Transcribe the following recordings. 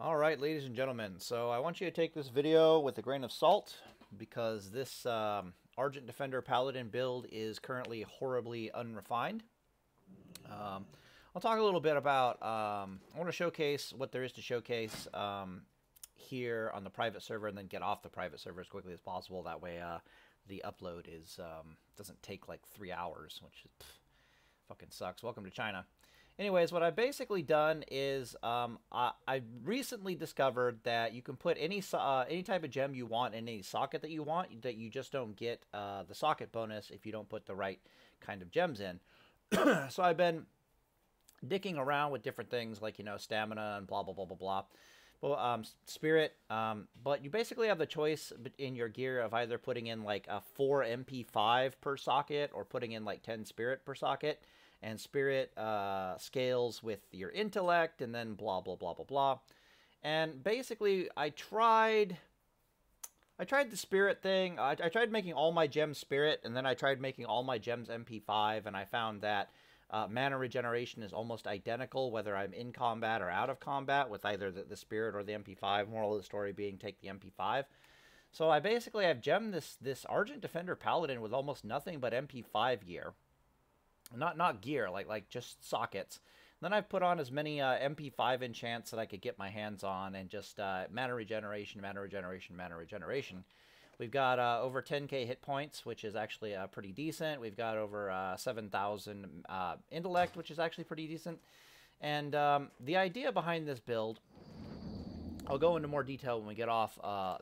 Alright, ladies and gentlemen, so I want you to take this video with a grain of salt because this Argent Defender Paladin build is currently horribly unrefined. I'll talk a little bit about, I want to showcase what there is to showcase here on the private server and then get off the private server as quickly as possible. That way the upload doesn't take like 3 hours, which fucking sucks. Welcome to China. Anyways, what I've basically done is I recently discovered that you can put any type of gem you want in any socket that you want, that you just don't get the socket bonus if you don't put the right kind of gems in. So I've been dicking around with different things like, you know, stamina and blah, blah, blah, blah, blah. Well, spirit, but you basically have the choice in your gear of either putting in like a 4 MP5 per socket or putting in like 10 spirit per socket. And spirit scales with your intellect, and then blah, blah, blah, blah, blah. And basically, I tried the spirit thing. I tried making all my gems spirit, and then I tried making all my gems MP5, and I found that mana regeneration is almost identical, whether I'm in combat or out of combat, with either the spirit or the MP5. Moral of the story being take the MP5. So I basically have gemmed this Argent Defender Paladin with almost nothing but MP5 gear. Not gear, like just sockets. Then I've put on as many MP5 enchants that I could get my hands on, and just mana regeneration, mana regeneration, mana regeneration. We've got over 10k hit points, which is actually pretty decent. We've got over 7,000 intellect, which is actually pretty decent. And the idea behind this build, I'll go into more detail when we get off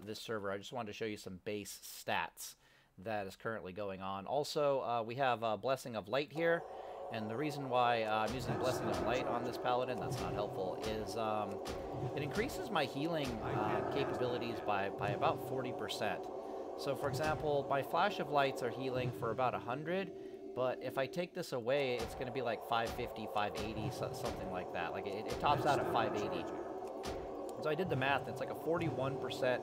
this server. I just wanted to show you some base stats that is currently going on. Also, we have Blessing of Light here, and the reason why I'm using Blessing of Light on this Paladin, that's not helpful, is it increases my healing capabilities by about 40%. So, for example, my Flash of Lights are healing for about 100, but if I take this away, it's going to be like 550, 580, something like that. Like, it tops out at 580. So I did the math, it's like a 41%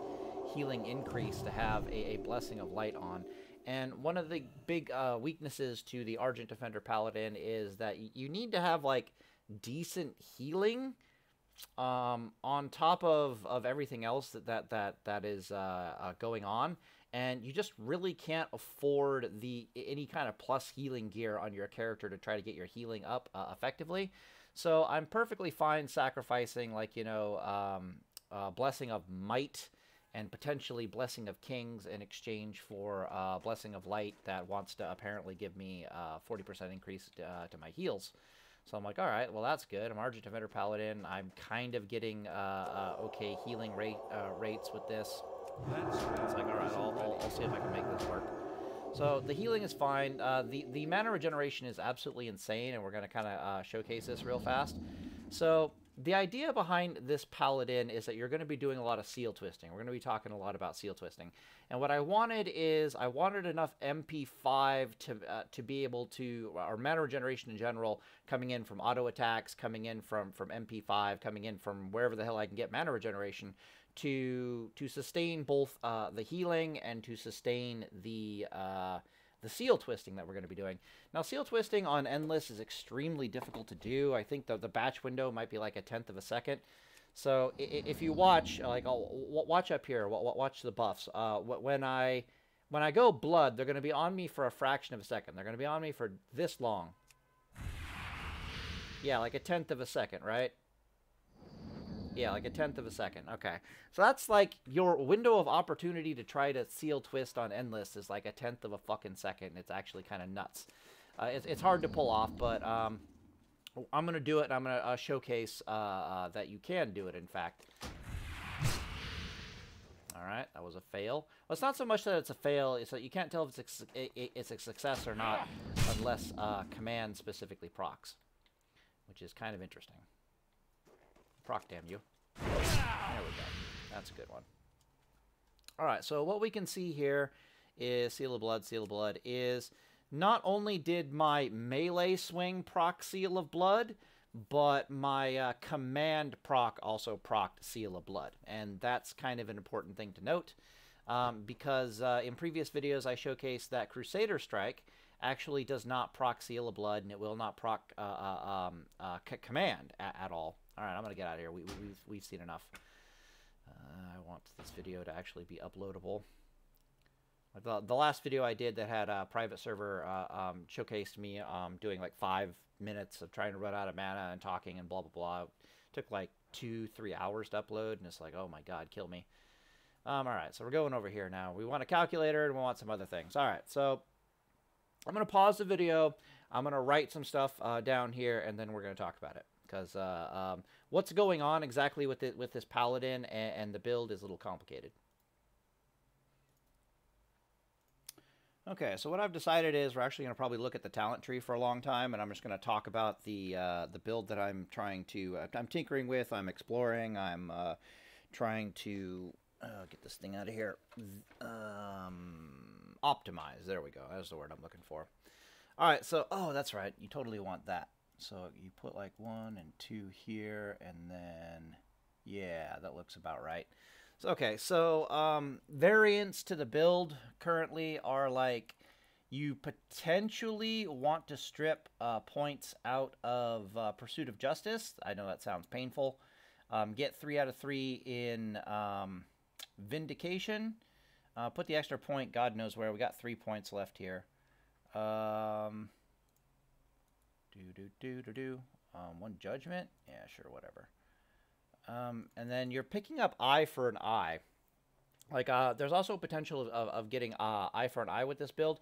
healing increase to have a Blessing of Light on. And one of the big weaknesses to the Argent Defender Paladin is that you need to have like decent healing on top of everything else that is going on, and you just really can't afford any kind of plus healing gear on your character to try to get your healing up effectively. So I'm perfectly fine sacrificing, like, you know, Blessing of Might and potentially Blessing of Kings in exchange for Blessing of Light that wants to apparently give me 40% increase to my heals. So I'm like, all right, well, that's good. I'm Argent Defender Paladin. I'm kind of getting okay healing rates with this. It's like, all right, I'll see if I can make this work. So the healing is fine. The mana regeneration is absolutely insane, and we're going to kind of showcase this real fast. So the idea behind this Paladin is that you're going to be doing a lot of seal twisting. We're going to be talking a lot about seal twisting. And what I wanted is, I wanted enough MP5 to be able to, or mana regeneration in general, coming in from auto attacks, coming in from MP5, coming in from wherever the hell I can get mana regeneration, to sustain both the healing and to sustain the seal twisting that we're going to be doing. Now, seal twisting on Endless is extremely difficult to do. I think the batch window might be like 1/10 of a second. So if you watch, like, watch up here, watch the buffs. When I go blood, they're going to be on me for a fraction of a second. They're going to be on me for this long. Yeah, like 1/10 of a second, right? Yeah, like 1/10 of a second. Okay. So that's like your window of opportunity to try to seal twist on Endless is like 1/10 of a fucking second. It's actually kind of nuts. It's hard to pull off, but I'm going to do it, and I'm going to showcase that you can do it, in fact. All right, that was a fail. Well, it's not so much that it's a fail, it's that you can't tell if it's a success or not unless Command specifically procs, which is kind of interesting. Proc, damn you. There we go. That's a good one. Alright, so what we can see here is Seal of Blood is not only did my melee swing proc Seal of Blood, but my Command Proc also procced Seal of Blood. And that's kind of an important thing to note, because in previous videos I showcased that Crusader Strike actually does not proc Seal of Blood, and it will not proc Command at all. All right, I'm gonna get out of here. We've seen enough. I want this video to actually be uploadable. The last video I did that had a private server showcased me doing like 5 minutes of trying to run out of mana and talking and blah blah blah. It took like 2-3 hours to upload, and it's like, oh my god, kill me. All right, so we're going over here now. We want a calculator and we want some other things. All right, so I'm gonna pause the video. I'm gonna write some stuff down here, and then we're gonna talk about it, because what's going on exactly with this Paladin and the build is a little complicated. Okay, so what I've decided is we're actually going to probably look at the talent tree for a long time, and I'm just going to talk about the build that I'm trying to, I'm tinkering with, I'm exploring, I'm trying to get this thing out of here, optimize. There we go. That's the word I'm looking for. All right, so, oh, that's right. You totally want that. So you put like 1 and 2 here, and then, yeah, that looks about right. So, okay, so variants to the build currently are like, you potentially want to strip points out of Pursuit of Justice. I know that sounds painful. Get 3 out of 3 in Vindication. Put the extra point, God knows where. We got 3 points left here. 1 Judgment. Yeah, sure, whatever. And then you're picking up eye for an eye. Like, there's also potential of getting eye for an eye with this build.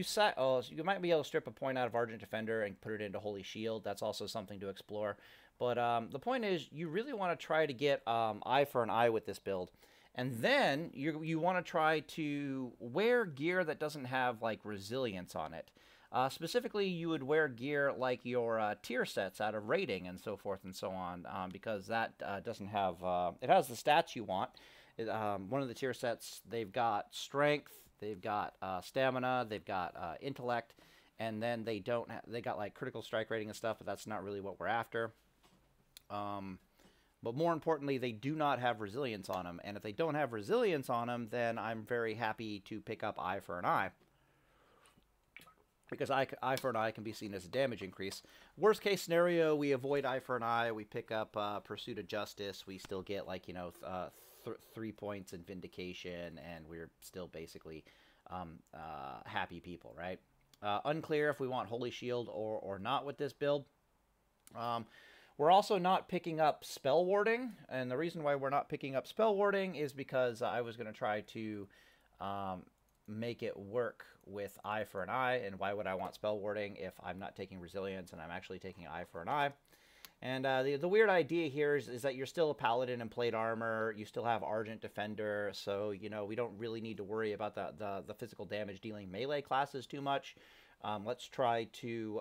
So you might be able to strip a point out of Argent Defender and put it into Holy Shield. That's also something to explore. But the point is, you really want to try to get eye for an eye with this build. And then you want to try to wear gear that doesn't have, like, resilience on it. Specifically, you would wear gear like your tier sets out of rating and so forth and so on, because that doesn't have, it has the stats you want. One of the tier sets, they've got strength, they've got stamina, they've got intellect, and then they got like critical strike rating and stuff, but that's not really what we're after. But more importantly, they do not have resilience on them, and if they don't have resilience on them, then I'm very happy to pick up eye for an eye. Because eye for an eye can be seen as a damage increase. Worst case scenario, we avoid eye for an eye. We pick up Pursuit of Justice. We still get, like, you know, 3 points in Vindication, and we're still basically happy people, right? Unclear if we want Holy Shield or not with this build. We're also not picking up Spell Warding, and the reason why we're not picking up Spell Warding is because I was going to try to make it work with eye for an eye. And why would I want spell warding if I'm not taking resilience and I'm actually taking eye for an eye? And the weird idea here is that you're still a paladin in plate armor. You still have Argent Defender, so, you know, we don't really need to worry about the physical damage dealing melee classes too much. Let's try to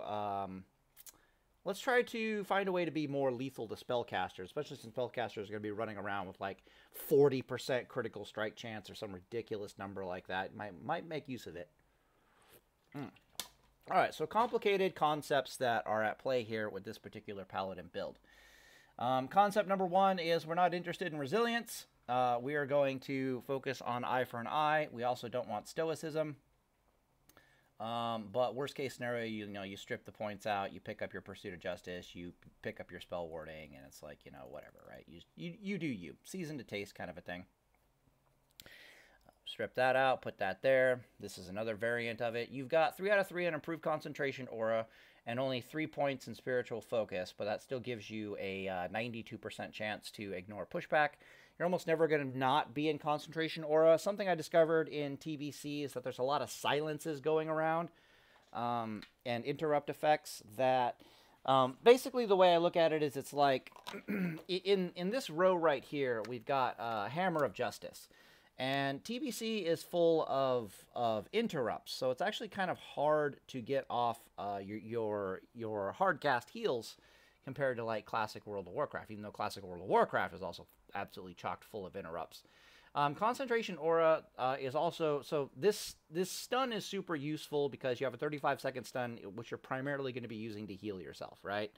find a way to be more lethal to spellcasters, especially since spellcasters are going to be running around with like 40% critical strike chance or some ridiculous number like that. Might make use of it. All right, so complicated concepts that are at play here with this particular Paladin build. Concept number 1 is we're not interested in resilience. We are going to focus on eye for an eye. We also don't want stoicism. But worst case scenario, you strip the points out, you pick up your Pursuit of Justice, you pick up your spell warding, and it's like, you know, whatever, right? You do you. Season to taste kind of a thing. Strip that out, put that there. This is another variant of it. You've got 3 out of 3 in Improved Concentration Aura and only 3 points in Spiritual Focus, but that still gives you a 92% chance to ignore pushback. You're almost never going to not be in Concentration Aura. Something I discovered in TBC is that there's a lot of silences going around and interrupt effects that... basically, the way I look at it is it's like, in this row right here, we've got Hammer of Justice. And TBC is full of interrupts, so it's actually kind of hard to get off your hard cast heals compared to like classic World of Warcraft, even though classic World of Warcraft is also absolutely chocked full of interrupts. Concentration Aura is also, so this stun is super useful because you have a 35-second stun, which you're primarily going to be using to heal yourself, right?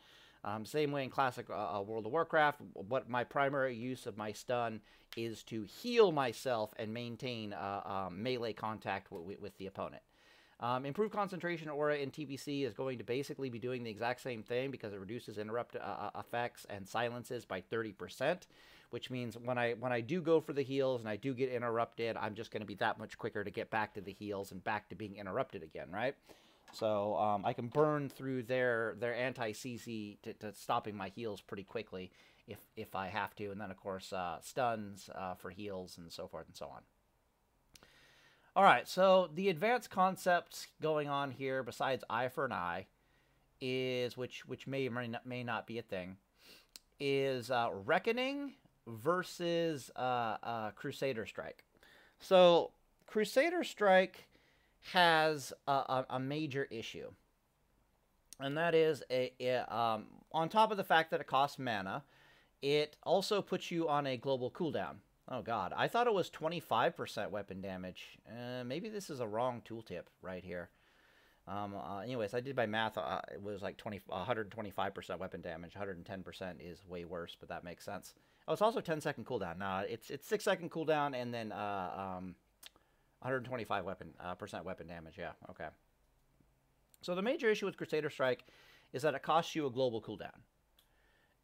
Same way in classic World of Warcraft, what my primary use of my stun is to heal myself and maintain melee contact with the opponent. Improved concentration aura in TBC is going to basically be doing the exact same thing because it reduces interrupt effects and silences by 30%, which means when I do go for the heals and I do get interrupted, I'm just going to be that much quicker to get back to the heals and back to being interrupted again, right? So I can burn through their anti-CC to stopping my heals pretty quickly if I have to, and then of course stuns for heals and so forth and so on. All right, so the advanced concepts going on here, besides eye for an eye, is which may or may not be a thing, is Reckoning versus Crusader Strike. So Crusader Strike has a major issue, and that is on top of the fact that it costs mana, it also puts you on a global cooldown. Oh god, I thought it was 25% weapon damage. Maybe this is a wrong tooltip right here. Anyways, I did my math. It was like 125% weapon damage. 110% is way worse, but that makes sense. Oh, it's also 10-second cooldown. No, it's 6-second cooldown and then 125% weapon damage. Yeah, okay. So the major issue with Crusader Strike is that it costs you a global cooldown.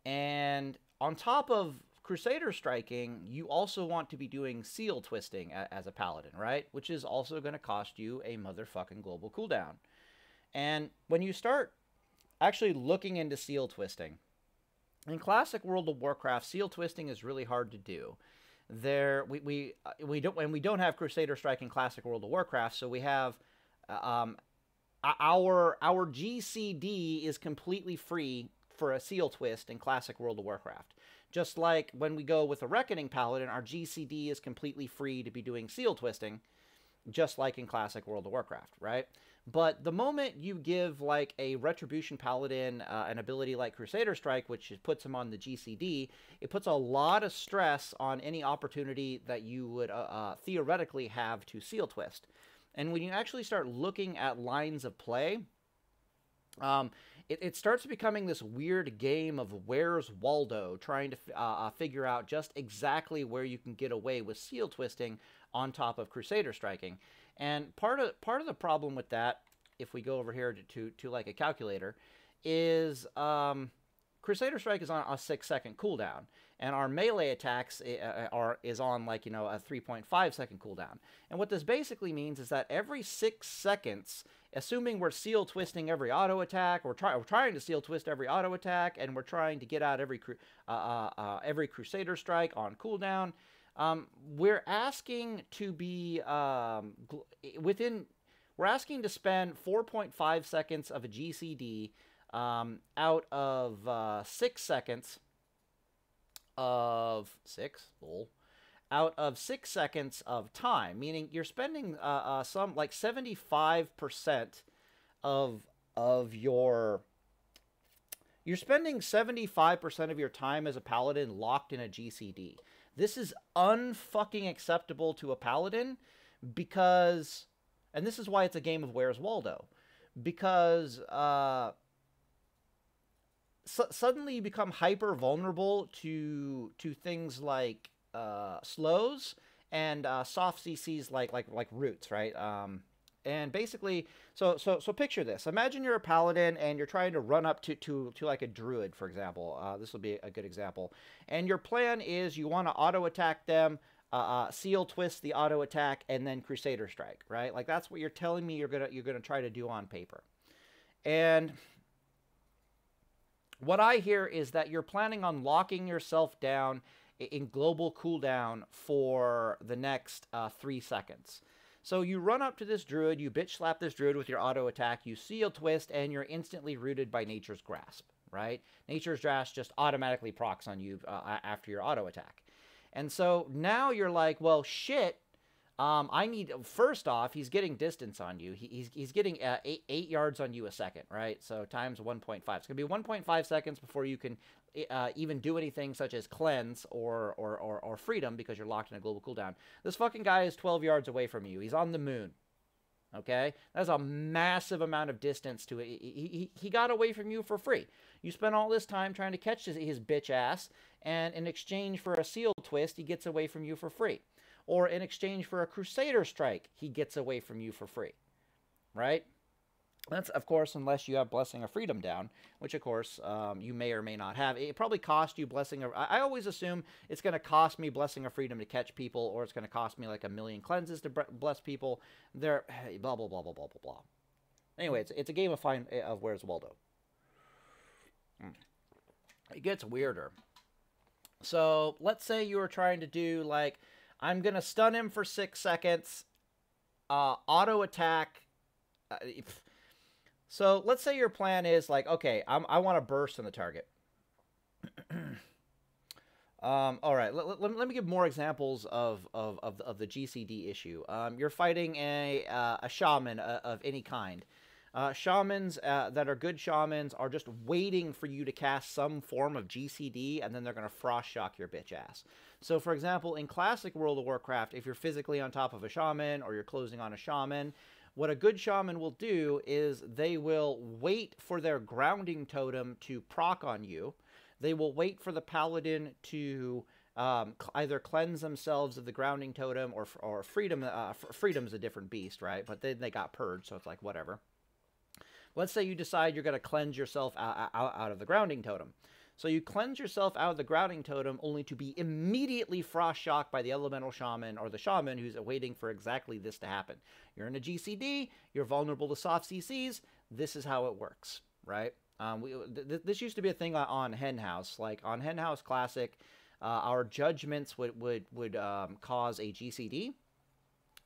And on top of Crusader Striking, you also want to be doing seal twisting as a Paladin, right? Which is also going to cost you a motherfucking global cooldown. And when you start actually looking into seal twisting, in classic World of Warcraft, seal twisting is really hard to do. We don't have Crusader Strike in classic World of Warcraft, so we have our GCD is completely free for a seal twist in classic World of Warcraft. Just like when we go with a Reckoning Paladin, our GCD is completely free to be doing seal twisting, just like in classic World of Warcraft, right? But the moment you give like a Retribution Paladin an ability like Crusader Strike, which puts him on the GCD, it puts a lot of stress on any opportunity that you would theoretically have to seal twist. And when you actually start looking at lines of play, it starts becoming this weird game of Where's Waldo, trying to figure out just exactly where you can get away with seal twisting on top of Crusader Striking. And part of the problem with that, if we go over here to like a calculator, is Crusader Strike is on a 6-second cooldown, and our melee attacks is on like, you know, a 3.5-second cooldown. And what this basically means is that every 6 seconds, assuming we're seal twisting every auto attack, we're trying to seal twist every auto attack, and we're trying to get out every Crusader Strike on cooldown, we're asking to be we're asking to spend 4.5 seconds of a GCD out of 6 seconds of out of 6 seconds of time, meaning you're spending some like 75% of your you're spending 75% of your time as a Paladin locked in a GCD. This is unfucking acceptable to a Paladin because, and this is why it's a game of Where's Waldo, because suddenly you become hyper vulnerable to things like slows and soft CCs like roots, right? And basically, so picture this. Imagine you're a Paladin and you're trying to run up to like a Druid, for example. This will be a good example. And your plan is you want to auto attack them, seal twist the auto attack, and then Crusader Strike, right? Like that's what you're telling me you're gonna try to do on paper. And what I hear is that you're planning on locking yourself down in global cooldown for the next 3 seconds. So you run up to this Druid, you bitch slap this Druid with your auto attack, you seal twist, and you're instantly rooted by Nature's Grasp, right? Nature's Grasp just automatically procs on you after your auto attack. And so now you're like, well, shit, I need, first off, he's getting distance on you. He's getting 8 yards on you a second, right? So times 1.5. It's going to be 1.5 seconds before you can even do anything such as cleanse or freedom because you're locked in a global cooldown. This fucking guy is 12 yards away from you. He's on the moon, okay? That's a massive amount of distance to it. He got away from you for free. You spent all this time trying to catch his bitch ass, and in exchange for a seal twist, he gets away from you for free. Or in exchange for a Crusader Strike, he gets away from you for free, right? That's, of course, unless you have Blessing of Freedom down, which, of course, you may or may not have. It probably cost you Blessing of... I always assume it's going to cost me Blessing of Freedom to catch people, or it's going to cost me like 1,000,000 cleanses to bless people. They're... blah, blah, blah, blah, blah, blah, blah. Anyway, it's a game of Where's Waldo. It gets weirder. So, let's say you were trying to do, like, I'm going to stun him for 6 seconds, auto-attack... So let's say your plan is like, okay, I want to burst on the target. All right, let me give more examples of the GCD issue. You're fighting a shaman of any kind. Shamans that are good shamans are just waiting for you to cast some form of GCD, and then they're going to frost shock your bitch ass. So, for example, in classic World of Warcraft, if you're physically on top of a shaman or you're closing on a shaman, what a good shaman will do is they will wait for their grounding totem to proc on you. They will wait for the paladin to either cleanse themselves of the grounding totem or freedom. Freedom's a different beast, right? But then they got purged, so it's like whatever. Let's say you decide you're going to cleanse yourself out of the grounding totem. So you cleanse yourself out of the grounding totem only to be immediately frost shocked by the elemental shaman or the shaman who's waiting for exactly this to happen. You're in a GCD, you're vulnerable to soft CCs, this is how it works, right? This used to be a thing on Henhouse. Like on Henhouse Classic, our judgments would cause a GCD,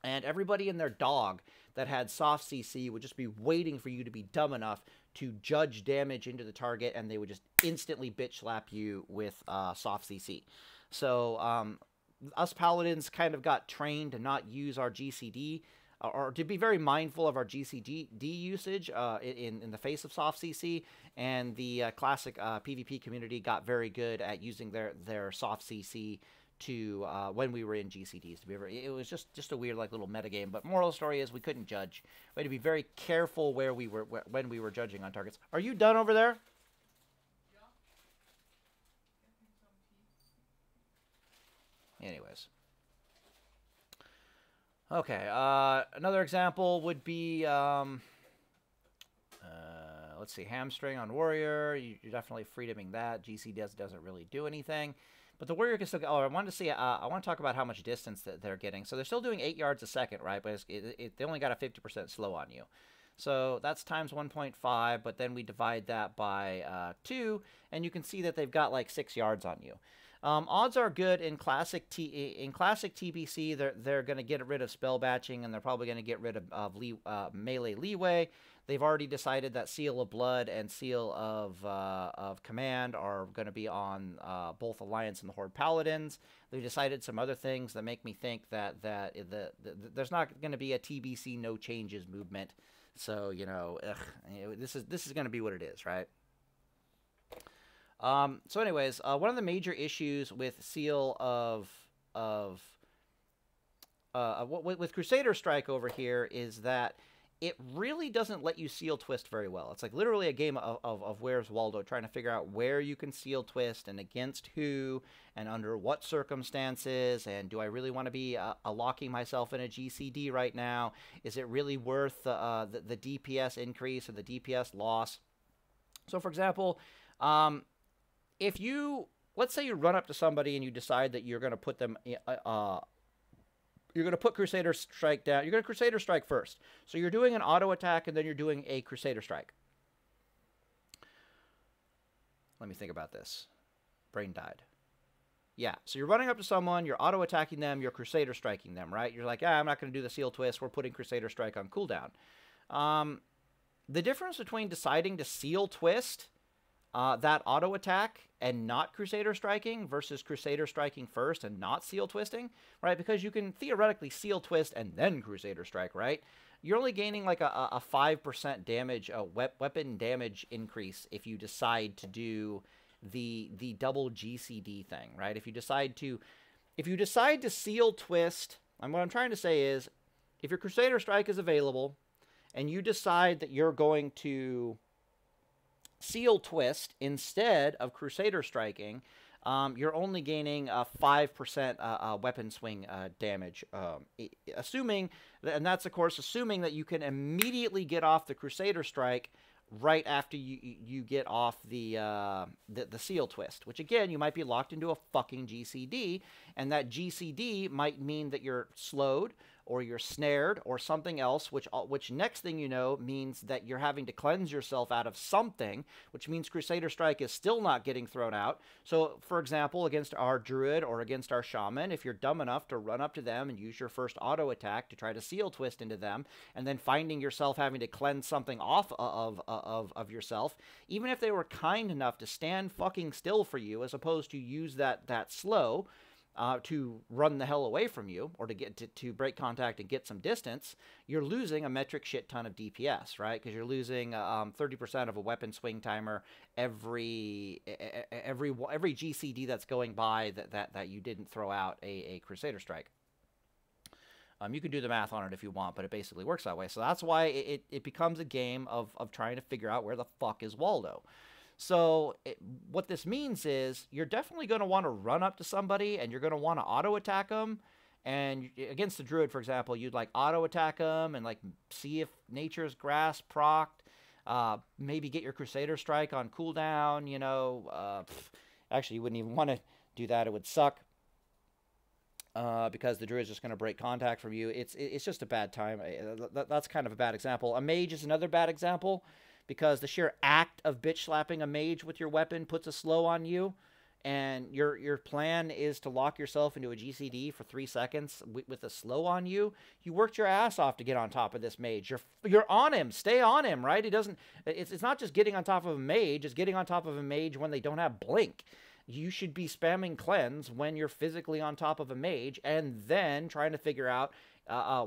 and everybody and their dog that had soft CC would just be waiting for you to be dumb enough to judge damage into the target, and they would just instantly bitch slap you with soft CC. So us paladins kind of got trained to not use our GCD, or to be very mindful of our GCD usage in the face of soft CC, and the classic PvP community got very good at using their soft CC to when we were in GCDs. It was just a weird like little metagame. But moral of the story is we couldn't judge. We had to be very careful where we were when we were judging on targets. Are you done over there? Yeah. Anyways. Okay. Another example would be let's see, hamstring on warrior. You're definitely freedoming that. GC doesn't really do anything. But the warrior can still get... Oh, I wanted to see... I want to talk about how much distance that they're getting. So they're still doing 8 yards a second, right? But they only got a 50% slow on you. So that's times 1.5, but then we divide that by 2, and you can see that they've got like 6 yards on you. Odds are good in classic TBC. They're going to get rid of spell batching, and they're probably going to get rid of melee leeway. They've already decided that Seal of Blood and Seal of Command are going to be on both Alliance and the Horde Paladins. They've decided some other things that make me think that there's not going to be a TBC no changes movement. So you know, this is going to be what it is, right? So anyways, one of the major issues with Seal with Crusader Strike over here is that it really doesn't let you seal twist very well. It's like literally a game of Where's Waldo, trying to figure out where you can seal twist and against who and under what circumstances, and do I really want to be locking myself in a GCD right now? Is it really worth the DPS increase or the DPS loss? So for example, if you, let's say you run up to somebody and you decide that you're going to put them you're going to put Crusader Strike down. You're going to Crusader Strike first. So you're doing an auto attack, and then you're doing a Crusader Strike. Let me think about this. Brain died. Yeah, so you're running up to someone, you're auto attacking them, you're Crusader Striking them, right? You're like, I'm not going to do the Seal Twist. We're putting Crusader Strike on cooldown. The difference between deciding to Seal Twist that auto attack and not Crusader Striking versus Crusader Striking first and not Seal Twisting, right? Because you can theoretically Seal Twist and then Crusader Strike, right? You're only gaining like a 5% damage, weapon damage increase if you decide to do the double GCD thing, right? If you decide to Seal Twist, and what I'm trying to say is, if your Crusader Strike is available and you decide that you're going to Seal Twist instead of Crusader Striking, you're only gaining 5% weapon swing damage. Assuming, and that's of course assuming that you can immediately get off the Crusader Strike right after you get off the seal twist, which again, you might be locked into a fucking GCD, and that GCD might mean that you're slowed or you're snared or something else, which next thing you know means that you're having to cleanse yourself out of something, which means Crusader Strike is still not getting thrown out. So, for example, against our Druid or against our Shaman, if you're dumb enough to run up to them and use your first auto attack to try to seal twist into them, and then finding yourself having to cleanse something off of yourself, even if they were kind enough to stand fucking still for you, as opposed to use that slow, to run the hell away from you, or to get to break contact and get some distance, you're losing a metric shit ton of DPS, right? Because you're losing 30% of a weapon swing timer every GCD that's going by that you didn't throw out a Crusader Strike. You can do the math on it if you want, but it basically works that way. So that's why it becomes a game of trying to figure out where the fuck is Waldo. So what this means is you're definitely going to want to run up to somebody and you're going to want to auto attack them. And against the Druid, for example, you'd like auto attack them and like see if Nature's Grasp procced. Maybe get your Crusader Strike on cooldown. You know, actually, you wouldn't even want to do that. It would suck. Because the Druid's just going to break contact from you. It's just a bad time. That's kind of a bad example. A Mage is another bad example, because the sheer act of bitch slapping a Mage with your weapon puts a slow on you, and your plan is to lock yourself into a GCD for 3 seconds with a slow on you. You worked your ass off to get on top of this Mage. You're on him. Stay on him, right? It's not just getting on top of a Mage. It's getting on top of a Mage when they don't have blink. You should be spamming cleanse when you're physically on top of a Mage, and then trying to figure out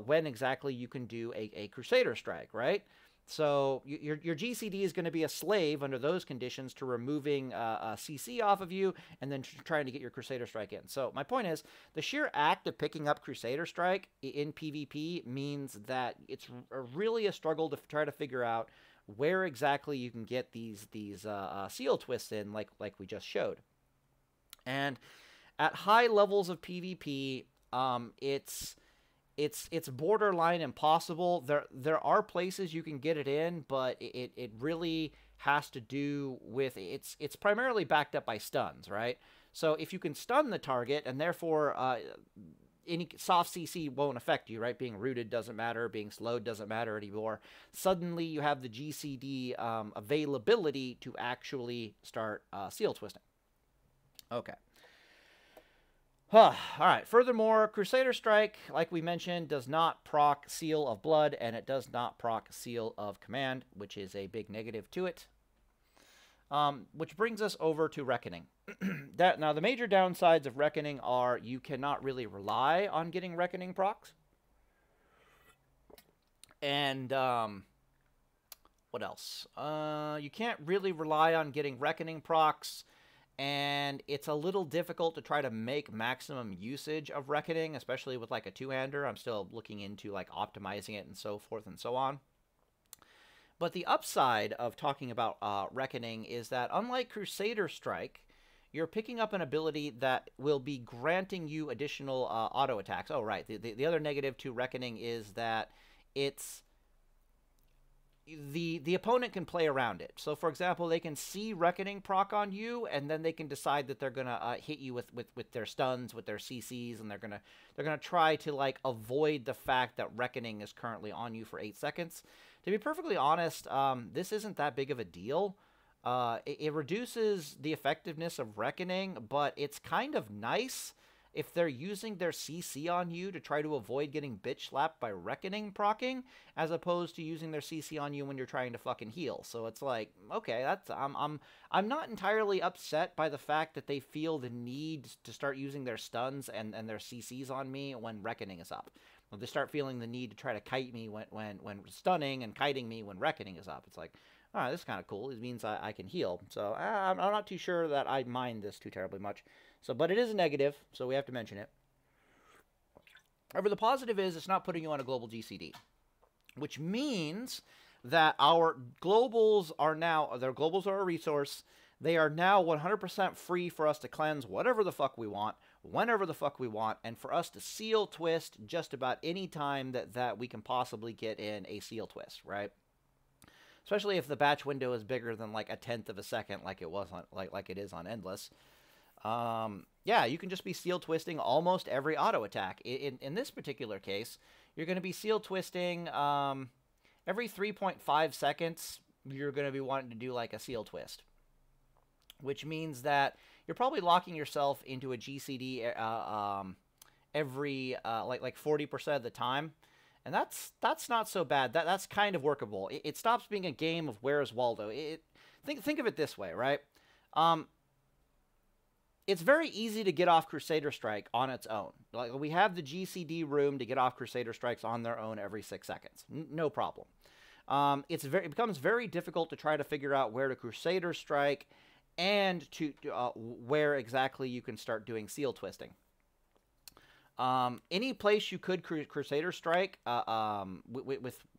when exactly you can do a Crusader Strike, right? So your GCD is going to be a slave under those conditions to removing a CC off of you and then trying to get your Crusader Strike in. So my point is, the sheer act of picking up Crusader Strike in PvP means that it's really a struggle to try to figure out where exactly you can get these seal twists in, like we just showed. And at high levels of PvP, it's borderline impossible. There are places you can get it in, but it really has to do with it's primarily backed up by stuns, right? So if you can stun the target, and therefore any soft CC won't affect you, right? Being rooted doesn't matter, being slowed doesn't matter anymore. Suddenly you have the GCD availability to actually start seal twisting. Okay. All right. Furthermore, Crusader Strike, like we mentioned, does not proc Seal of Blood, and it does not proc Seal of Command, which is a big negative to it. Which brings us over to Reckoning. Now, the major downsides of Reckoning are you cannot really rely on getting Reckoning procs. And what else? You can't really rely on getting Reckoning procs. And it's a little difficult to try to make maximum usage of Reckoning, especially with like a two-hander. I'm still looking into like optimizing it and so forth and so on. But the upside of talking about Reckoning is that unlike Crusader Strike, you're picking up an ability that will be granting you additional auto attacks. Oh, right. The other negative to Reckoning is that it's the opponent can play around it. So, for example, they can see Reckoning proc on you, and then they can decide that they're gonna hit you with their stuns, with their CCs, and they're gonna try to like avoid the fact that Reckoning is currently on you for 8 seconds. To be perfectly honest, this isn't that big of a deal. It reduces the effectiveness of Reckoning, but it's kind of nice if they're using their CC on you to try to avoid getting bitch slapped by Reckoning procking, as opposed to using their CC on you when you're trying to fucking heal. So it's like, okay, that's I'm not entirely upset by the fact that they feel the need to start using their stuns and their CCs on me when Reckoning is up. Well, they start feeling the need to try to kite me when stunning, and kiting me when Reckoning is up. It's like, all right, this is kind of cool. It means I can heal. So I'm not too sure that I mind this too terribly much. So, but it is a negative, so we have to mention it. However, the positive is it's not putting you on a global GCD, which means that our globals are now, their globals are a resource They are now 100% free for us to cleanse whatever the fuck we want, whenever the fuck we want, and for us to seal twist just about any time that we can possibly get in a seal twist, right? Especially if the batch window is bigger than like 1/10 of a second, like it was on like it is on Endless. Yeah, you can just be seal twisting almost every auto attack. In this particular case, you're going to be seal twisting every 3.5 seconds. You're going to be wanting to do like a seal twist, which means that you're probably locking yourself into a GCD every like 40% of the time, and that's not so bad. That's kind of workable. It stops being a game of where's Waldo. Think of it this way, right? It's very easy to get off Crusader Strike on its own. Like, we have the GCD room to get off Crusader Strikes on their own every 6 seconds. No problem. It becomes very difficult to try to figure out where to Crusader Strike and to where exactly you can start doing seal twisting. Any place you could Crusader Strike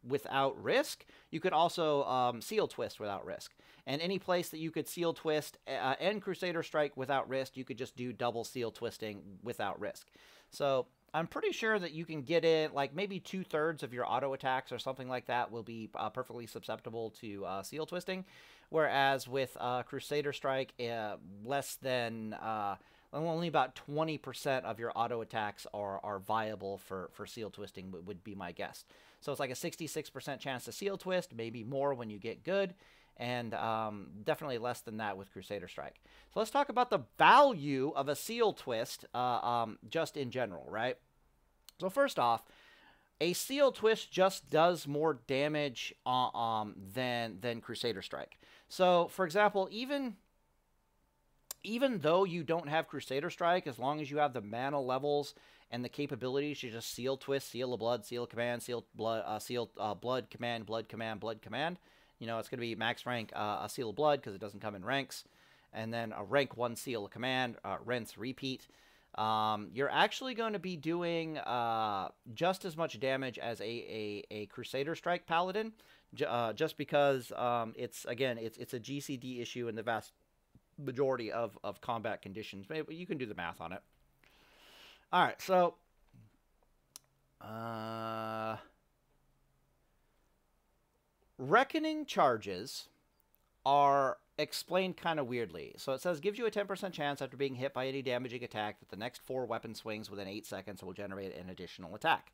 without risk, you could also seal twist without risk. And any place that you could seal twist and Crusader Strike without risk, you could just do double seal twisting without risk. So I'm pretty sure that you can get in, like maybe 2/3 of your auto attacks or something like that will be perfectly susceptible to seal twisting. Whereas with Crusader Strike, less than... only about 20% of your auto attacks are viable for seal twisting, would be my guess. So it's like a 66% chance to seal twist, maybe more when you get good, and definitely less than that with Crusader Strike. So let's talk about the value of a seal twist just in general, right? So first off, a seal twist just does more damage than Crusader Strike. So, for example, even though you don't have Crusader Strike, as long as you have the mana levels and the capabilities to just seal twist, seal a blood, seal a command, seal blood, blood command, blood command, blood command. You know, it's going to be max rank a seal of blood because it doesn't come in ranks, and then a rank 1 seal a command, rinse, repeat. You're actually going to be doing just as much damage as a Crusader Strike Paladin, just because it's a GCD issue in the vast majority of combat conditions. Maybe you can do the math on it. All right, so reckoning charges are explained kind of weirdly. So it says gives you a 10% chance after being hit by any damaging attack that the next 4 weapon swings within 8 seconds will generate an additional attack.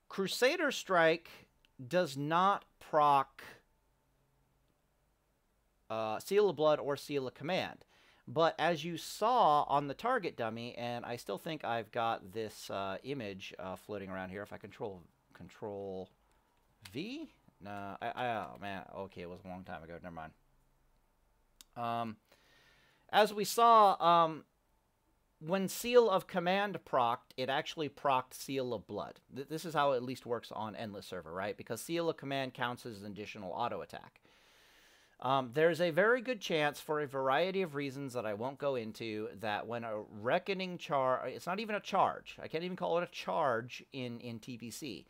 Crusader Strike does not proc Seal of Blood or Seal of Command. But as you saw on the target dummy, and I still think I've got this image floating around here. If I control V? No, oh man, okay, it was a long time ago. Never mind. As we saw, when Seal of Command procced, it actually procced Seal of Blood. This is how it at least works on Endless server, right? Because Seal of Command counts as an additional auto attack. There's a very good chance, for a variety of reasons that I won't go into, that when a Reckoning charge... It's not even a charge. I can't even call it a charge in TBC.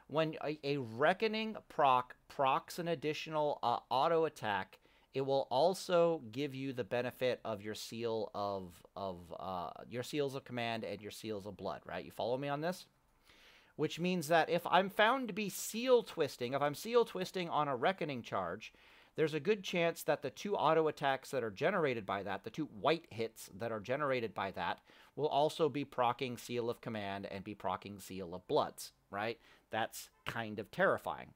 When a Reckoning procs an additional auto attack, it will also give you the benefit of your seal your Seals of Command and your Seals of Blood, right? You follow me on this? Which means that if I'm found to be seal twisting, if I'm seal twisting on a Reckoning charge, there's a good chance that the 2 auto attacks that are generated by that, the 2 white hits that are generated by that, will also be proccing Seal of Command and be proccing Seal of Bloods, right? That's kind of terrifying.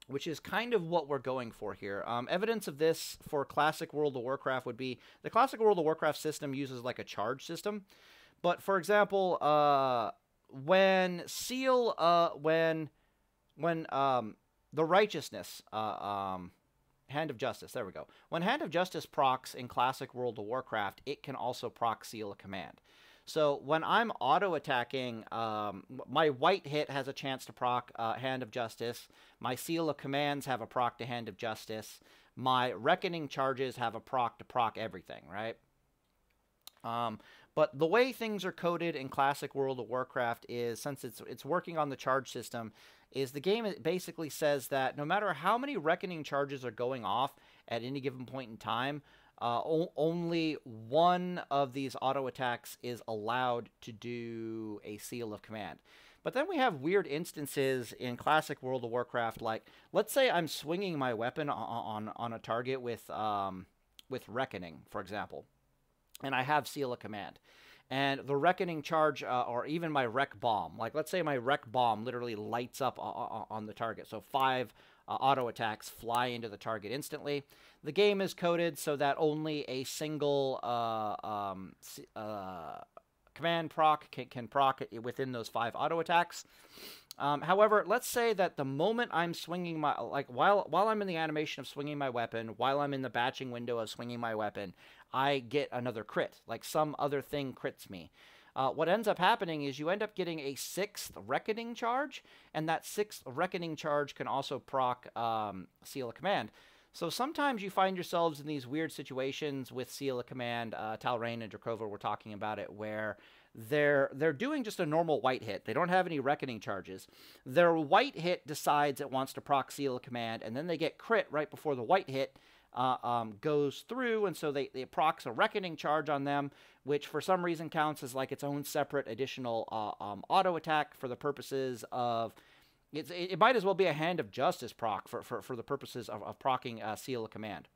Which is kind of what we're going for here. Evidence of this for Classic World of Warcraft would be, the Classic World of Warcraft system uses like a charge system. But for example, when the Righteousness, Hand of Justice, there we go. When Hand of Justice procs in Classic World of Warcraft, it can also proc Seal of Command. So when I'm auto-attacking, my white hit has a chance to proc Hand of Justice. My Seal of Commands have a proc to Hand of Justice. My Reckoning charges have a proc to proc everything, right? But the way things are coded in Classic World of Warcraft is, since it's working on the charge system, is the game basically says that no matter how many Reckoning charges are going off at any given point in time, only one of these auto attacks is allowed to do a Seal of Command. But then we have weird instances in classic World of Warcraft, like, let's say I'm swinging my weapon on a target with Reckoning, for example, and I have Seal of Command. And the Reckoning charge, or even my Wreck Bomb, like let's say my Wreck Bomb literally lights up on the target. So 5 auto attacks fly into the target instantly. The game is coded so that only a single Command Proc can proc within those 5 auto attacks. However, let's say that the moment I'm swinging my, like while I'm in the animation of swinging my weapon, while I'm in the batching window of swinging my weapon, I get another crit, like some other thing crits me. What ends up happening is you end up getting a 6th Reckoning charge, and that 6th Reckoning charge can also proc Seal of Command. So sometimes you find yourselves in these weird situations with Seal of Command. Talrain and Drakova were talking about it, where they're doing just a normal white hit. They don't have any Reckoning charges. Their white hit decides it wants to proc Seal of Command, and then they get crit right before the white hit goes through, and so they procs a Reckoning charge on them, which for some reason counts as like its own separate additional auto attack for the purposes of it might as well be a Hand of Justice proc for the purposes of procking Seal of Command.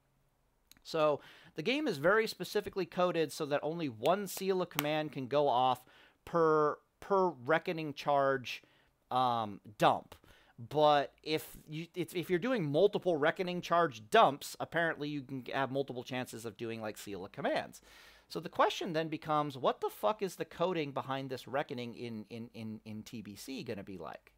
So the game is very specifically coded so that only one Seal of Command can go off per Reckoning charge dump. But if you're doing multiple Reckoning charge dumps, apparently you can have multiple chances of doing like Seal of Commands. So the question then becomes, what the fuck is the coding behind this Reckoning in TBC going to be like?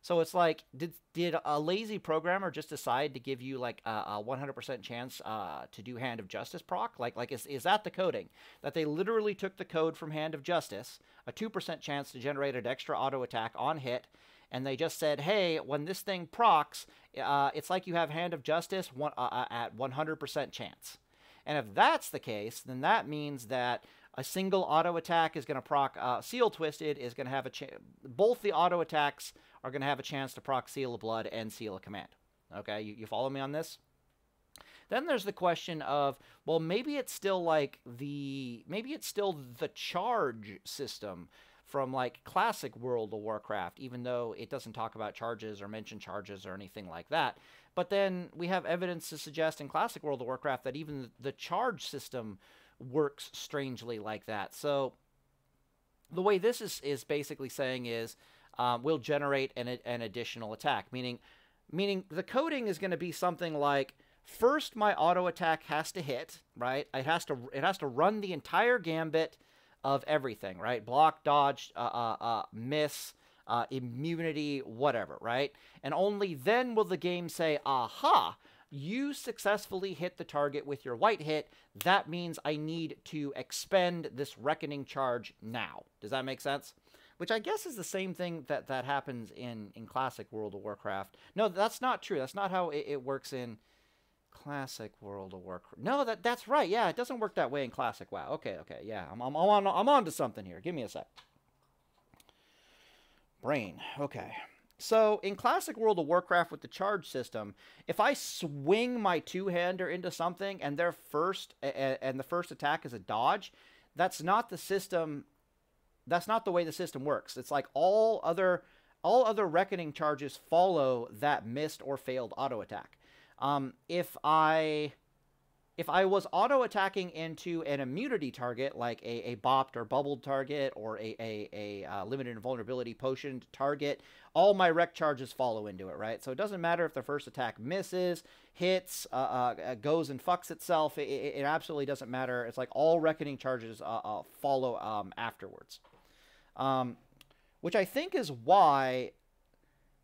So it's like, did a lazy programmer just decide to give you like a 100% chance to do Hand of Justice proc? Like is that the coding? That they literally took the code from Hand of Justice, a 2% chance to generate an extra auto attack on hit, and they just said, hey, when this thing procs, it's like you have Hand of Justice at 100% chance. And if that's the case, then that means that a single auto attack is going to proc Seal Twisted, is going to have a chance. Both the auto attacks are going to have a chance to proc Seal of Blood and Seal of Command. Okay, you follow me on this? Then there's the question of, well, maybe it's still the charge system from like classic World of Warcraft, even though it doesn't talk about charges or mention charges or anything like that. But then we have evidence to suggest in classic World of Warcraft that even the charge system works strangely like that. So the way this is basically saying is we'll generate an additional attack, meaning the coding is going to be something like, first my auto attack has to hit, right? It has to run the entire gambit of everything, right? Block, dodge, miss, immunity, whatever, right? And only then will the game say, aha, you successfully hit the target with your white hit. That means I need to expend this Reckoning charge now. Does that make sense? Which I guess is the same thing that happens in classic World of Warcraft. No, that's not true. That's not how it works in classic World of Warcraft. No, that's right. Yeah, it doesn't work that way in classic WoW. Okay. Yeah, I'm on to something here. Give me a sec. Brain. Okay. So in classic World of Warcraft with the charge system, if I swing my two-hander into something and the first attack is a dodge, that's not the system. That's not the way the system works. It's like all other Reckoning charges follow that missed or failed auto attack. If I was auto attacking into an immunity target, like a bopped or bubbled target, or a limited invulnerability potioned target, all my rec charges follow into it, right? So it doesn't matter if the first attack misses, hits, goes and fucks itself. It absolutely doesn't matter. It's like all Reckoning charges follow afterwards, which I think is why.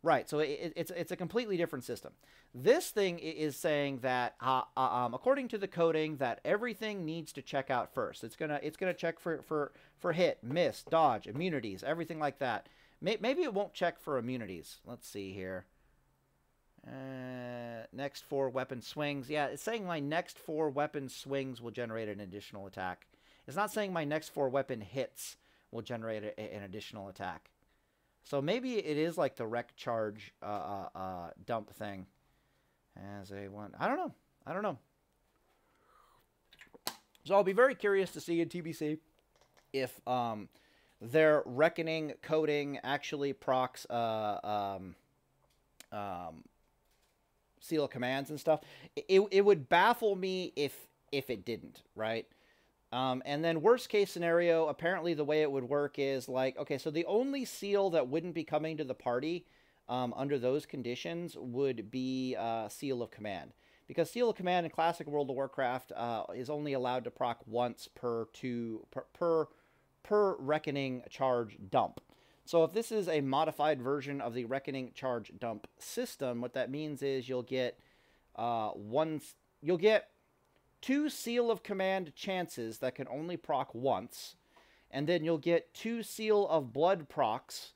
Right, so it's a completely different system. This thing is saying that, according to the coding, that everything needs to check out first. It's gonna check for hit, miss, dodge, immunities, everything like that. Maybe it won't check for immunities. Let's see here. Next 4 weapon swings. Yeah, it's saying my next 4 weapon swings will generate an additional attack. It's not saying my next 4 weapon hits will generate an additional attack. So maybe it is like the rec charge dump thing as a one. I don't know. I don't know. So I'll be very curious to see in TBC if their reckoning coding actually procs seal of commands and stuff. It would baffle me if it didn't, right? And then worst case scenario, apparently the way it would work is like, okay, so the only seal that wouldn't be coming to the party under those conditions would be Seal of Command. Because Seal of Command in Classic World of Warcraft is only allowed to proc once per Reckoning Charge Dump. So if this is a modified version of the Reckoning Charge Dump system, what that means is you'll get two Seal of Command chances that can only proc once, and then you'll get two Seal of Blood procs,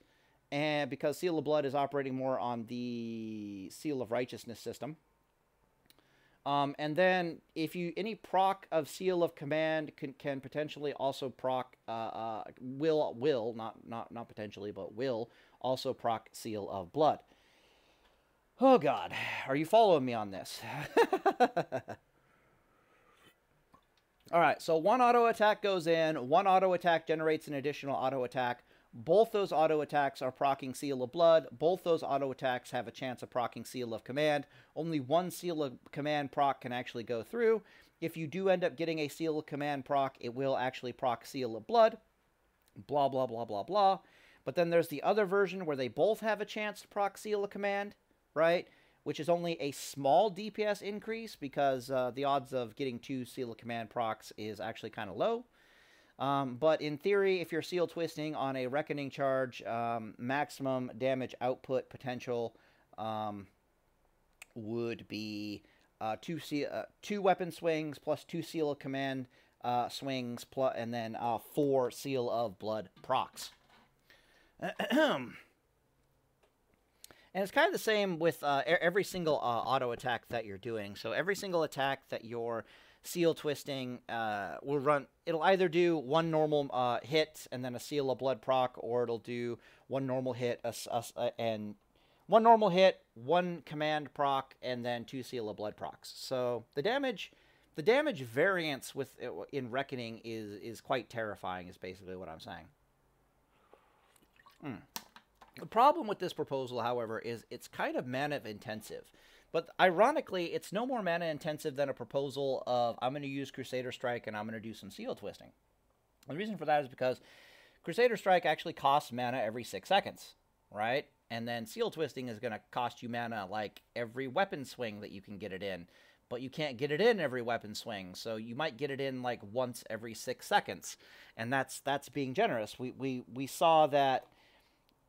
and because Seal of Blood is operating more on the Seal of Righteousness system. And then if you any proc of Seal of Command can potentially also proc will not potentially but will also proc Seal of Blood. Oh God, are you following me on this? All right, so one auto attack goes in, one auto attack generates an additional auto attack. Both those auto attacks are proccing Seal of Blood. Both those auto attacks have a chance of proccing Seal of Command. Only one Seal of Command proc can actually go through. If you do end up getting a Seal of Command proc, it will actually proc Seal of Blood. Blah, blah, blah, blah, blah. But then there's the other version where they both have a chance to proc Seal of Command, right? Which is only a small DPS increase because the odds of getting two Seal of Command procs is actually kind of low. But in theory, if you're seal twisting on a Reckoning Charge, maximum damage output potential would be two weapon swings plus two Seal of Command swings, and then 4 Seal of Blood procs. And it's kind of the same with every single auto attack that you're doing. So every single attack that you're seal twisting will run. It'll either do one normal hit and then a Seal of Blood proc, or it'll do one normal hit and one normal hit, one command proc, and then 2 Seal of Blood procs. So the damage variance in Reckoning is quite terrifying. Is basically what I'm saying. The problem with this proposal, however, is it's kind of mana intensive. But ironically, it's no more mana intensive than a proposal of I'm going to use Crusader Strike and I'm going to do some seal twisting. And the reason for that is because Crusader Strike actually costs mana every 6 seconds, right? And then seal twisting is going to cost you mana like every weapon swing that you can get it in. But you can't get it in every weapon swing, so you might get it in like once every 6 seconds. And that's being generous. We saw that.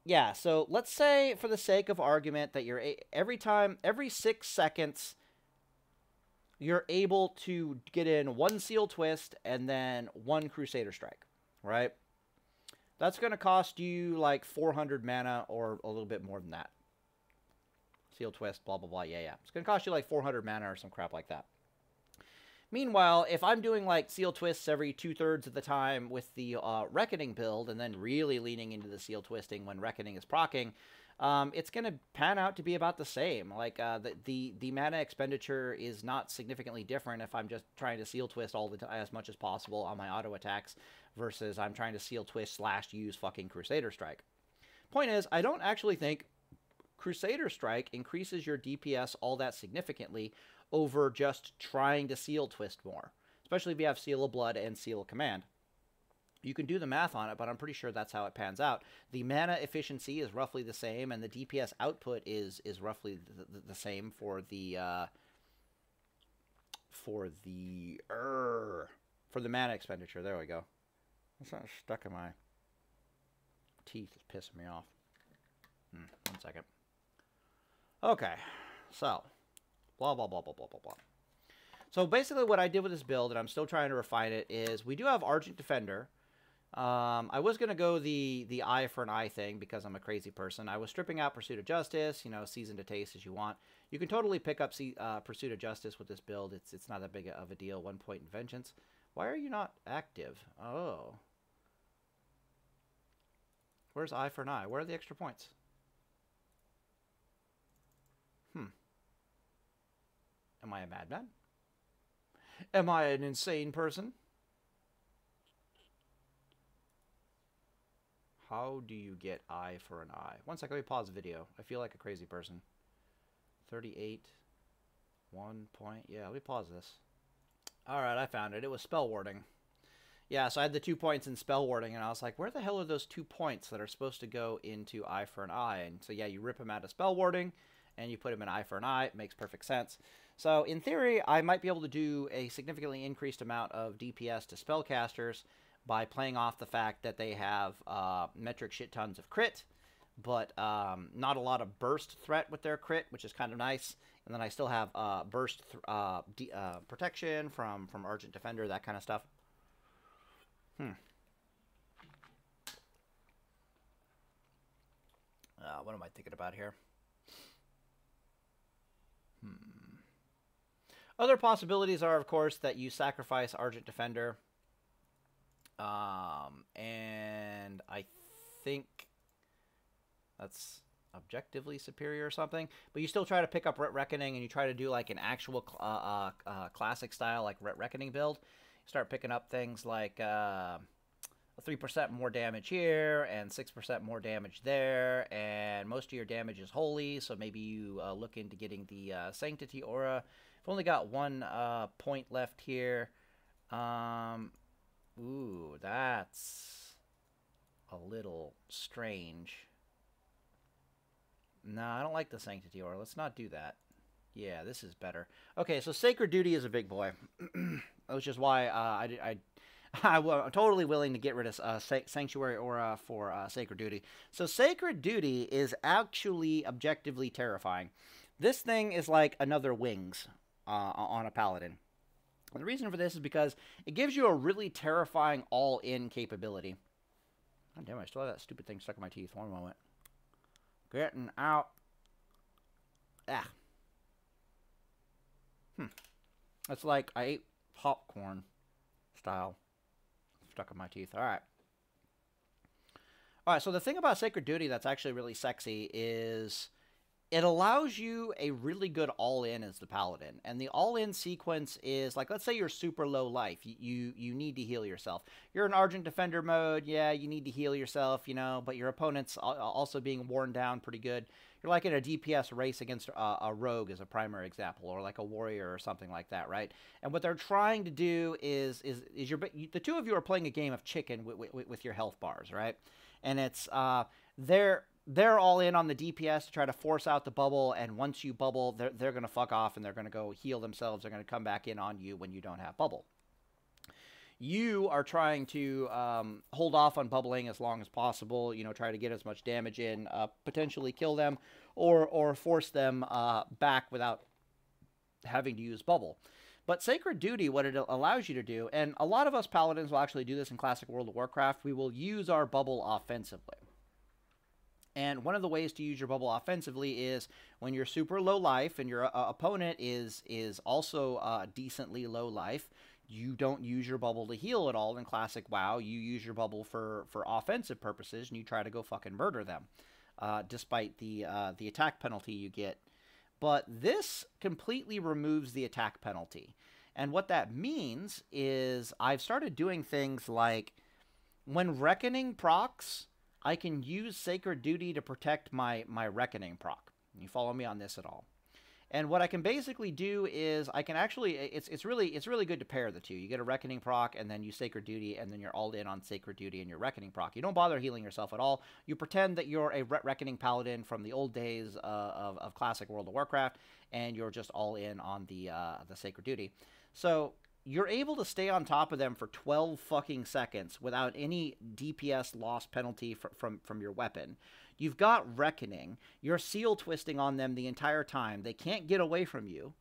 Yeah, so let's say, for the sake of argument, that you're every 6 seconds, you're able to get in 1 Seal Twist and then 1 Crusader Strike, right? That's going to cost you like 400 mana or a little bit more than that. Seal Twist, blah, blah, blah, yeah. It's going to cost you like 400 mana or some crap like that. Meanwhile, if I'm doing like Seal Twists every 2/3 of the time with the Reckoning build and then really leaning into the Seal Twisting when Reckoning is proccing, it's going to pan out to be about the same. Like the mana expenditure is not significantly different if I'm just trying to Seal Twist all the time as much as possible on my auto attacks versus I'm trying to Seal Twist / use fucking Crusader Strike. Point is, I don't actually think Crusader Strike increases your DPS all that significantly over just trying to seal twist more, especially if you have Seal of Blood and Seal of Command. You can do the math on it, but I'm pretty sure that's how it pans out. The mana efficiency is roughly the same, and the DPS output is roughly the same for the mana expenditure. There we go. It's not stuck in my teeth. It's pissing me off. 1 second. Okay, so blah, blah, blah, blah, blah, blah, blah. So basically what I did with this build, and I'm still trying to refine it, is we do have Argent Defender. I was going to go the eye for an eye thing because I'm a crazy person. I was stripping out Pursuit of Justice, season to taste as you want. You can totally pick up Pursuit of Justice with this build. It's not that big of a deal. 1 point in Vengeance. Why are you not active? Oh. Where's eye for an eye? Where are the extra points? Am I a madman? Am I an insane person? How do you get eye for an eye? One second, let me pause the video. I feel like a crazy person. 38. 1 point. Yeah, let me pause this. Alright, I found it. It was spell warding. Yeah, so I had the 2 points in spell warding, and I was like, where the hell are those 2 points that are supposed to go into eye for an eye? And so, yeah, you rip them out of spell warding, and you put them in eye for an eye. It makes perfect sense. So, in theory, I might be able to do a significantly increased amount of DPS to spellcasters by playing off the fact that they have metric shit tons of crit, but not a lot of burst threat with their crit, which is kind of nice. And then I still have burst protection from Argent Defender, that kind of stuff. What am I thinking about here? Other possibilities are, of course, that you sacrifice Argent Defender. And I think that's objectively superior or something. But you still try to pick up Reckoning, and you try to do like an actual classic style, like Reckoning build. You start picking up things like 3% more damage here and 6% more damage there, and most of your damage is holy, so maybe you look into getting the Sanctity Aura. I've only got 1 point left here. Ooh, that's a little strange. No, I don't like the Sanctity Aura. Let's not do that. Yeah, this is better. Okay, so Sacred Duty is a big boy. Which is why I'm totally willing to get rid of Sanctuary Aura for Sacred Duty. So Sacred Duty is actually objectively terrifying. This thing is like another Wings on a Paladin. And the reason for this is because it gives you a really terrifying all-in capability. God damn it, I still have that stupid thing stuck in my teeth. One moment. Getting out. Ah. It's like I ate popcorn style. Stuck in my teeth. Alright. Alright, so the thing about Sacred Duty that's actually really sexy is it allows you a really good all-in as the Paladin. And the all-in sequence is, like, let's say you're super low life. You need to heal yourself. You're in Argent Defender mode. Yeah, you need to heal yourself, you know, but your opponent's also being worn down pretty good. You're like in a DPS race against a rogue as a primary example, or like a warrior or something like that, right? And what they're trying to do is the two of you are playing a game of chicken with your health bars, right? And it's they're all in on the DPS to try to force out the bubble, and once you bubble, they're going to fuck off and they're going to go heal themselves. They're going to come back in on you when you don't have bubble. You are trying to hold off on bubbling as long as possible, you know, try to get as much damage in, potentially kill them, or force them back without having to use bubble. But Sacred Duty, what it allows you to do, and a lot of us Paladins will actually do this in Classic World of Warcraft, we will use our bubble offensively. And one of the ways to use your bubble offensively is when you're super low life and your opponent is also decently low life, you don't use your bubble to heal at all in Classic WoW. You use your bubble for offensive purposes, and you try to go fucking murder them, despite the attack penalty you get. But this completely removes the attack penalty. And what that means is I've started doing things like when Reckoning procs, I can use Sacred Duty to protect my Reckoning proc. You follow me on this at all? And what I can basically do is I can actually, it's really good to pair the two. You get a Reckoning proc, and then you Sacred Duty, and then you're all in on Sacred Duty and your Reckoning proc. You don't bother healing yourself at all. You pretend that you're a Reckoning Paladin from the old days of Classic World of Warcraft, and you're just all in on the Sacred Duty. So you're able to stay on top of them for 12 fucking seconds without any DPS loss penalty from your weapon. You've got Reckoning. You're seal twisting on them the entire time. They can't get away from you,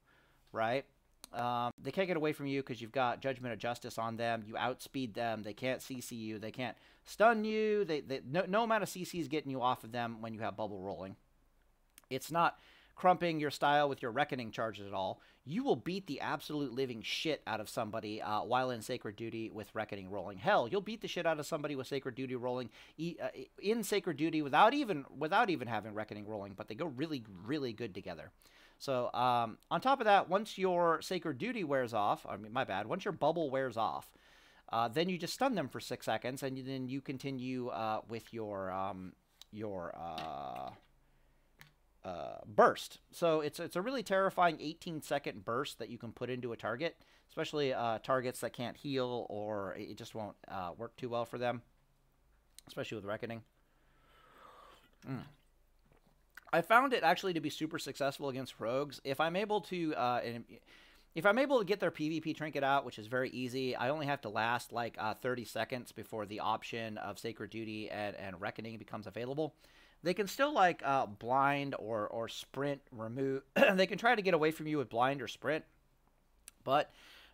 right? They can't get away from you because you've got Judgment of Justice on them. You outspeed them. They can't CC you. They can't stun you. No amount of CC is getting you off of them when you have bubble rolling. It's not crumping your style with your Reckoning charges at all. you will beat the absolute living shit out of somebody while in Sacred Duty with Reckoning rolling. Hell, you'll beat the shit out of somebody with Sacred Duty rolling in Sacred Duty without even having Reckoning rolling, but they go really, really good together. So on top of that, once your Sacred Duty wears off, I mean, my bad, once your bubble wears off, then you just stun them for 6 seconds, and then you continue with your burst. So it's a really terrifying 18-second burst that you can put into a target, especially targets that can't heal, or it just won't work too well for them, especially with Reckoning. I found it actually to be super successful against rogues. If I'm able to get their PvP trinket out, which is very easy, I only have to last like 30 seconds before the option of Sacred Duty and Reckoning becomes available. They can still like blind or sprint, remove. They can try to get away from you with blind or sprint. But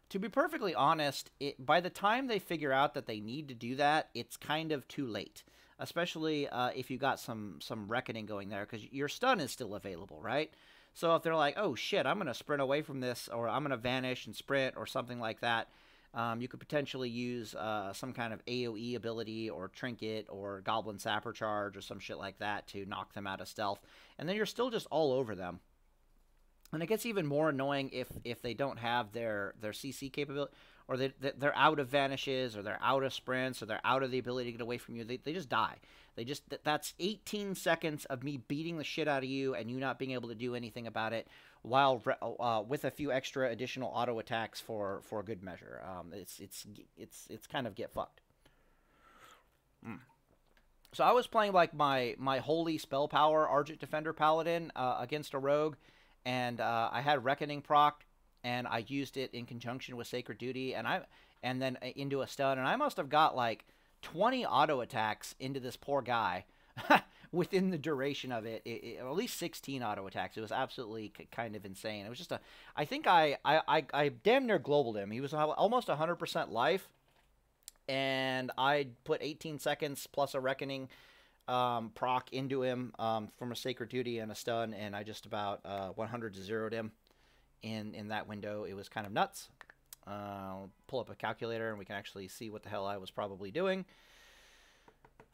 to be perfectly honest, by the time they figure out that they need to do that, it's kind of too late. Especially if you got some Reckoning going there, because your stun is still available, right? So if they're like, oh shit, I'm going to sprint away from this, or I'm going to vanish and sprint, or something like that, you could potentially use some kind of AoE ability, or trinket, or Goblin Sapper Charge, or some shit like that to knock them out of stealth. And then you're still just all over them. And it gets even more annoying if they don't have their CC capability, or they're out of vanishes, or they're out of sprints, or they're out of the ability to get away from you. They just die. That's 18 seconds of me beating the shit out of you and you not being able to do anything about it, while with a few extra additional auto attacks for good measure. It's kind of get fucked. So I was playing like my holy spell power Argent Defender Paladin against a rogue, and I had Reckoning proc, and I used it in conjunction with Sacred Duty, and then into a stun, and I must have got like 20 auto attacks into this poor guy within the duration of it, at least 16 auto attacks. It was absolutely kind of insane. It was just I think I damn near globaled him. He was almost 100% life, and I put 18 seconds plus a Reckoning proc into him from a Sacred Duty and a stun, and I just about 100-0'd him in that window. It was kind of nuts. I'll pull up a calculator and we can actually see what the hell I was probably doing.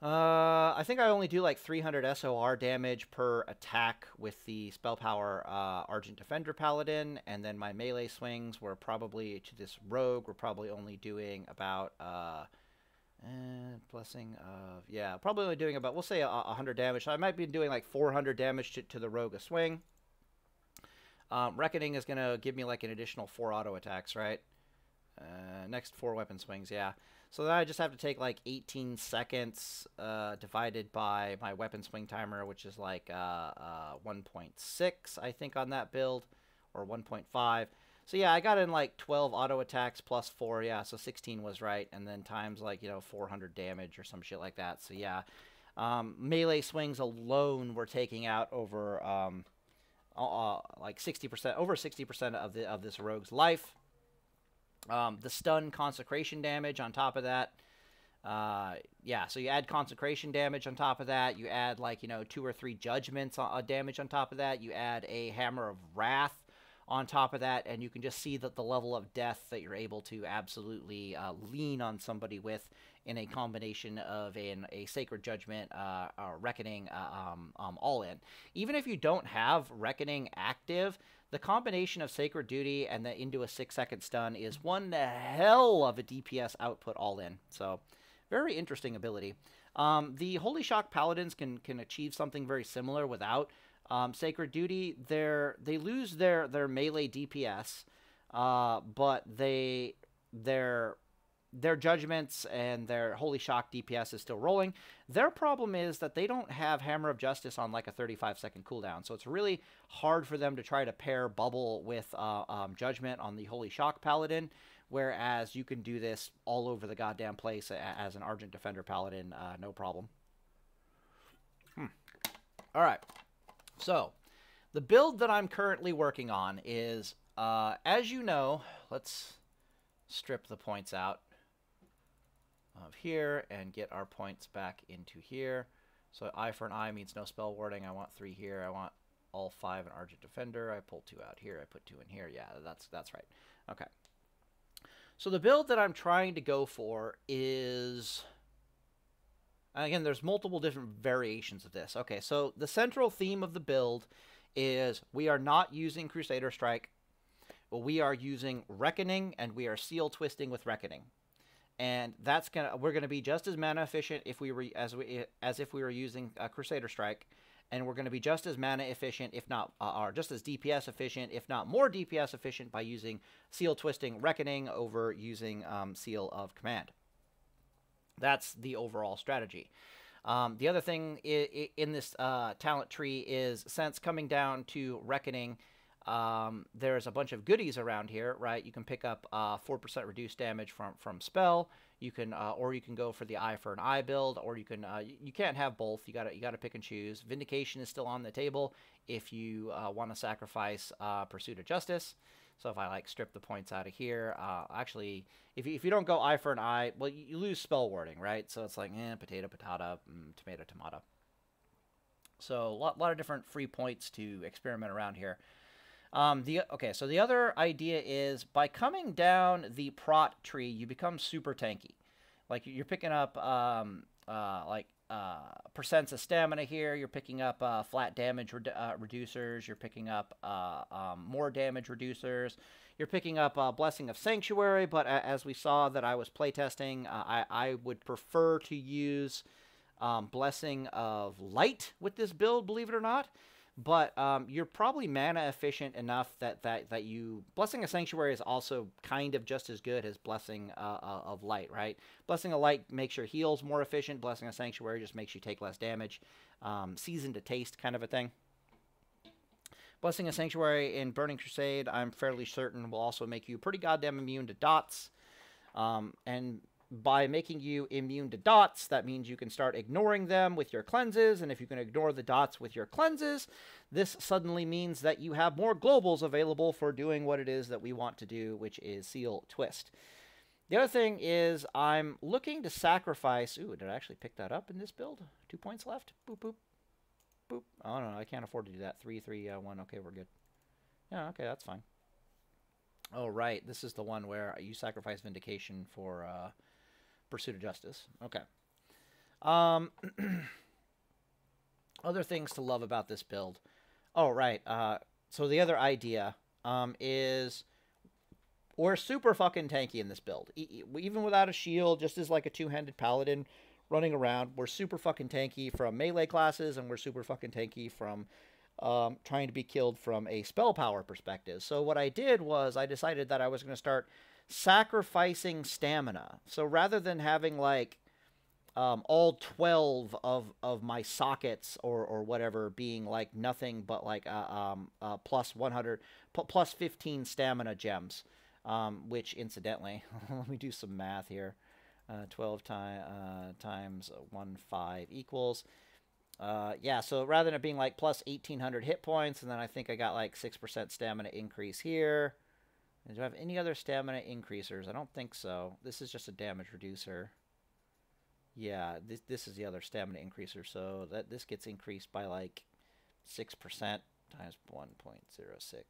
I think I only do like 300 SOR damage per attack with the spell power Argent Defender Paladin, and then my melee swings were probably to this rogue. We're probably only doing about blessing of, yeah, probably only doing about, we'll say 100 damage. So I might be doing like 400 damage to the rogue a swing. Reckoning is gonna give me like an additional 4 auto attacks, right? Next 4 weapon swings, yeah. So then I just have to take like 18 seconds divided by my weapon swing timer, which is like 1.6, I think, on that build, or 1.5. So yeah, I got in like 12 auto attacks plus 4, yeah, so 16 was right, and then times like, 400 damage or some shit like that. So yeah, melee swings alone were taking out over like 60%, over 60% of this rogue's life. The stun consecration damage on top of that. Yeah, so you add consecration damage on top of that. You add like, 2 or 3 judgments damage on top of that. You add a hammer of wrath on top of that, and you can just see that the level of death that you're able to absolutely lean on somebody with in a combination of a Sacred Judgment Reckoning all-in. Even if you don't have Reckoning active, the combination of Sacred Duty and into a 6-second stun is one hell of a DPS output all-in. So, very interesting ability. The Holy Shock Paladins can achieve something very similar without Sacred Duty. They lose their melee DPS, but their judgments and their Holy Shock DPS is still rolling. Their problem is that they don't have Hammer of Justice on like a 35-second cooldown, so it's really hard for them to try to pair Bubble with Judgment on the Holy Shock Paladin, whereas you can do this all over the goddamn place as an Argent Defender Paladin, no problem. All right. So, the build that I'm currently working on is, as you know, let's strip the points out of here and get our points back into here. So eye for an eye means no spell warding. I want 3 here. I want all 5 in Argent Defender. I pull 2 out here. I put 2 in here. Yeah, that's right. Okay. So the build that I'm trying to go for is... Again, there's multiple different variations of this. Okay, so the central theme of the build is we are not using Crusader Strike. Well, we are using Reckoning, and we are seal twisting with Reckoning. And we're gonna be just as mana efficient if as if we were using Crusader Strike, and we're gonna be just as mana efficient, if not, or just as DPS efficient, if not more DPS efficient, by using seal twisting Reckoning over using Seal of Command. That's the overall strategy. The other thing in this talent tree is, since coming down to Reckoning, there's a bunch of goodies around here, right? You can pick up 4% reduced damage from spell. You can, or you can go for the eye for an eye build, or you can. You can't have both. You gotta pick and choose. Vindication is still on the table if you want to sacrifice Pursuit of Justice. So if I like strip the points out of here, actually, if you don't go eye for an eye, well, you lose spell warding, right? So it's like potato, patata, tomato, tomato. So a lot of different free points to experiment around here. So the other idea is, by coming down the Proc tree, you become super tanky. Like, you're picking up percents of stamina here. You're picking up flat damage reducers. You're picking up more damage reducers. You're picking up Blessing of Sanctuary, but as we saw that I was playtesting, I would prefer to use Blessing of Light with this build, believe it or not. But you're probably mana efficient enough that you... Blessing of Sanctuary is also kind of just as good as Blessing of Light, right? Blessing of Light makes your heals more efficient. Blessing of Sanctuary just makes you take less damage. Seasoned to taste kind of a thing. Blessing of Sanctuary in Burning Crusade, I'm fairly certain, will also make you pretty goddamn immune to dots. And by making you immune to dots, that means you can start ignoring them with your cleanses, and if you can ignore the dots with your cleanses, this suddenly means that you have more globals available for doing what it is that we want to do, which is Seal Twist. The other thing is, I'm looking to sacrifice... Ooh, did I actually pick that up in this build? 2 points left? Boop, boop, boop. Oh, no, I can't afford to do that. 3, 3, 1. Okay, we're good. Yeah, okay, that's fine. Oh, right. This is the one where you sacrifice Vindication for... Pursuit of Justice. Okay. Other things to love about this build. Oh, right. So the other idea is we're super fucking tanky in this build. Even without a shield, just as like a two-handed paladin running around, we're super fucking tanky from melee classes, and we're super fucking tanky from trying to be killed from a spell power perspective. So what I did was I decided that I was going to start sacrificing stamina. So rather than having like all 12 of my sockets or whatever being like nothing but like plus 100 plus 15 stamina gems, which incidentally, let me do some math here. 12 times 1.5 equals yeah, so rather than it being like plus 1800 hit points, and then I think I got like 6% stamina increase here. Do I have any other stamina increasers? I don't think so. This is just a damage reducer. Yeah, this is the other stamina increaser. So that this gets increased by like 6% times 1.06.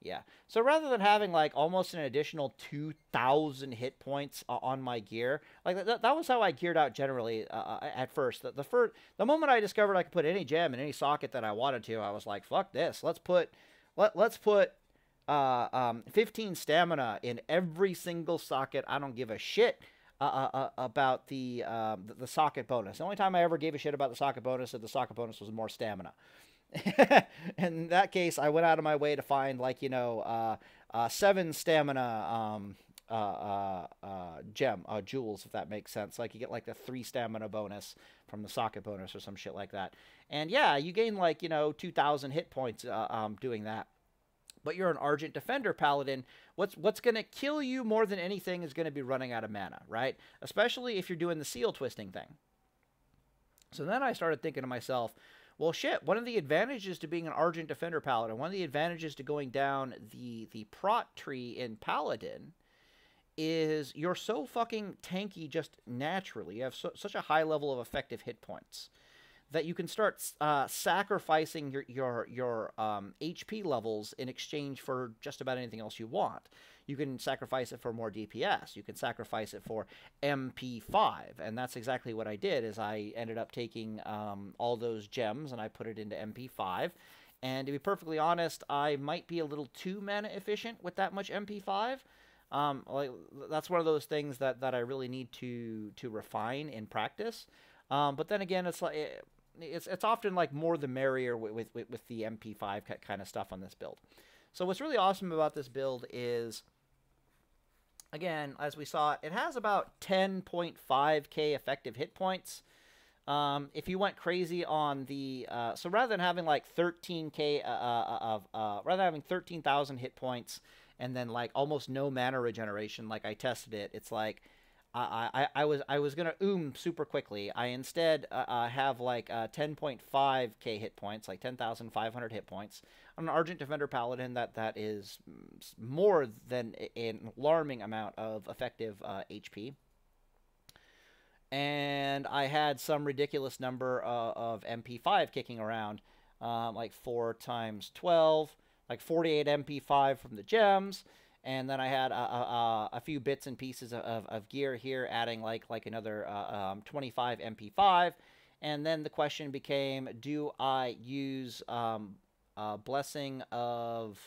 Yeah. So rather than having like almost an additional 2,000 hit points on my gear, like that was how I geared out generally at first. The moment I discovered I could put any gem in any socket that I wanted to, I was like, fuck this. Let's put 15 stamina in every single socket. I don't give a shit about the socket bonus. The only time I ever gave a shit about the socket bonus is that the socket bonus was more stamina. In that case, I went out of my way to find, like, 7 stamina jewels, if that makes sense. Like, you get like the 3 stamina bonus from the socket bonus or some shit like that. And yeah, you gain like 2,000 hit points doing that. But you're an Argent Defender Paladin. What's going to kill you more than anything is going to be running out of mana, right? Especially if you're doing the seal twisting thing. So then I started thinking to myself, well, shit, one of the advantages to being an Argent Defender Paladin, one of the advantages to going down the Proc tree in Paladin is you're so fucking tanky just naturally. You have such a high level of effective hit points that you can start sacrificing your HP levels in exchange for just about anything else you want. You can sacrifice it for more DPS. You can sacrifice it for MP5, and that's exactly what I did. Is I ended up taking all those gems and I put it into MP5. And to be perfectly honest, I might be a little too mana efficient with that much MP5. Like that's one of those things that I really need to refine in practice. But then again, it's like it's often like more the merrier with the MP5 kind of stuff on this build. So what's really awesome about this build is, again, as we saw, it has about 10.5k effective hit points. If you went crazy on the so rather than having like 13k rather than having 13,000 hit points and then like almost no mana regeneration, like I tested it, it's like I was gonna super quickly. I instead have like 10.5k hit points, like 10,500 hit points on an Argent Defender Paladin that is more than an alarming amount of effective HP. And I had some ridiculous number of MP5 kicking around, like 4 times 12, like 48 MP5 from the gems. And then I had a few bits and pieces of gear here, adding like another 25 MP5. And then the question became, do I use Blessing of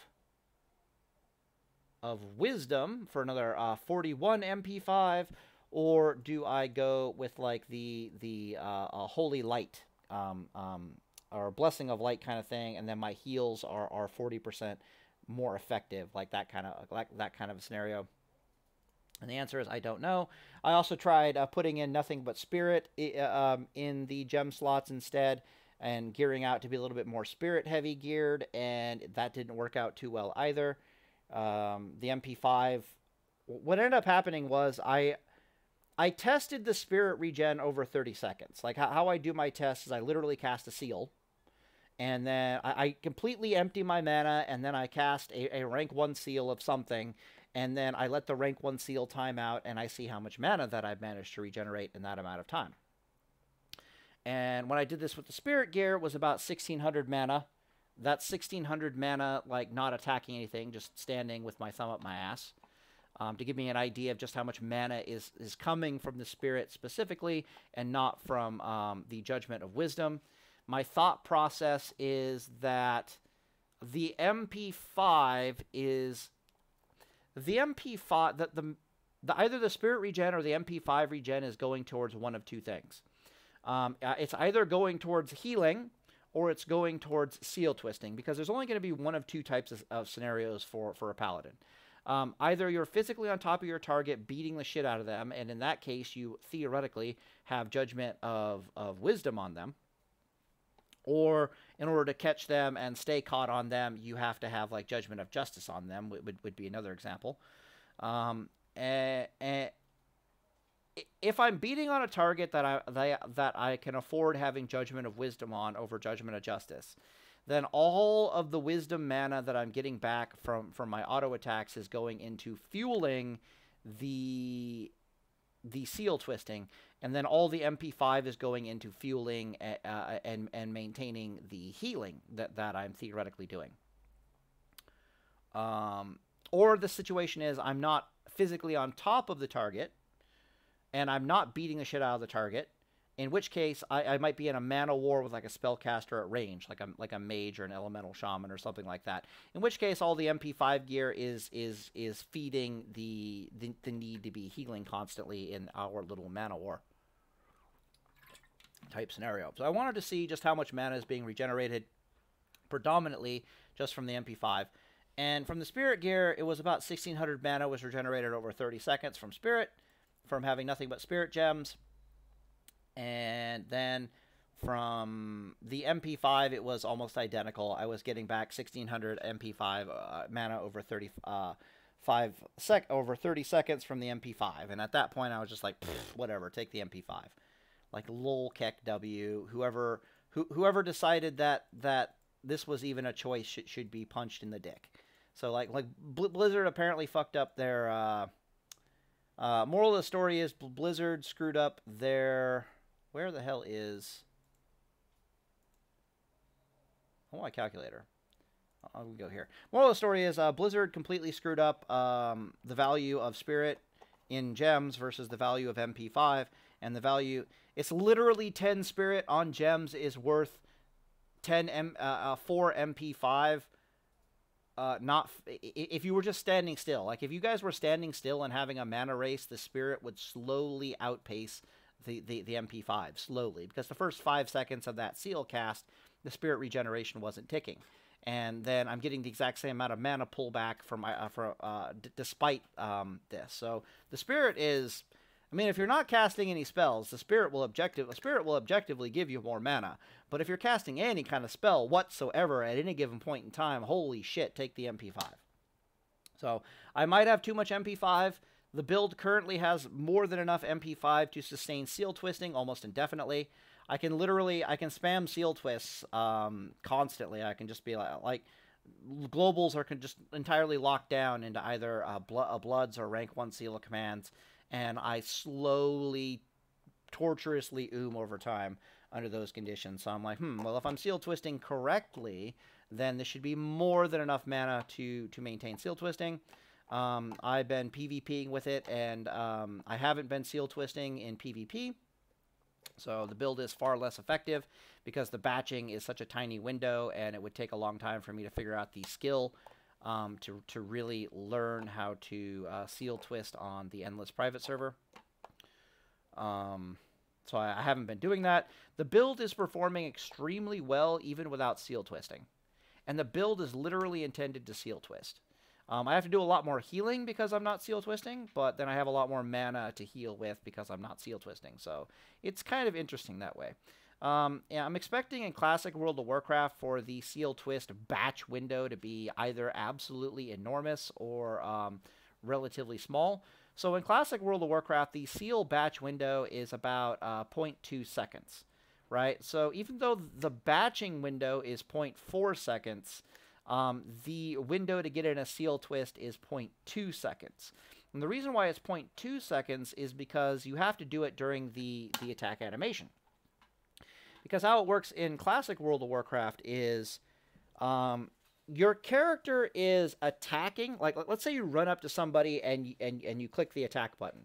Wisdom for another 41 MP5, or do I go with like the Holy Light or Blessing of Light kind of thing, and then my heals are 40% more effective, like that kind of a scenario? And the answer is I don't know. I also tried putting in Nothing But Spirit in the gem slots instead, and gearing out to be a little bit more spirit heavy geared, and that didn't work out too well either. The MP5, what ended up happening was I tested the spirit regen over 30 seconds. Like how I do my tests is I literally cast a seal, and then I completely empty my mana, and then I cast a rank 1 seal of something, and then I let the rank 1 seal time out, and I see how much mana that I've managed to regenerate in that amount of time. And when I did this with the spirit gear, it was about 1,600 mana. That's 1,600 mana, like not attacking anything, just standing with my thumb up my ass. To give me an idea of just how much mana is coming from the spirit specifically, and not from the Judgment of Wisdom. My thought process is that the MP5 is either the spirit regen or the MP5 regen is going towards one of two things. It's either going towards healing or it's going towards seal twisting, because there's only going to be one of two types of scenarios for a paladin. Either you're physically on top of your target beating the shit out of them, and in that case you theoretically have Judgment of Wisdom on them, or in order to catch them and stay caught on them, you have to have like Judgment of Justice on them, would be another example. If I'm beating on a target that I can afford having Judgment of Wisdom on over Judgment of Justice, then all of the wisdom mana that I'm getting back from my auto attacks is going into fueling the seal twisting, and then all the MP5 is going into fueling and maintaining the healing that I'm theoretically doing. Or the situation is I'm not physically on top of the target, and I'm not beating the shit out of the target, in which case I might be in a mana war with like a spellcaster at range, like a mage or an elemental shaman or something like that. In which case all the MP5 gear is feeding the need to be healing constantly in our little mana war type scenario. So I wanted to see just how much mana is being regenerated predominantly just from the MP5. And from the spirit gear, it was about 1,600 mana was regenerated over 30 seconds from spirit, from having nothing but spirit gems. And then from the MP5, it was almost identical. I was getting back 1,600 MP5 mana over 30 seconds from the MP5. And at that point, I was just like, whatever, take the MP5. Like, lol, keck W. Whoever decided that this was even a choice should be punched in the dick. So, like Blizzard apparently fucked up their... moral of the story is Blizzard screwed up their... Where the hell is... Oh, my calculator. I'll go here. Moral of the story is Blizzard completely screwed up the value of Spirit in gems versus the value of MP5, and the value, it's literally 10 Spirit on gems is worth 4 MP5. Not if you were just standing still. Like if you guys were standing still and having a mana race, the Spirit would slowly outpace the MP5 slowly, because the first 5 seconds of that seal cast, the Spirit regeneration wasn't ticking. And then I'm getting the exact same amount of mana pullback from my despite this. So the Spirit is, I mean, if you're not casting any spells, the Spirit will objectively give you more mana. But if you're casting any kind of spell whatsoever at any given point in time, holy shit, take the MP5. So I might have too much MP5. The build currently has more than enough MP5 to sustain seal twisting almost indefinitely. I can spam seal twists constantly. I can just be like globals are just entirely locked down into either bloods or rank 1 seal commands, and I slowly, torturously over time under those conditions. So I'm like, well, if I'm seal twisting correctly, then this should be more than enough mana to maintain seal twisting. I've been PvPing with it, and I haven't been seal twisting in PvP. So the build is far less effective because the batching is such a tiny window, and it would take a long time for me to figure out the skill to really learn how to seal twist on the endless private server. So I haven't been doing that. The build is performing extremely well even without seal twisting. And the build is literally intended to seal twist. I have to do a lot more healing because I'm not seal twisting, but then I have a lot more mana to heal with because I'm not seal twisting. So it's kind of interesting that way. Yeah, I'm expecting in Classic World of Warcraft for the seal twist batch window to be either absolutely enormous or relatively small. So in Classic World of Warcraft, the seal batch window is about 0.2 seconds, right? So even though the batching window is 0.4 seconds, the window to get in a seal twist is 0.2 seconds. And the reason why it's 0.2 seconds is because you have to do it during the attack animation. Because how it works in Classic World of Warcraft is your character is attacking. Like, let's say you run up to somebody and you click the attack button.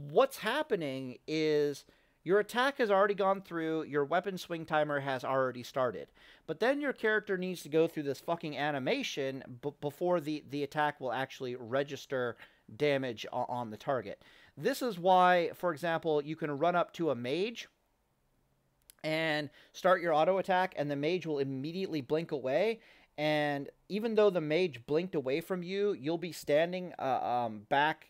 What's happening is your attack has already gone through, your weapon swing timer has already started. But then your character needs to go through this fucking animation before the attack will actually register damage on the target. This is why, for example, you can run up to a mage and start your auto attack, and the mage will immediately blink away. And even though the mage blinked away from you, you'll be standing back,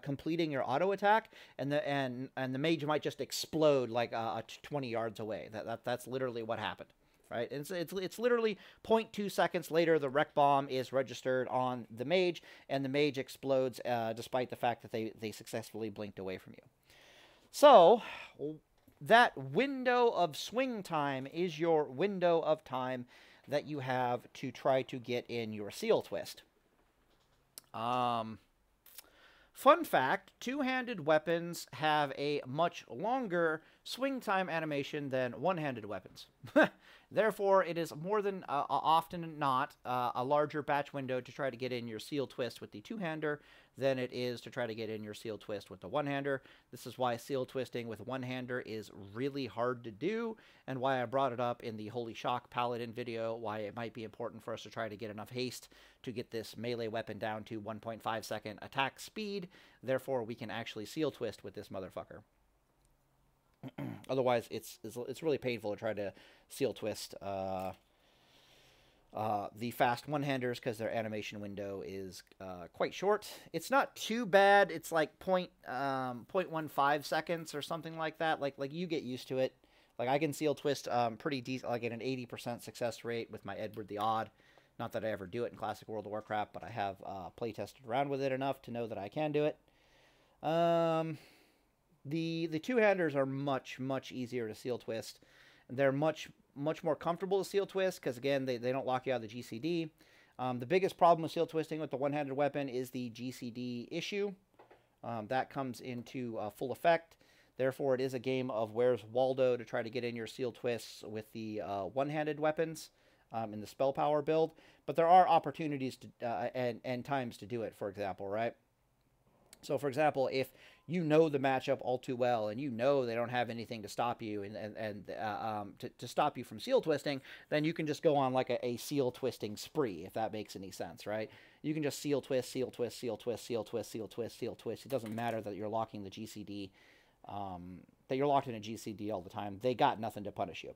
completing your auto attack, and the mage might just explode like 20 yards away. That's literally what happened, right? And it's literally 0.2 seconds later, the wreck bomb is registered on the mage, and the mage explodes despite the fact that they successfully blinked away from you. So that window of swing time is your window of time that you have to try to get in your seal twist. Fun fact, two-handed weapons have a much longer swing time animation than one-handed weapons. Therefore, it is more than often not a larger batch window to try to get in your seal twist with the two-hander than it is to try to get in your seal twist with the one-hander. This is why seal twisting with one-hander is really hard to do, and why I brought it up in the Holy Shock Paladin video, why it might be important for us to try to get enough haste to get this melee weapon down to 1.5 second attack speed. Therefore, we can actually seal twist with this motherfucker. Otherwise, it's really painful to try to seal twist the fast one-handers because their animation window is quite short. It's not too bad. It's like 0.15 seconds or something like that. Like you get used to it. Like I can seal twist pretty decent, like at an 80% success rate with my Edward the Odd. Not that I ever do it in Classic World of Warcraft, but I have play tested around with it enough to know that I can do it. The two-handers are much easier to seal twist. They're much more comfortable to seal twist because, again, they don't lock you out of the GCD. The biggest problem with seal twisting with the one-handed weapon is the GCD issue. That comes into full effect. Therefore, it is a game of Where's Waldo to try to get in your seal twists with the one-handed weapons in the spell power build. But there are opportunities to, and times to do it, for example, right? So, for example, if you know the matchup all too well and you know they don't have anything to stop you to stop you from seal twisting, then you can just go on like a seal twisting spree, if that makes any sense, right? You can just seal twist, seal twist, seal twist, seal twist, seal twist, seal twist. It doesn't matter that you're locking the GCD, that you're locked in a GCD all the time. They got nothing to punish you.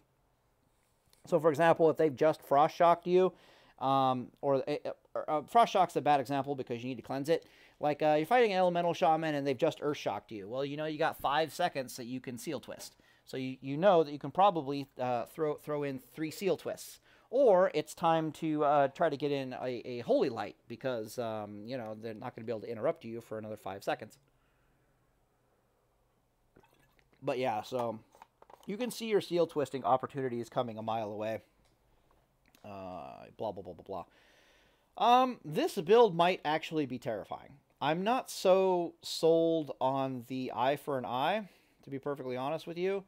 So, for example, if they've just frost shocked you, frost shock's a bad example because you need to cleanse it. Like, you're fighting an elemental shaman and they've just earth shocked you. Well, you know, you got 5 seconds that you can seal twist. So you know that you can probably throw in 3 seal twists. Or it's time to try to get in a holy light because, you know, they're not going to be able to interrupt you for another 5 seconds. But yeah, so you can see your seal twisting opportunities coming a mile away. Blah, blah, blah, blah, blah. This build might actually be terrifying. I'm not so sold on the eye for an eye, to be perfectly honest with you.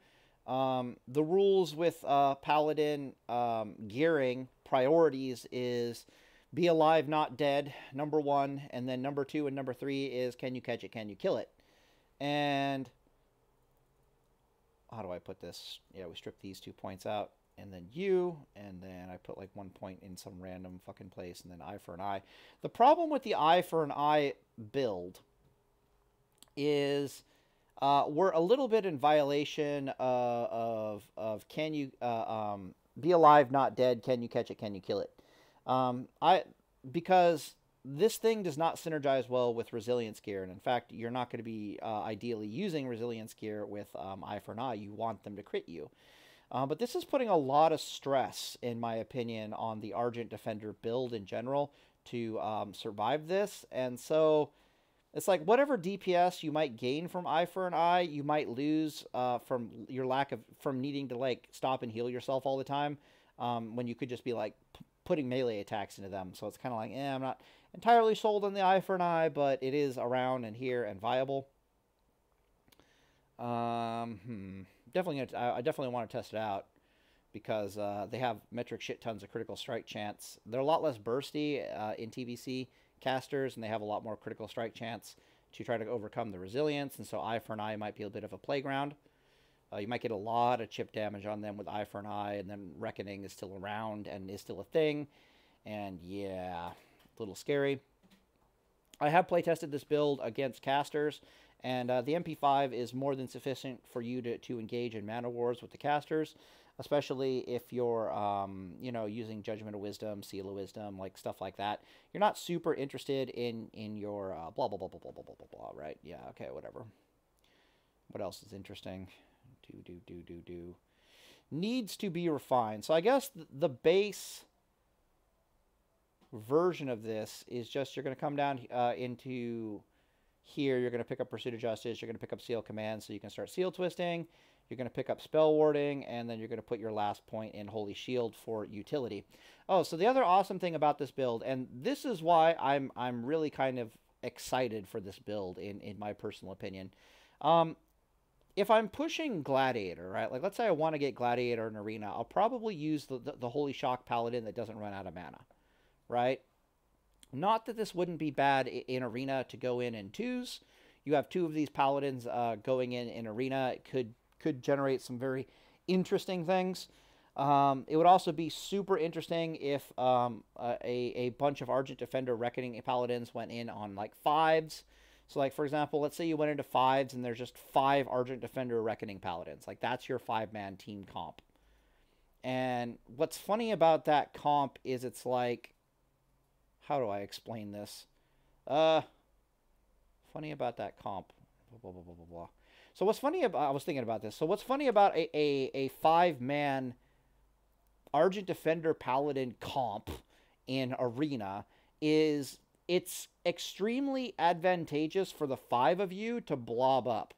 The rules with Paladin gearing priorities is be alive, not dead, number 1, and then number 2 and number 3 is can you catch it, can you kill it? And how do I put this? Yeah, we strip these 2 points out. And then and then I put like 1 point in some random fucking place, and then eye for an eye. The problem with the eye for an eye build is we're a little bit in violation of can you be alive, not dead, can you catch it, can you kill it? Because this thing does not synergize well with resilience gear, and in fact, you're not going to be ideally using resilience gear with eye for an eye. You want them to crit you. But this is putting a lot of stress, in my opinion, on the Argent Defender build in general to survive this. And so it's like whatever DPS you might gain from eye for an eye, you might lose from your from needing to like stop and heal yourself all the time when you could just be like putting melee attacks into them. So it's kind of like, I'm not entirely sold on the eye for an eye, but it is around and here and viable. I definitely want to test it out because they have metric shit tons of critical strike chance. They're a lot less bursty in TBC casters, and they have a lot more critical strike chance to try to overcome the resilience. And so eye for an eye might be a bit of a playground. You might get a lot of chip damage on them with eye for an eye, and then Reckoning is still around and is still a thing. And yeah, a little scary. I have playtested this build against casters, and the MP5 is more than sufficient for you to engage in mana wars with the casters, especially if you're, you know, using Judgment of Wisdom, Seal of Wisdom, like stuff like that. You're not super interested in your blah, blah, blah, blah, blah, blah, blah, blah, blah, right? Yeah, okay, whatever. What else is interesting? Needs to be refined. So I guess the base version of this is just you're going to come down into here. You're going to pick up Pursuit of Justice. You're going to pick up Seal Command so you can start seal twisting. You're going to pick up Spell Warding, and then you're going to put your last point in Holy Shield for utility. Oh, so the other awesome thing about this build, and this is why I'm really kind of excited for this build in my personal opinion. If I'm pushing Gladiator, right, like let's say I want to get Gladiator in Arena, I'll probably use the Holy Shock Paladin that doesn't run out of mana, right? Not that this wouldn't be bad in Arena to go in twos. You have 2 of these Paladins going in Arena. It could generate some very interesting things. It would also be super interesting if a bunch of Argent Defender Reckoning Paladins went in on like 5s. So like, for example, let's say you went into 5s and there's just 5 Argent Defender Reckoning Paladins. Like that's your 5-man team comp. And what's funny about that comp is it's like, how do I explain this? Funny about that comp. Blah, blah, blah, blah, blah. So what's funny about, I was thinking about this. So what's funny about a 5-man Argent Defender Paladin comp in Arena is it's extremely advantageous for the 5 of you to blob up,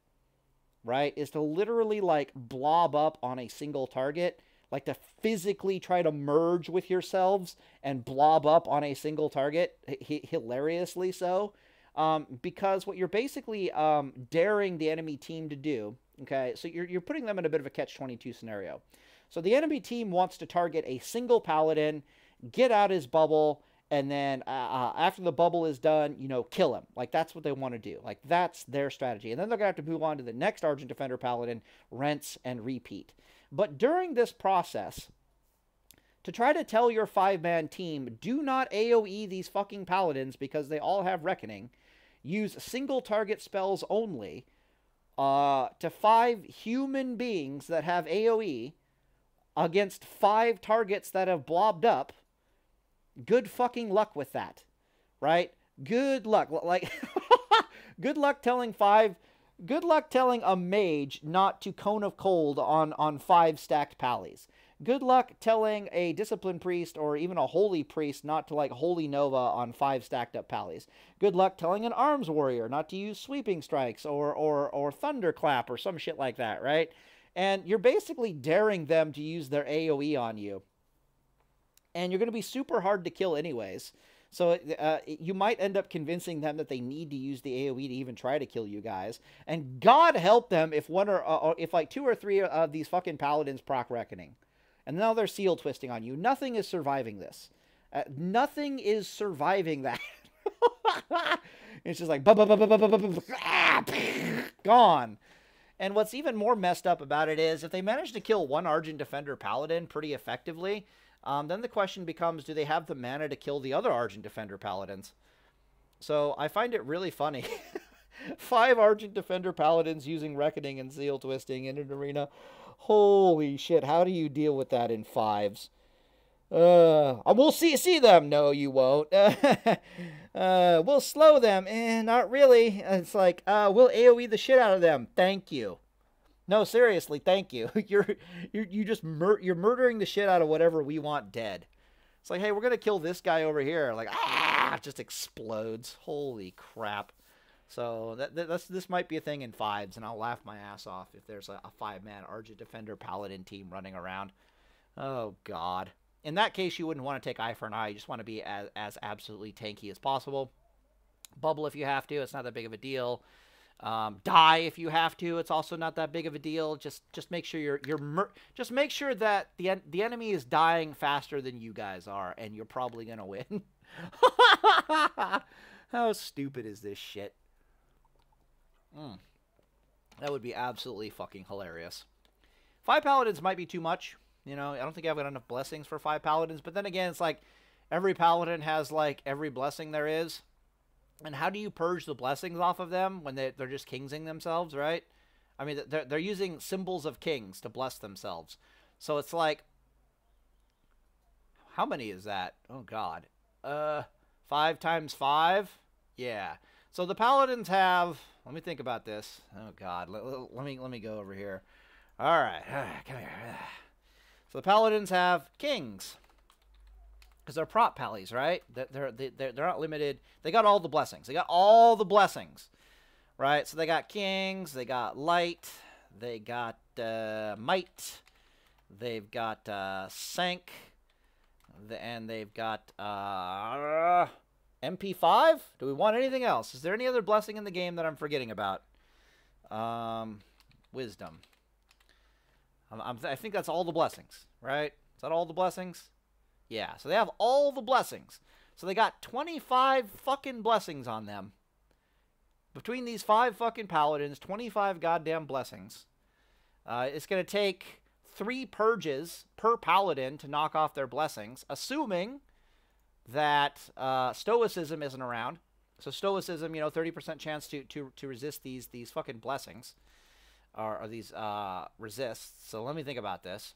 right? Is to literally like blob up on a single target, like to physically try to merge with yourselves and blob up on a single target, hilariously so. because what you're basically daring the enemy team to do, okay, so you're putting them in a bit of a catch-22 scenario. So the enemy team wants to target a single Paladin, get out his bubble, and then after the bubble is done, you know, kill him. Like, that's what they want to do. Like, that's their strategy. And then they're going to have to move on to the next Argent Defender Paladin, rinse, and repeat. But during this process, to try to tell your 5-man team, do not AoE these fucking Paladins because they all have Reckoning, use single target spells only, to 5 human beings that have AoE against 5 targets that have blobbed up, good fucking luck with that, right? Good luck. Like, good luck telling a mage not to Cone of Cold on 5 stacked pallies. Good luck telling a Discipline Priest or even a Holy Priest not to, like, Holy Nova on 5 stacked up pallies. Good luck telling an Arms Warrior not to use Sweeping Strikes or Thunderclap or some shit like that, right? And you're basically daring them to use their AoE on you. And you're going to be super hard to kill anyways. So you might end up convincing them that they need to use the AoE to even try to kill you guys. And God help them if if like 2 or 3 of these fucking Paladins proc Reckoning. And now they're seal twisting on you. Nothing is surviving this. Nothing is surviving that. It's just like gone. And what's even more messed up about it is if they manage to kill one Argent Defender Paladin pretty effectively, then the question becomes, do they have the mana to kill the other Argent Defender Paladins? So I find it really funny. 5 Argent Defender Paladins using Reckoning and Seal Twisting in an arena. Holy shit, how do you deal with that in 5s? We'll see them. No, you won't. We'll slow them. Not really. It's like, we'll AoE the shit out of them. Thank you. No, seriously, thank you. You're murdering the shit out of whatever we want dead. It's like, hey, we're gonna kill this guy over here. Like, it just explodes. Holy crap. So this might be a thing in 5s, and I'll laugh my ass off if there's a 5-man Argent Defender Paladin team running around. Oh God. In that case, you wouldn't want to take eye for an eye. You just want to be as absolutely tanky as possible. Bubble if you have to. It's not that big of a deal. Die if you have to. It's also not that big of a deal. Just make sure just make sure that the enemy is dying faster than you guys are, and you're probably gonna win. How stupid is this shit? That would be absolutely fucking hilarious. 5 Paladins might be too much. You know, I don't think I've got enough blessings for 5 Paladins. But then again, it's like every Paladin has, like, every blessing there is. And how do you purge the blessings off of them when they're just kingsing themselves, right? I mean, they're using symbols of kings to bless themselves. So it's like, how many is that? Oh, God. 5 times 5? Yeah. So the Paladins have... Let me think about this. Oh, God. Let me go over here. All right. Come here. So the Paladins have kings. Because they're prop pallies, right? They're not limited. They got all the blessings. They got all the blessings. Right? So they got kings. They got light. They got might. They've got sank. And they've got... MP5? Do we want anything else? Is there any other blessing in the game that I'm forgetting about? Wisdom. I think that's all the blessings, right? Is that all the blessings? Yeah, so they have all the blessings. So they got 25 fucking blessings on them. Between these 5 fucking Paladins, 25 goddamn blessings. It's going to take 3 purges per Paladin to knock off their blessings, assuming that Stoicism isn't around. So Stoicism, you know, 30% chance to resist these fucking blessings, or these resists. So let me think about this.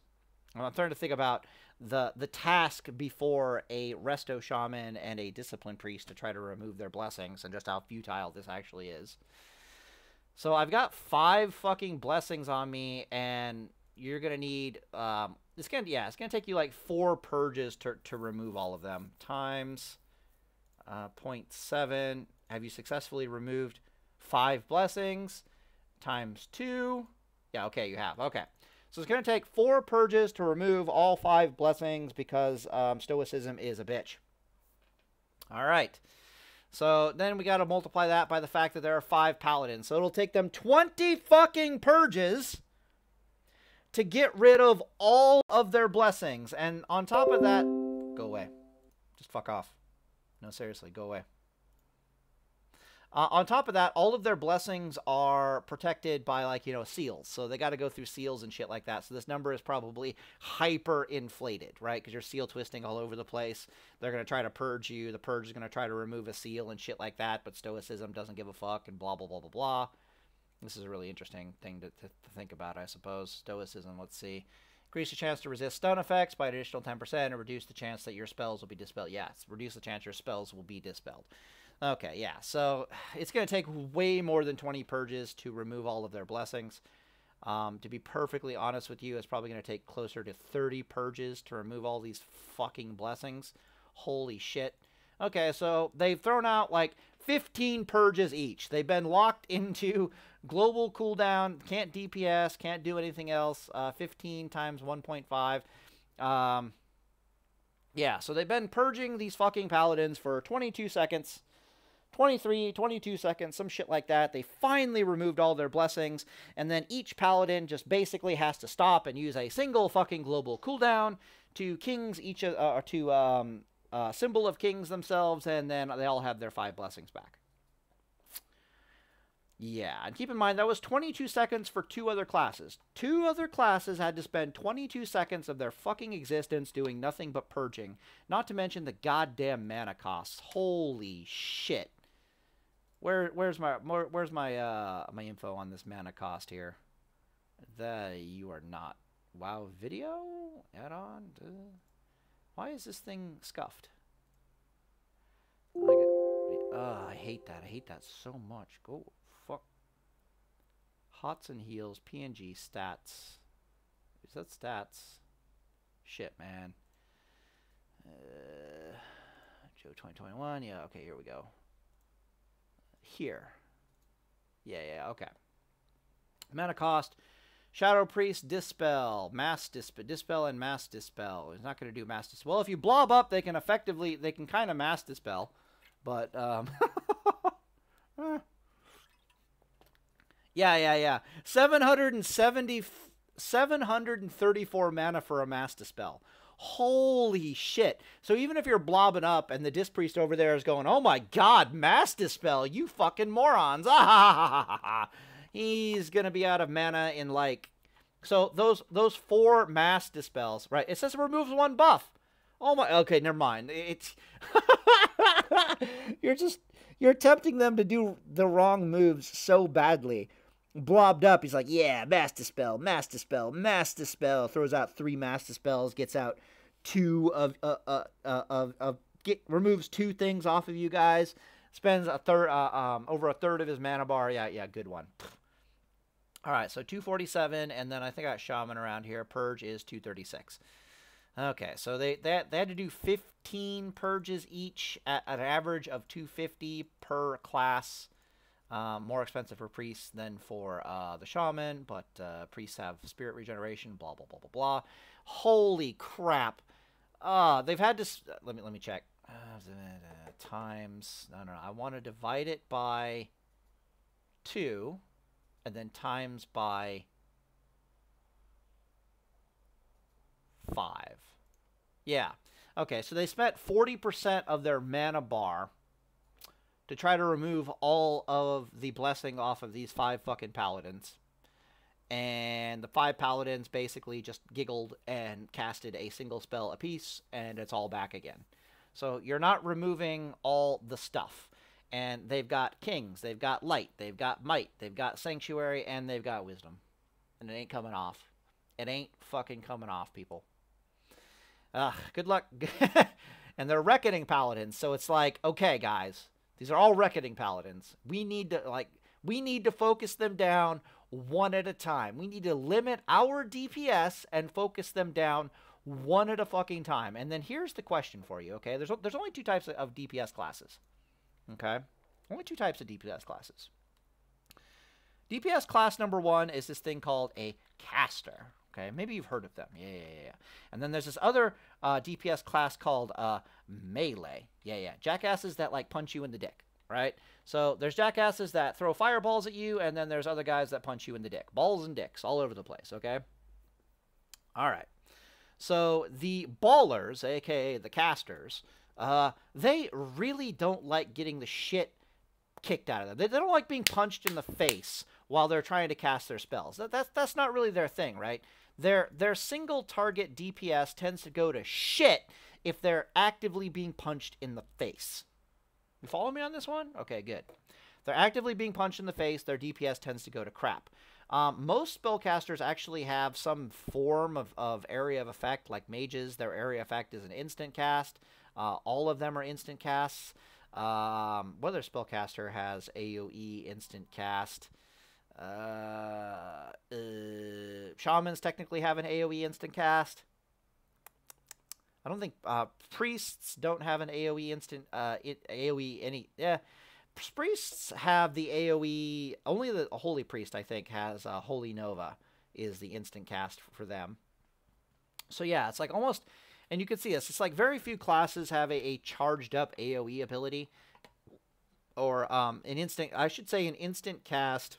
I'm starting to think about the task before a Resto Shaman and a Discipline Priest to try to remove their blessings, and just how futile this actually is. So I've got 5 fucking blessings on me, and you're gonna need it's gonna take you like 4 purges to remove all of them. Times 0.7. Have you successfully removed 5 blessings? Times 2. Yeah, okay, you have. Okay. So it's gonna take 4 purges to remove all 5 blessings because Stoicism is a bitch. All right. So then we got to multiply that by the fact that there are 5 paladins. So it'll take them 20 fucking purges to get rid of all of their blessings. And on top of that, go away. Just fuck off. No, seriously, go away. On top of that, all of their blessings are protected by, like, you know, seals. So they got to go through seals and shit like that. So this number is probably hyper inflated, right? Because you're seal twisting all over the place. They're going to try to purge you. The purge is going to try to remove a seal and shit like that. But stoicism doesn't give a fuck and blah, blah, blah, blah, blah. This is a really interesting thing to think about, I suppose. Stoicism, let's see. Increase the chance to resist stun effects by an additional 10% and reduce the chance that your spells will be dispelled. Yes, reduce the chance your spells will be dispelled. Okay, yeah, so it's going to take way more than 20 purges to remove all of their blessings. To be perfectly honest with you, it's probably going to take closer to 30 purges to remove all these fucking blessings. Holy shit. Okay, so they've thrown out like 15 purges each. They've been locked into global cooldown, can't DPS, can't do anything else. 15 times 1.5. Yeah, so they've been purging these fucking paladins for 22 seconds. 23, 22 seconds, some shit like that. They finally removed all their blessings, and then each paladin just basically has to stop and use a single fucking global cooldown to kings each, symbol of kings themselves, and then they all have their 5 blessings back. Yeah, and keep in mind, that was 22 seconds for 2 other classes. 2 other classes had to spend 22 seconds of their fucking existence doing nothing but purging. Not to mention the goddamn mana costs. Holy shit. Where's my my info on this mana cost here? You are not. Wow, video add-on. Why is this thing scuffed? I hate that. I hate that so much. Go fuck. Hots and heals, PNG stats. Is that stats? Shit, man. Joe 2021. Yeah. Okay. Here we go. Here. Yeah, okay. Mana cost. Shadow Priest, Dispel, Mass Dispel, Dispel and Mass Dispel. It's not going to do Mass Dispel. Well, if you blob up, they can kind of Mass Dispel. But, yeah. 734 mana for a Mass Dispel. Holy shit. So even if you're blobbing up and the Disc Priest over there is going, oh my god, Mass Dispel, you fucking morons. He's going to be out of mana in like... So those 4 Mass Dispels, right? It says it removes 1 buff. Oh my... Okay, never mind. It's... You're tempting them to do the wrong moves so badly. Blobbed up, he's like, yeah, Mass Dispel, Mass Dispel, Mass Dispel. Throws out 3 Mass Dispels, gets out 2 removes 2 things off of you guys. Spends over a third of his mana bar. Yeah, good one. All right, so 247, and then I think I got Shaman around here. Purge is 236. Okay, so they had to do 15 purges each at an average of 250 per class. More expensive for priests than for the shaman, but priests have spirit regeneration, blah, blah, blah, blah, blah. Holy crap. They've had to... Let me check. Times... No. I want to divide it by 2, and then times by 5. Yeah. Okay, so they spent 40% of their mana bar to try to remove all of the blessing off of these 5 fucking paladins. And the 5 paladins basically just giggled and casted a single spell apiece, and it's all back again. So you're not removing all the stuff. And they've got kings, they've got light, they've got might, they've got sanctuary, and they've got wisdom. And it ain't coming off. It ain't fucking coming off, people. Good luck. And they're reckoning paladins, so it's like, okay, guys. These are all reckoning paladins. We need to focus them down one at a time. We need to limit our DPS and focus them down one at a fucking time. And then here's the question for you, okay? There's only 2 types of DPS classes. Okay? Only 2 types of DPS classes. DPS class number 1 is this thing called a caster. Okay, maybe you've heard of them. Yeah. And then there's this other DPS class called melee. Yeah. Jackasses that like punch you in the dick, right? So there's jackasses that throw fireballs at you, and then there's other guys that punch you in the dick. Balls and dicks all over the place, okay? All right. So the ballers, aka the casters, they really don't like getting the shit kicked out of them. They don't like being punched in the face while they're trying to cast their spells. That's not really their thing, right? Their single target DPS tends to go to shit if they're actively being punched in the face. You follow me on this one? Okay, good. They're actively being punched in the face, their DPS tends to go to crap. Most spellcasters actually have some form of area of effect, like mages. Their area effect is an instant cast. All of them are instant casts. What other spellcaster has AoE instant cast? Shamans technically have an AoE instant cast. I don't think priests don't have an AoE instant AoE any. Yeah, priests have the AoE. Only the holy priest, I think, has Holy Nova is the instant cast for them. So yeah, it's like almost, and you can see this. It's like very few classes have a charged up AoE ability, or an instant. I should say an instant cast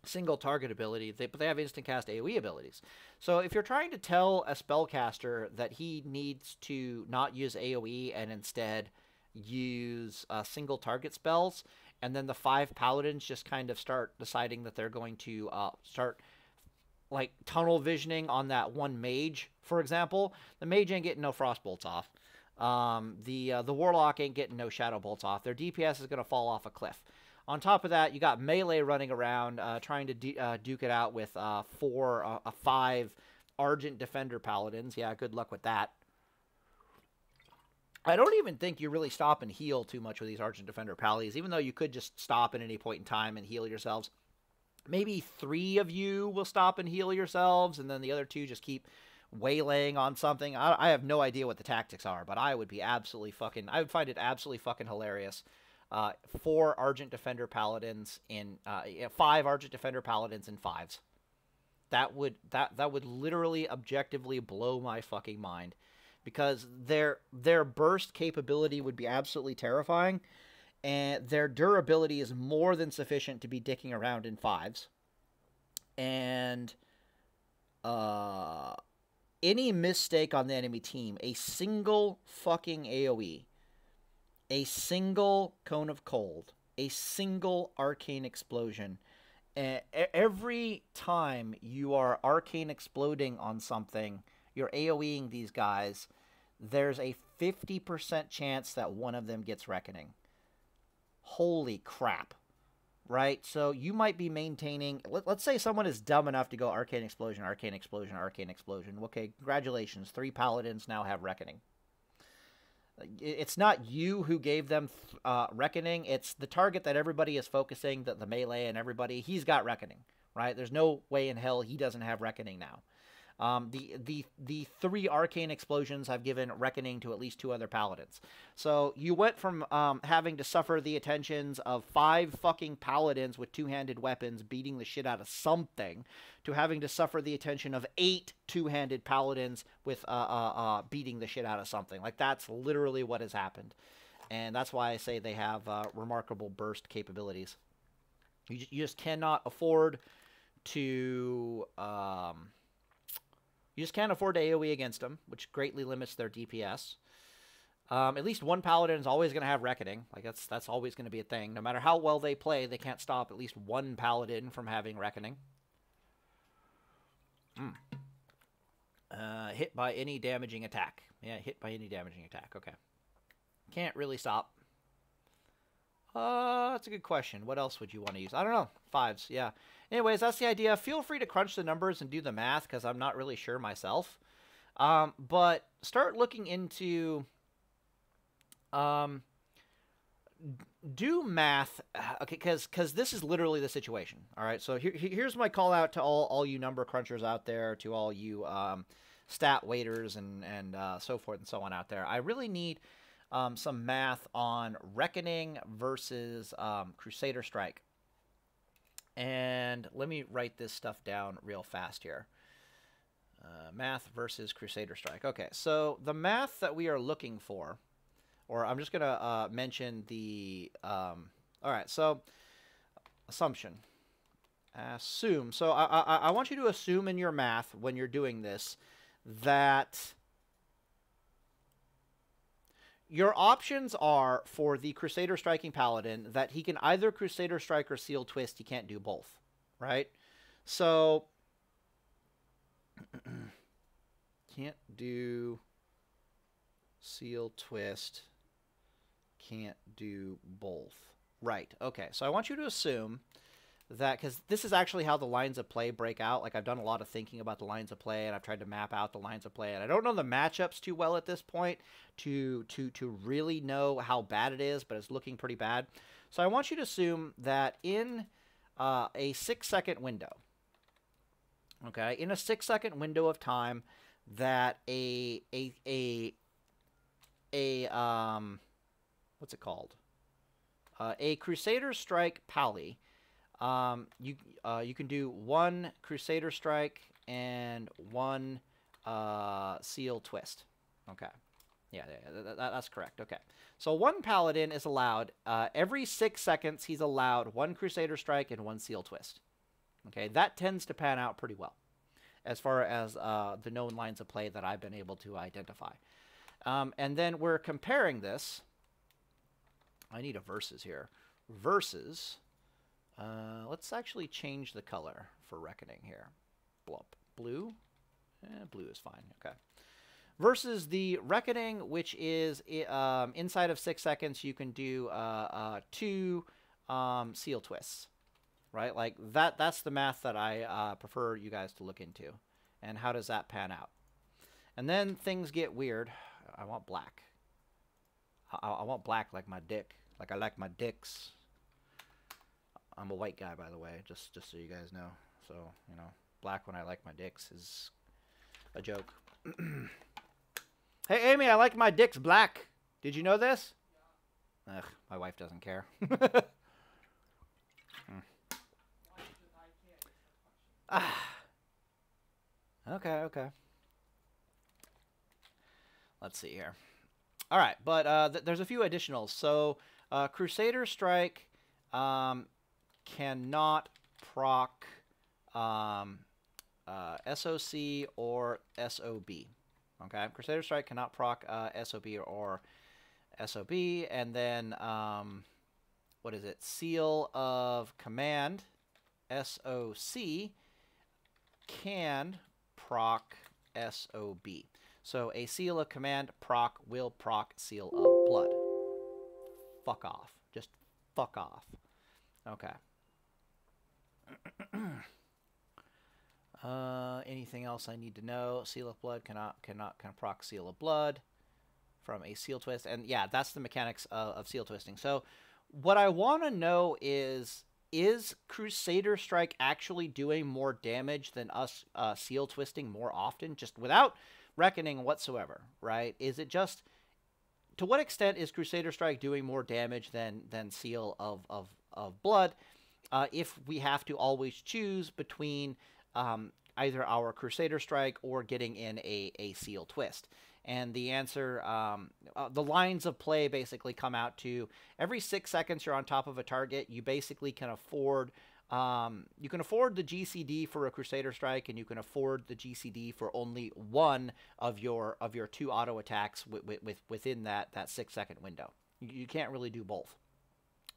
single target ability, but they have instant cast AoE abilities. So if you're trying to tell a spellcaster that he needs to not use AoE and instead use single target spells, and then the 5 paladins just kind of start deciding that they're going to start like tunnel visioning on that one mage, for example, the mage ain't getting no frost bolts off. The warlock ain't getting no shadow bolts off. Their DPS is going to fall off a cliff. On top of that, you got melee running around trying to duke it out with 5 Argent Defender Paladins. Yeah, good luck with that. I don't even think you really stop and heal too much with these Argent Defender Paladins, even though you could just stop at any point in time and heal yourselves. Maybe 3 of you will stop and heal yourselves, and then the other 2 just keep waylaying on something. I have no idea what the tactics are, but I would be absolutely fucking... I would find it absolutely fucking hilarious. 4 Argent Defender Paladins in 5 Argent Defender Paladins in 5s. That would literally objectively blow my fucking mind, because their burst capability would be absolutely terrifying, and their durability is more than sufficient to be dicking around in 5s. And any mistake on the enemy team, a single fucking AoE, a single Cone of Cold, a single Arcane Explosion. Every time you are Arcane Exploding on something, you're AoEing these guys, there's a 50% chance that one of them gets Reckoning. Holy crap. Right? So you might be maintaining... Let's say someone is dumb enough to go Arcane Explosion, Arcane Explosion, Arcane Explosion. Okay, congratulations. 3 Paladins now have Reckoning. It's not you who gave them Reckoning. It's the target that everybody is focusing, the melee and everybody. He's got Reckoning, right? There's no way in hell he doesn't have Reckoning now. The 3 Arcane Explosions have given Reckoning to at least 2 other Paladins. So you went from having to suffer the attentions of 5 fucking Paladins with 2-handed weapons beating the shit out of something, to having to suffer the attention of 8 2-handed Paladins with beating the shit out of something. Like, that's literally what has happened. And that's why I say they have remarkable burst capabilities. You just cannot afford to... You just can't afford to AoE against them, which greatly limits their DPS. At least one Paladin is always going to have Reckoning. Like, that's always going to be a thing. No matter how well they play, they can't stop at least one Paladin from having Reckoning. Hit by any damaging attack. Yeah, hit by any damaging attack. Okay. Can't really stop. That's a good question. What else would you want to use? I don't know. 5s, yeah. Anyways, that's the idea. Feel free to crunch the numbers and do the math, because I'm not really sure myself. But start looking into... do math, okay, because this is literally the situation. All right, so here's my call out to all you number crunchers out there, to all you stat waiters and so forth and so on out there. I really need some math on Reckoning versus Crusader Strike. And let me write this stuff down real fast here. Math versus Crusader Strike. Okay, so the math that we are looking for, or I'm just going to mention the... all right, so assumption. Assume. So I want you to assume in your math when you're doing this that your options are for the Crusader Striking Paladin that he can either Crusader Strike or Seal Twist. He can't do both, right? So can't do Seal Twist, can't do both. Right, okay. So I want you to assume that, because this is actually how the lines of play break out. Like, I've done a lot of thinking about the lines of play, and I've tried to map out the lines of play, and I don't know the matchups too well at this point to really know how bad it is, but it's looking pretty bad. So I want you to assume that in a 6-second window, okay, in a 6-second window of time, that what's it called? A Crusader Strike Pally. You can do 1 Crusader Strike and 1 Seal Twist. Okay. Yeah, that's correct. Okay. So 1 Paladin is allowed. Every 6 seconds, he's allowed 1 Crusader Strike and 1 Seal Twist. Okay, that tends to pan out pretty well as far as the known lines of play that I've been able to identify. And then we're comparing this. I need a versus here. Versus... let's actually change the color for Reckoning here. Blue? Blue is fine. Okay. Versus the Reckoning, which is inside of 6 seconds, you can do 2 Seal Twists. Right? Like, that's the math that I prefer you guys to look into. And how does that pan out? And then things get weird. I want black. I want black like my dick. Like I like my dicks. I'm a white guy, by the way, just so you guys know. So, you know, black when I like my dicks is a joke. Hey, Amy, I like my dicks black. Did you know this? Yeah. Ugh, my wife doesn't care. Okay. Let's see here. All right, but there's a few additionals. So, Crusader Strike cannot proc SOC or SOB. Okay, Crusader Strike cannot proc SOB or SOB, and then what is it? Seal of Command SOC can proc SOB. So a Seal of Command proc will proc Seal of Blood. Fuck off. Just fuck off. Okay. Anything else I need to know? Seal of Blood can proc Seal of Blood from a Seal Twist. And yeah, that's the mechanics of Seal Twisting. So what I want to know is Crusader Strike actually doing more damage than us Seal Twisting more often, just without Reckoning whatsoever, right? Is it just, to what extent is Crusader Strike doing more damage than Seal of Blood? If we have to always choose between either our Crusader Strike or getting in a Seal Twist. And the answer, the lines of play basically come out to every 6 seconds you're on top of a target, you basically can afford the GCD for a Crusader Strike, and you can afford the GCD for only one of your 2 auto attacks within that 6 second window. You can't really do both.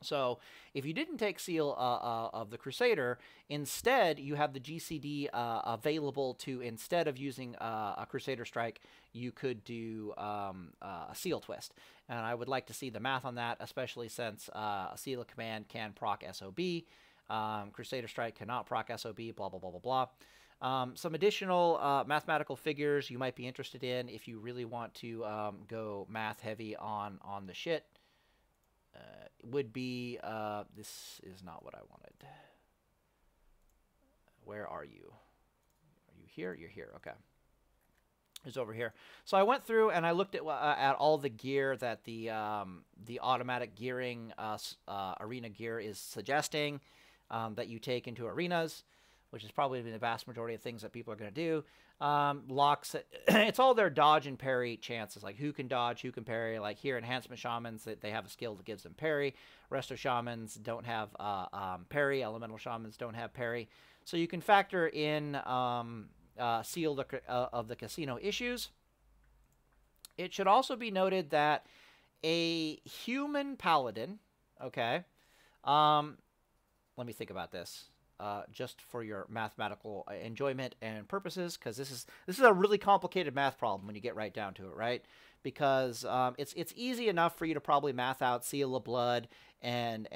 So if you didn't take Seal of the Crusader, instead you have the GCD available to, instead of using a Crusader Strike, you could do a Seal Twist. And I would like to see the math on that, especially since a Seal of Command can proc SOB. Crusader Strike cannot proc SOB, blah, blah, blah, blah, blah. Some additional mathematical figures you might be interested in if you really want to go math heavy on the shit. Would be, this is not what I wanted. Where are you? Are you here? You're here. Okay. It's over here. So I went through and I looked at all the gear that the automatic gearing arena gear is suggesting that you take into arenas. which is probably the vast majority of things that people are going to do. Locks, it's all their dodge and parry chances, like who can dodge, who can parry. Like here, Enhancement Shamans, they have a skill that gives them parry. Resto Shamans don't have parry. Elemental Shamans don't have parry. So you can factor in Seal of the Casino issues. It should also be noted that a human paladin, okay, let me think about this, just for your mathematical enjoyment and purposes, because this is a really complicated math problem when you get right down to it, right? Because it's easy enough for you to probably math out Seal of Blood and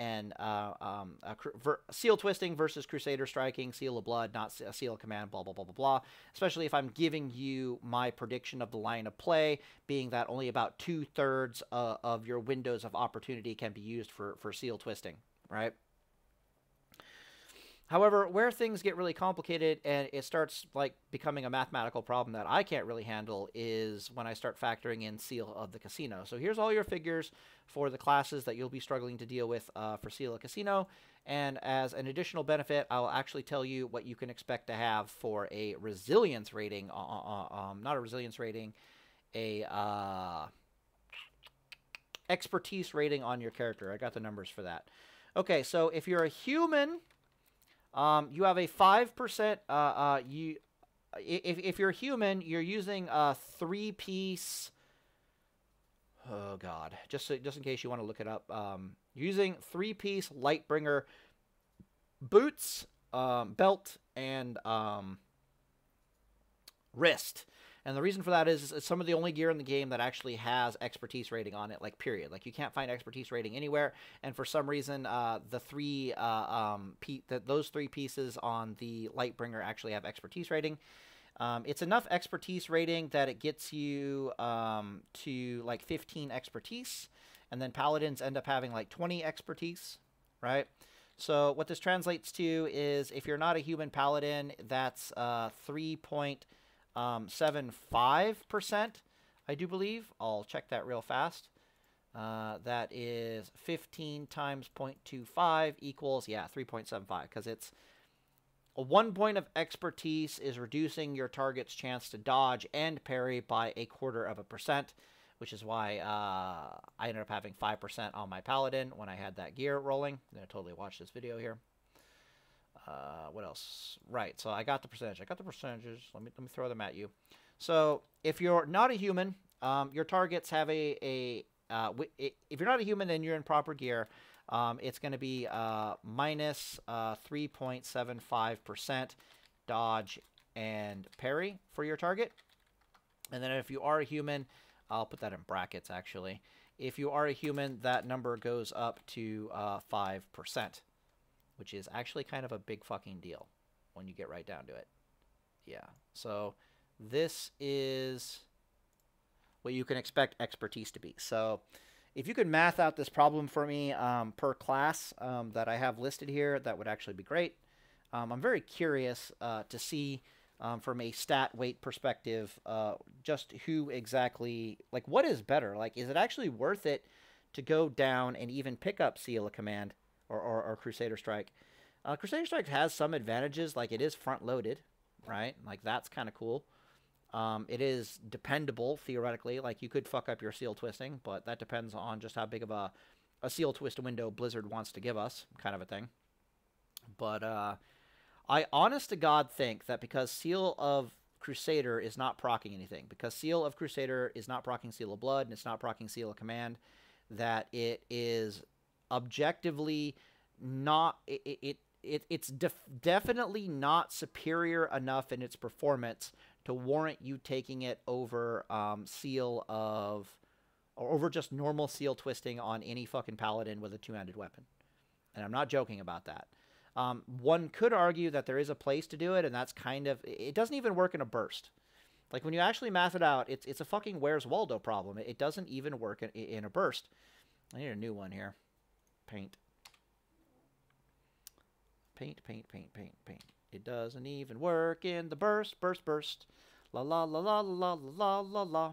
Seal Twisting versus Crusader Striking, Seal of Blood, not Seal of Command, blah, blah, blah, blah, blah. Especially if I'm giving you my prediction of the line of play, being that only about 2/3 of your windows of opportunity can be used for Seal Twisting, right? However, where things get really complicated and it starts like becoming a mathematical problem that I can't really handle is when I start factoring in Seal of the Casino. So here's all your figures for the classes that you'll be struggling to deal with for Seal of Casino. And as an additional benefit, I'll actually tell you what you can expect to have for a resilience rating, not a resilience rating, a expertise rating on your character. I got the numbers for that. Okay, so if you're a human, you have a 5%, if you're human, you're using a 3-piece, oh god, just in case you want to look it up, using 3-piece Lightbringer boots, belt, and wrist. And the reason for that is it's some of the only gear in the game that actually has expertise rating on it, like, period. Like, you can't find expertise rating anywhere, and for some reason, those 3 pieces on the Lightbringer actually have expertise rating. It's enough expertise rating that it gets you to, like, 15 expertise, and then Paladins end up having, like, 20 expertise, right? So what this translates to is if you're not a human Paladin, that's 3.75%, I do believe. I'll check that real fast. That is 15 times 0.25 equals, yeah, 3.75, because it's 1 point of expertise is reducing your target's chance to dodge and parry by 1/4%, which is why I ended up having 5% on my Paladin when I had that gear rolling. I'm going to totally watch this video here. What else? Right, so I got the percentage. I got the percentages. Let me throw them at you. So if you're not a human, your targets have if you're not a human and you're in proper gear, it's going to be minus 3.75% dodge and parry for your target. And then if you are a human, I'll put that in brackets actually. If you are a human, that number goes up to 5%. Which is actually kind of a big fucking deal when you get right down to it. Yeah, so this is what you can expect expertise to be. So if you could math out this problem for me per class that I have listed here, that would actually be great. I'm very curious to see from a stat weight perspective just who exactly, like, what is better? Like, is it actually worth it to go down and even pick up Seal of Command or Crusader Strike? Crusader Strike has some advantages, like it is front-loaded, right? Like, that's kind of cool. It is dependable, theoretically. Like, you could fuck up your Seal Twisting, but that depends on just how big of a Seal Twist window Blizzard wants to give us, kind of a thing. But I honest to God think that because Seal of Crusader is not proccing anything, because Seal of Crusader is not proccing Seal of Blood, and it's not proccing Seal of Command, that it is objectively not, it's definitely not superior enough in its performance to warrant you taking it over Seal of, or over just normal Seal Twisting on any fucking Paladin with a two-handed weapon. And I'm not joking about that. One could argue that there is a place to do it, and that's kind of, it doesn't even work in a burst. Like, when you actually math it out, it's a fucking Where's Waldo problem. It doesn't even work in a burst. I need a new one here. Paint. Paint, paint, paint, paint, paint. It doesn't even work in the burst, burst, burst. La la la la la la la la.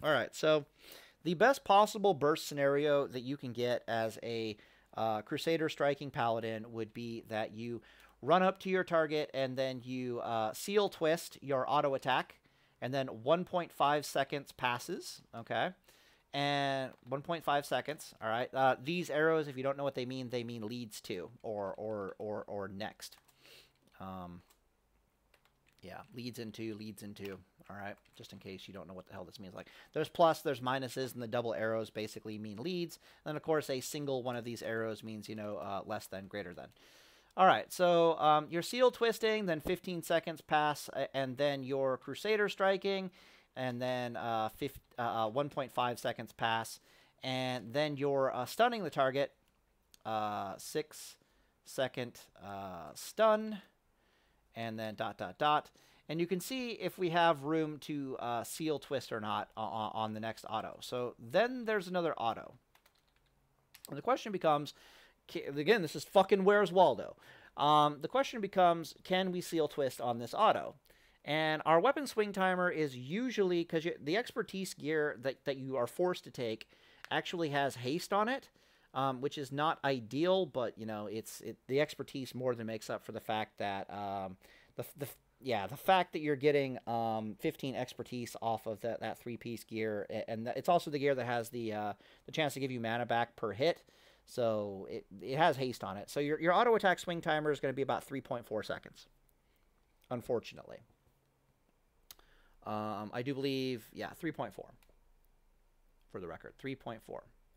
All right, so the best possible burst scenario that you can get as a Crusader Striking Paladin would be that you run up to your target, and then you seal twist your auto attack, and then 1.5 seconds passes, okay? And 1.5 seconds, all right? These arrows, if you don't know what they mean leads to, or next. Yeah, leads into, all right? Just in case you don't know what the hell this means. Like, there's plus, there's minuses, and the double arrows basically mean leads. And then, of course, a single one of these arrows means, you know, less than, greater than. All right, so you're seal twisting, then 15 seconds pass, and then you're Crusader striking, and then 1.5 seconds pass, and then you're stunning the target, 6-second stun, and then ... And you can see if we have room to seal twist or not on the next auto. So then there's another auto. And the question becomes, again, this is fucking Where's Waldo? The question becomes, can we seal twist on this auto? And our weapon swing timer is usually, because the expertise gear that you are forced to take actually has haste on it, which is not ideal, but, you know, the expertise more than makes up for the fact that the fact that you're getting 15 expertise off of that 3-piece gear, and it's also the gear that has the chance to give you mana back per hit, so it has haste on it. So your auto attack swing timer is going to be about 3.4 seconds, unfortunately. I do believe, yeah, 3.4 for the record, 3.4.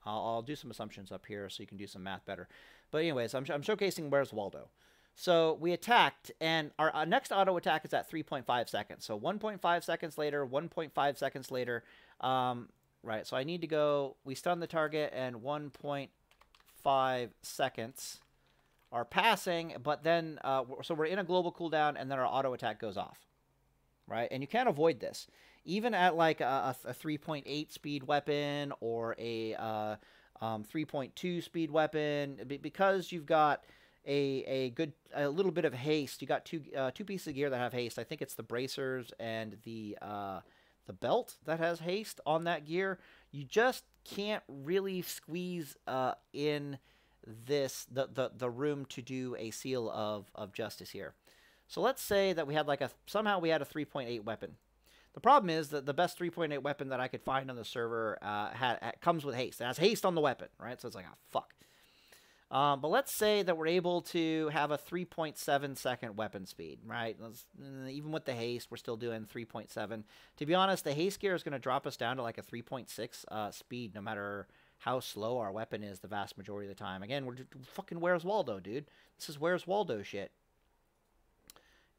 I'll do some assumptions up here so you can do some math better. But anyways, I'm showcasing Where's Waldo. So we attacked, and our next auto attack is at 3.5 seconds. So 1.5 seconds later, 1.5 seconds later. Right, so I need to go, we stun the target, and 1.5 seconds are passing, but then, so we're in a global cooldown, and then our auto attack goes off. Right, and you can't avoid this. Even at like a 3.8 speed weapon or a 3.2 speed weapon, because you've got a little bit of haste. You got two pieces of gear that have haste. I think it's the bracers and the belt that has haste on that gear. You just can't really squeeze in the room to do a seal of justice here. So let's say that we had like somehow we had a 3.8 weapon. The problem is that the best 3.8 weapon that I could find on the server comes with haste. It has haste on the weapon, right? So it's like, oh, fuck. But let's say that we're able to have a 3.7 second weapon speed, right? Even with the haste, we're still doing 3.7. To be honest, the haste gear is going to drop us down to like a 3.6 speed, no matter how slow our weapon is the vast majority of the time. Again, we're fucking Where's Waldo, dude. This is Where's Waldo shit.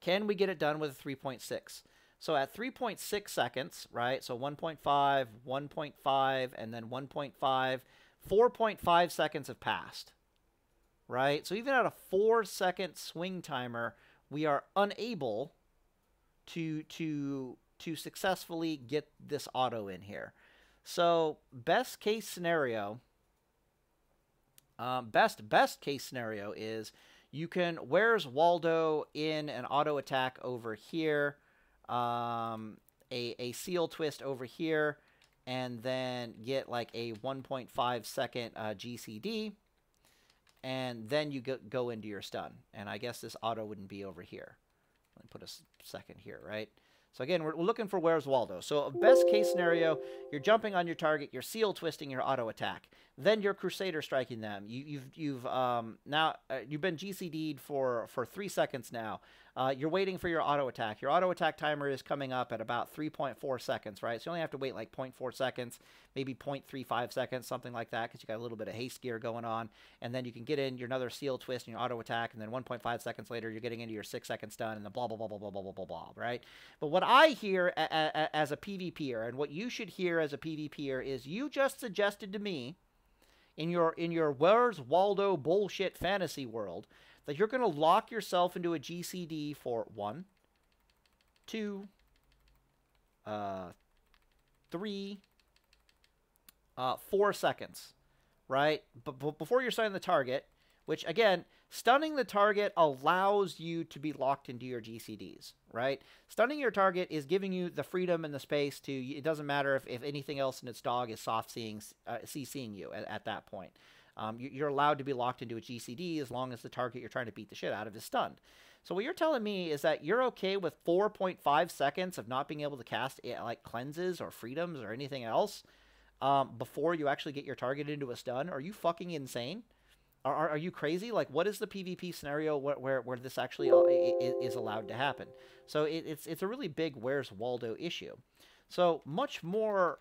Can we get it done with a 3.6? So at 3.6 seconds, right? So 1.5, 1.5, and then 1.5, 4.5 seconds have passed, right? So even at a 4-second swing timer, we are unable to successfully get this auto in here. So best case scenario, best case scenario is you can Where's Waldo in an auto attack over here, a seal twist over here, and then get like a 1.5 second GCD, and then you go into your stun. And I guess this auto wouldn't be over here. Let me put a second here, right? So again, we're looking for Where's Waldo. So best case scenario, you're jumping on your target, you're seal twisting your auto attack, then you're Crusader striking them. You've been GCD'd for 3 seconds now. You're waiting for your auto attack. Your auto attack timer is coming up at about 3.4 seconds, right? So you only have to wait like 0.4 seconds, maybe 0.35 seconds, something like that, because you got a little bit of haste gear going on. And then you can get in your another seal twist and your auto attack, and then 1.5 seconds later, you're getting into your 6-second stun, and then blah, blah, blah, blah, blah, blah, blah, blah, blah, right? But what I hear as a PvPer, and what you should hear as a PvPer, is you just suggested to me, in your Where's Waldo bullshit fantasy world, that you're going to lock yourself into a GCD for 1, 2, 3, 4 seconds, right? But before you're stunning the target, which, again, stunning the target allows you to be locked into your GCDs, right? Stunning your target is giving you the freedom and the space to, it doesn't matter if anything else in its dog is soft CSing you at that point. You're allowed to be locked into a GCD as long as the target you're trying to beat the shit out of is stunned. So what you're telling me is that you're okay with 4.5 seconds of not being able to cast like cleanses or freedoms or anything else before you actually get your target into a stun? Are you fucking insane? Are you crazy? Like, what is the PvP scenario where this actually is allowed to happen? So it's a really big Where's Waldo issue. So much more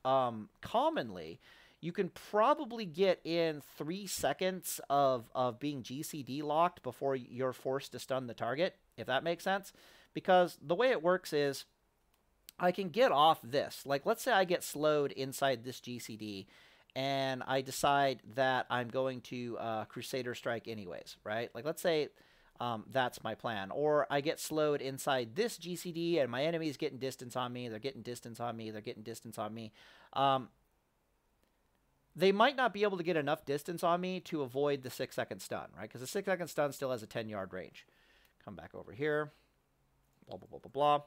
commonly, you can probably get in 3 seconds of being GCD locked before you're forced to stun the target, if that makes sense. Because the way it works is I can get off this. Like, let's say I get slowed inside this GCD, and I decide that I'm going to Crusader Strike anyways, right? Like, let's say that's my plan. Or I get slowed inside this GCD, and my enemy's getting distance on me. They're getting distance on me. They're getting distance on me. They might not be able to get enough distance on me to avoid the 6-second stun, right? Because the 6-second stun still has a 10-yard range. Come back over here. Blah, blah, blah, blah, blah.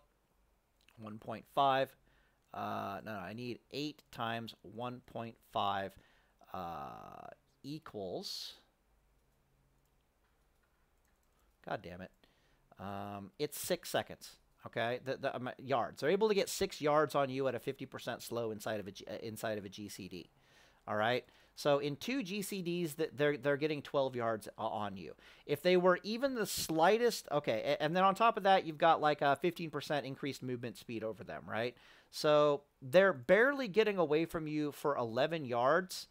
1.5. No, I need 8 times 1.5 equals... God damn it. It's 6 seconds. Okay, the yards. They're able to get 6 yards on you at a 50% slow inside of a GCD. All right. So in 2 GCDs, they're getting 12 yards on you. If they were even the slightest, okay, and then on top of that, you've got like a 15% increased movement speed over them, right? So they're barely getting away from you for 11 yards.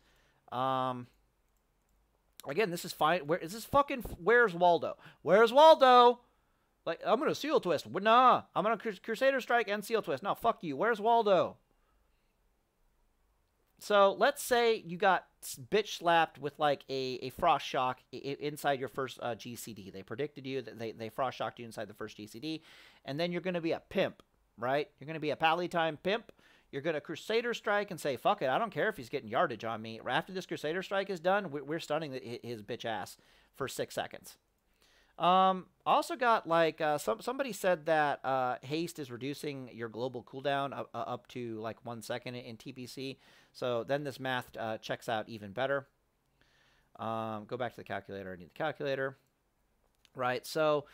Again, this is fine. Where's Waldo? Where's Waldo? Like, I'm going to seal twist. Nah, I'm going to Crusader Strike and seal twist. No, fuck you. Where's Waldo? So let's say you got bitch slapped with like a frost shock inside your first GCD. They predicted you that they frost shocked you inside the first GCD, and then you're going to be a pimp, right? You're going to be a Paladin pimp. You're going to Crusader Strike and say, fuck it, I don't care if he's getting yardage on me. After this Crusader Strike is done, we're stunning his bitch ass for 6 seconds. Also got like somebody said that haste is reducing your global cooldown up to like 1 second in TBC. So then this math checks out even better. Go back to the calculator. I need the calculator. Right. So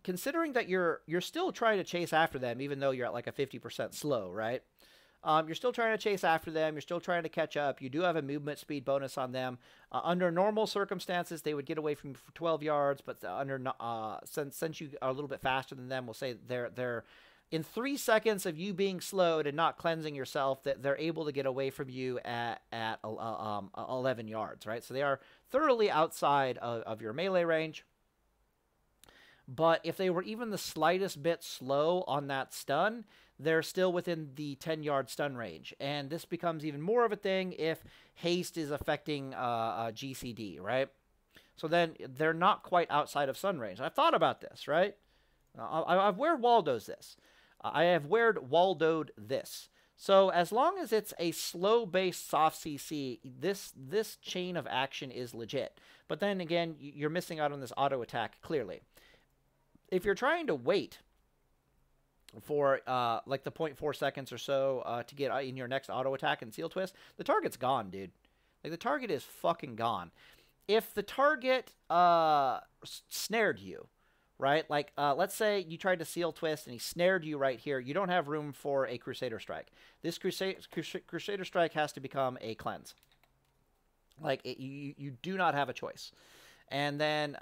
considering that you're still trying to chase after them, even though you're at like a 50% slow, right? You're still trying to chase after them. You're still trying to catch up. You do have a movement speed bonus on them. Under normal circumstances, they would get away from you for 12 yards, but since you are a little bit faster than them, we'll say they're in 3 seconds of you being slowed and not cleansing yourself, that they're able to get away from you at 11 yards, right? So they are thoroughly outside of your melee range. But if they were even the slightest bit slow on that stun, they're still within the 10-yard stun range. And this becomes even more of a thing if haste is affecting GCD, right? So then they're not quite outside of stun range. I've thought about this, right? I've where Waldo's this. I have where'd Waldo'd this. So as long as it's a slow-based soft CC, this chain of action is legit. But then again, you're missing out on this auto attack clearly. If you're trying to wait for like the 0.4 seconds or so to get in your next auto attack and seal twist, the target's gone, dude. Like, the target is fucking gone. If the target snared you, right? Like, let's say you tried to seal twist and he snared you right here. You don't have room for a Crusader Strike. This Crusader Strike has to become a cleanse. Like, you do not have a choice. And then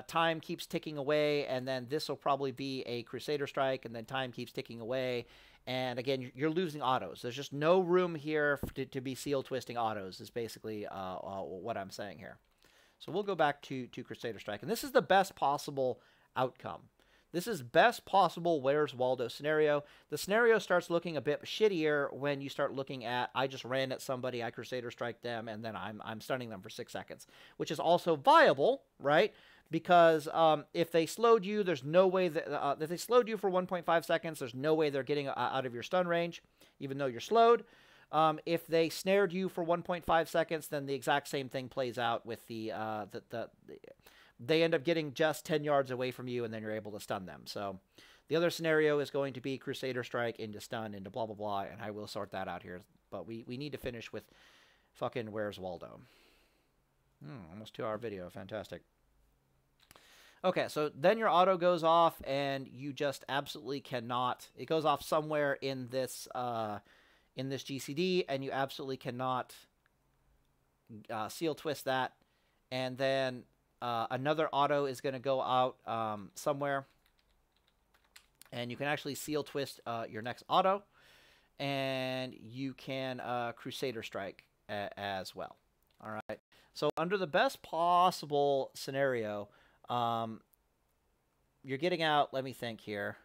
time keeps ticking away, and then this will probably be a Crusader Strike, and then time keeps ticking away. And again, you're losing autos. There's just no room here to be seal twisting autos, is basically what I'm saying here. So we'll go back to Crusader Strike. And this is the best possible outcome. This is best possible Where's Waldo scenario. The scenario starts looking a bit shittier when you start looking at, I just ran at somebody, I Crusader Strike them, and then I'm stunning them for 6 seconds, which is also viable, right? Because if they slowed you, there's no way that if they slowed you for 1.5 seconds, there's no way they're getting out of your stun range, even though you're slowed. If they snared you for 1.5 seconds, then the exact same thing plays out with they end up getting just 10 yards away from you, and then you're able to stun them. So the other scenario is going to be Crusader Strike into stun, into blah, blah, blah, and I will sort that out here. But we need to finish with Fucking Where's Waldo? Almost 2-hour video. Fantastic. Okay, so then your auto goes off, and you just absolutely cannot. It goes off somewhere in this GCD, and you absolutely cannot seal twist that. And then another auto is going to go out somewhere, and you can actually seal twist your next auto, and you can Crusader Strike as well. All right. So under the best possible scenario, you're getting out. Let me think here.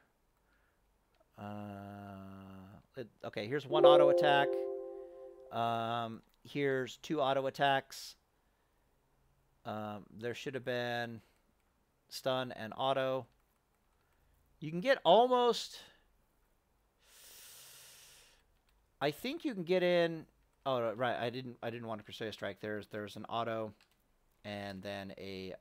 Okay, here's one auto attack. Here's 2 auto attacks. There should have been stun and auto. You can get almost. I think you can get in. Oh, right. I didn't want to Crusader Strike. There's an auto, and then a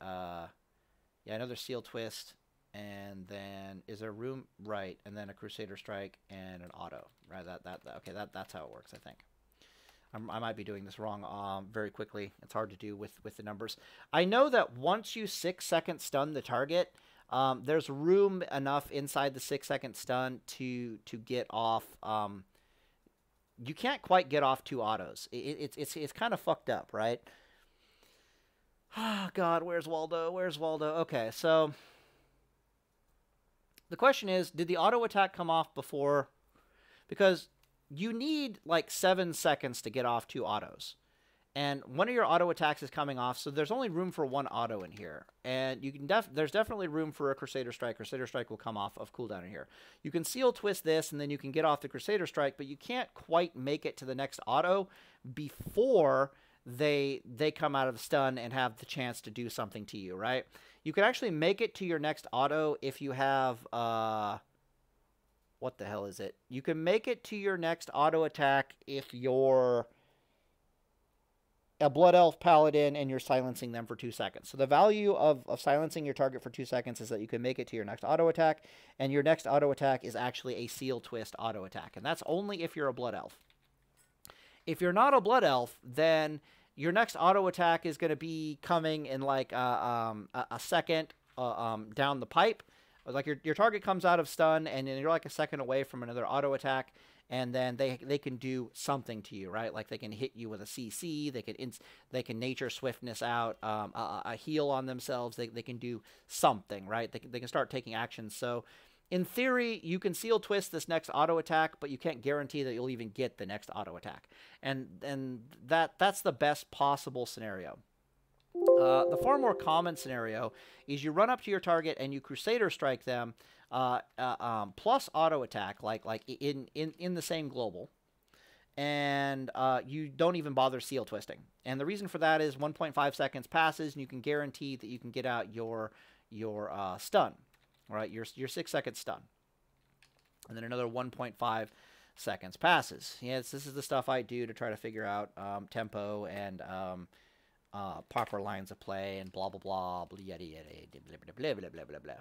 another seal twist, and then is there room? Right, and then a Crusader Strike and an auto. Right. Okay. That's how it works. I think. I might be doing this wrong very quickly. It's hard to do with the numbers. I know that once you 6-second stun the target, there's room enough inside the 6-second stun to get off. You can't quite get off 2 autos. It's kind of fucked up, right? Oh, God, where's Waldo? Where's Waldo? Okay, so the question is, did the auto attack come off before? Because you need like 7 seconds to get off 2 autos. And one of your auto attacks is coming off, so there's only room for 1 auto in here. And you can there's definitely room for a Crusader Strike. Crusader Strike will come off of cooldown in here. You can seal twist this, and then you can get off the Crusader Strike, but you can't quite make it to the next auto before they come out of the stun and have the chance to do something to you, right? You can actually make it to your next auto if you have what the hell is it? You can make it to your next auto attack if you're a Blood Elf Paladin and you're silencing them for 2 seconds. So the value of silencing your target for 2 seconds is that you can make it to your next auto attack, and your next auto attack is actually a seal twist auto attack, and that's only if you're a Blood Elf. If you're not a Blood Elf, then your next auto attack is going to be coming in like a second down the pipe. Like your target comes out of stun, and then you're like a second away from another auto attack, and then they can do something to you, right? Like they can hit you with a CC, they can nature swiftness out, a heal on themselves. They can do something, right? They can start taking actions. So in theory, you can seal twist this next auto attack, but you can't guarantee that you'll even get the next auto attack. And that's the best possible scenario. The far more common scenario is you run up to your target and you Crusader Strike them plus auto attack, like in the same global, and you don't even bother seal twisting. And the reason for that is 1.5 seconds passes, and you can guarantee that you can get out your stun, right? Your 6-second stun, and then another 1.5 seconds passes. Yes, this is the stuff I do to try to figure out tempo and proper lines of play and blah blah blah blah yada yada blah blah blah blah blah.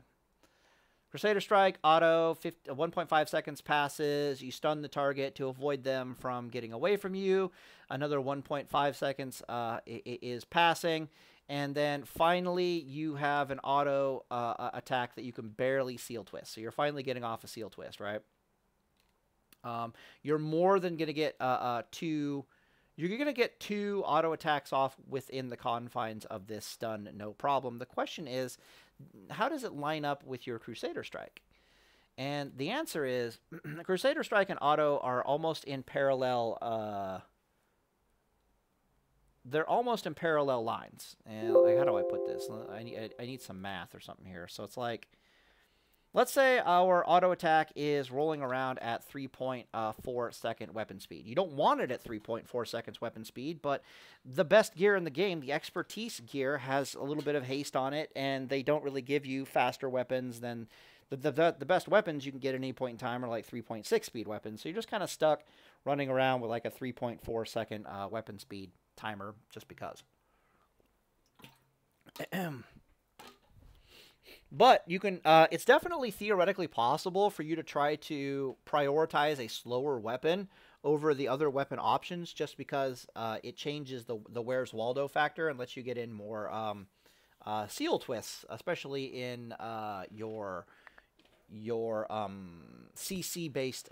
Crusader Strike auto 1.5 seconds passes. You stun the target to avoid them from getting away from you. Another 1.5 seconds is passing, and then finally you have an auto attack that you can barely seal twist. So you're finally getting off a seal twist, right? You're more than gonna get two. You're going to get 2 auto attacks off within the confines of this stun, no problem. The question is, how does it line up with your Crusader Strike? And the answer is, Crusader Strike and auto are almost in parallel. They're almost in parallel lines. And like, how do I put this? I need some math or something here. So it's like, let's say our auto attack is rolling around at 3.4 second weapon speed. You don't want it at 3.4 seconds weapon speed, but the best gear in the game, the expertise gear, has a little bit of haste on it, and they don't really give you faster weapons than the best weapons you can get at any point in time are like 3.6 speed weapons. So you're just kind of stuck running around with like a 3.4 second weapon speed timer just because. But you can, it's definitely theoretically possible for you to try to prioritize a slower weapon over the other weapon options just because it changes the Where's Waldo factor and lets you get in more seal twists, especially in your CC based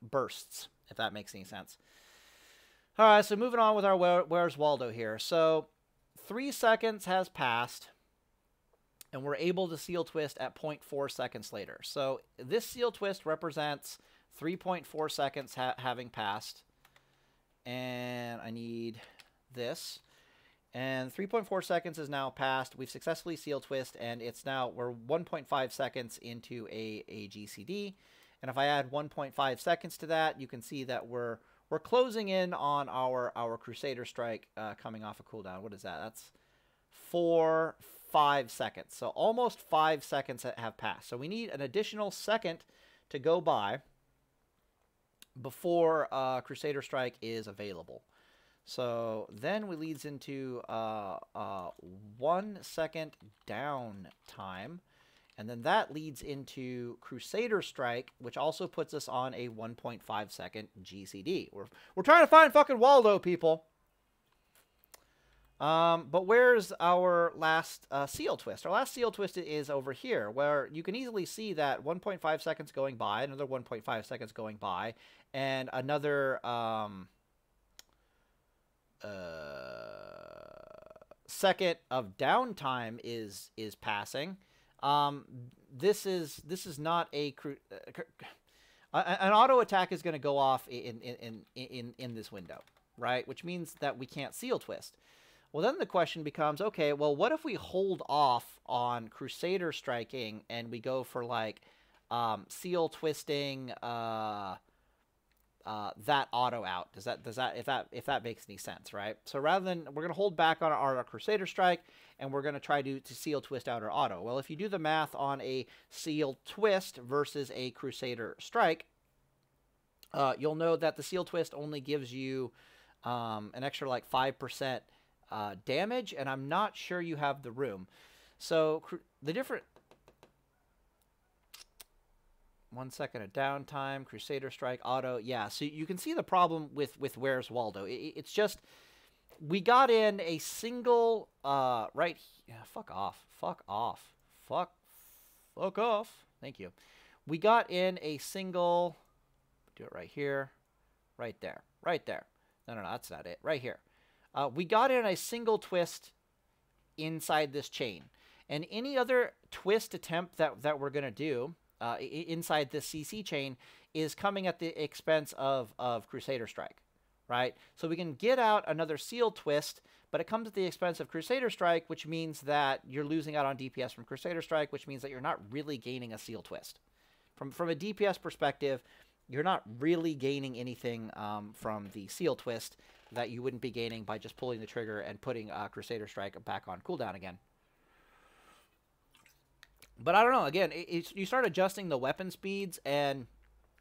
bursts, if that makes any sense. All right, so moving on with our Where's Waldo here. So 3 seconds has passed, and we're able to seal twist at 0.4 seconds later. So this seal twist represents 3.4 seconds having passed, and I need this. And 3.4 seconds is now passed. We've successfully seal twist, and we're 1.5 seconds into a GCD. And if I add 1.5 seconds to that, you can see that we're closing in on our Crusader Strike coming off a cooldown. What is that? That's 5 seconds. So almost 5 seconds have passed. So we need an additional second to go by before Crusader Strike is available. So then we leads into 1 second down time, and then that leads into Crusader Strike, which also puts us on a 1.5 second GCD. We're trying to find fucking Waldo, people. But where's our last seal twist? Our last seal twist is over here, where you can easily see that 1.5 seconds going by, another 1.5 seconds going by, and another second of downtime is passing. This is not an auto attack is going to go off in this window, right? Which means that we can't seal twist. Well, then the question becomes, okay, well, what if we hold off on Crusader striking and we go for like seal twisting that auto out? If that makes any sense, right? So rather than, we're going to hold back on our Crusader Strike, and we're going to try to seal twist out our auto. Well, if you do the math on a seal twist versus a Crusader Strike, you'll know that the seal twist only gives you an extra like 5% damage, and I'm not sure you have the room. So the different 1 second of downtime, Crusader Strike, auto. Yeah, so you can see the problem with Where's Waldo. It's just, we got in a single, right, yeah, fuck off. Thank you. We got in a single, do it right here, right there. No, that's not it, right here. We got in a single twist inside this chain. And any other twist attempt that we're going to do inside this CC chain is coming at the expense of Crusader Strike, right? So we can get out another seal twist, but it comes at the expense of Crusader Strike, which means that you're losing out on DPS from Crusader Strike, which means that you're not really gaining a seal twist. From a DPS perspective, you're not really gaining anything from the seal twist that you wouldn't be gaining by just pulling the trigger and putting Crusader Strike back on cooldown again. But I don't know, again, you start adjusting the weapon speeds, and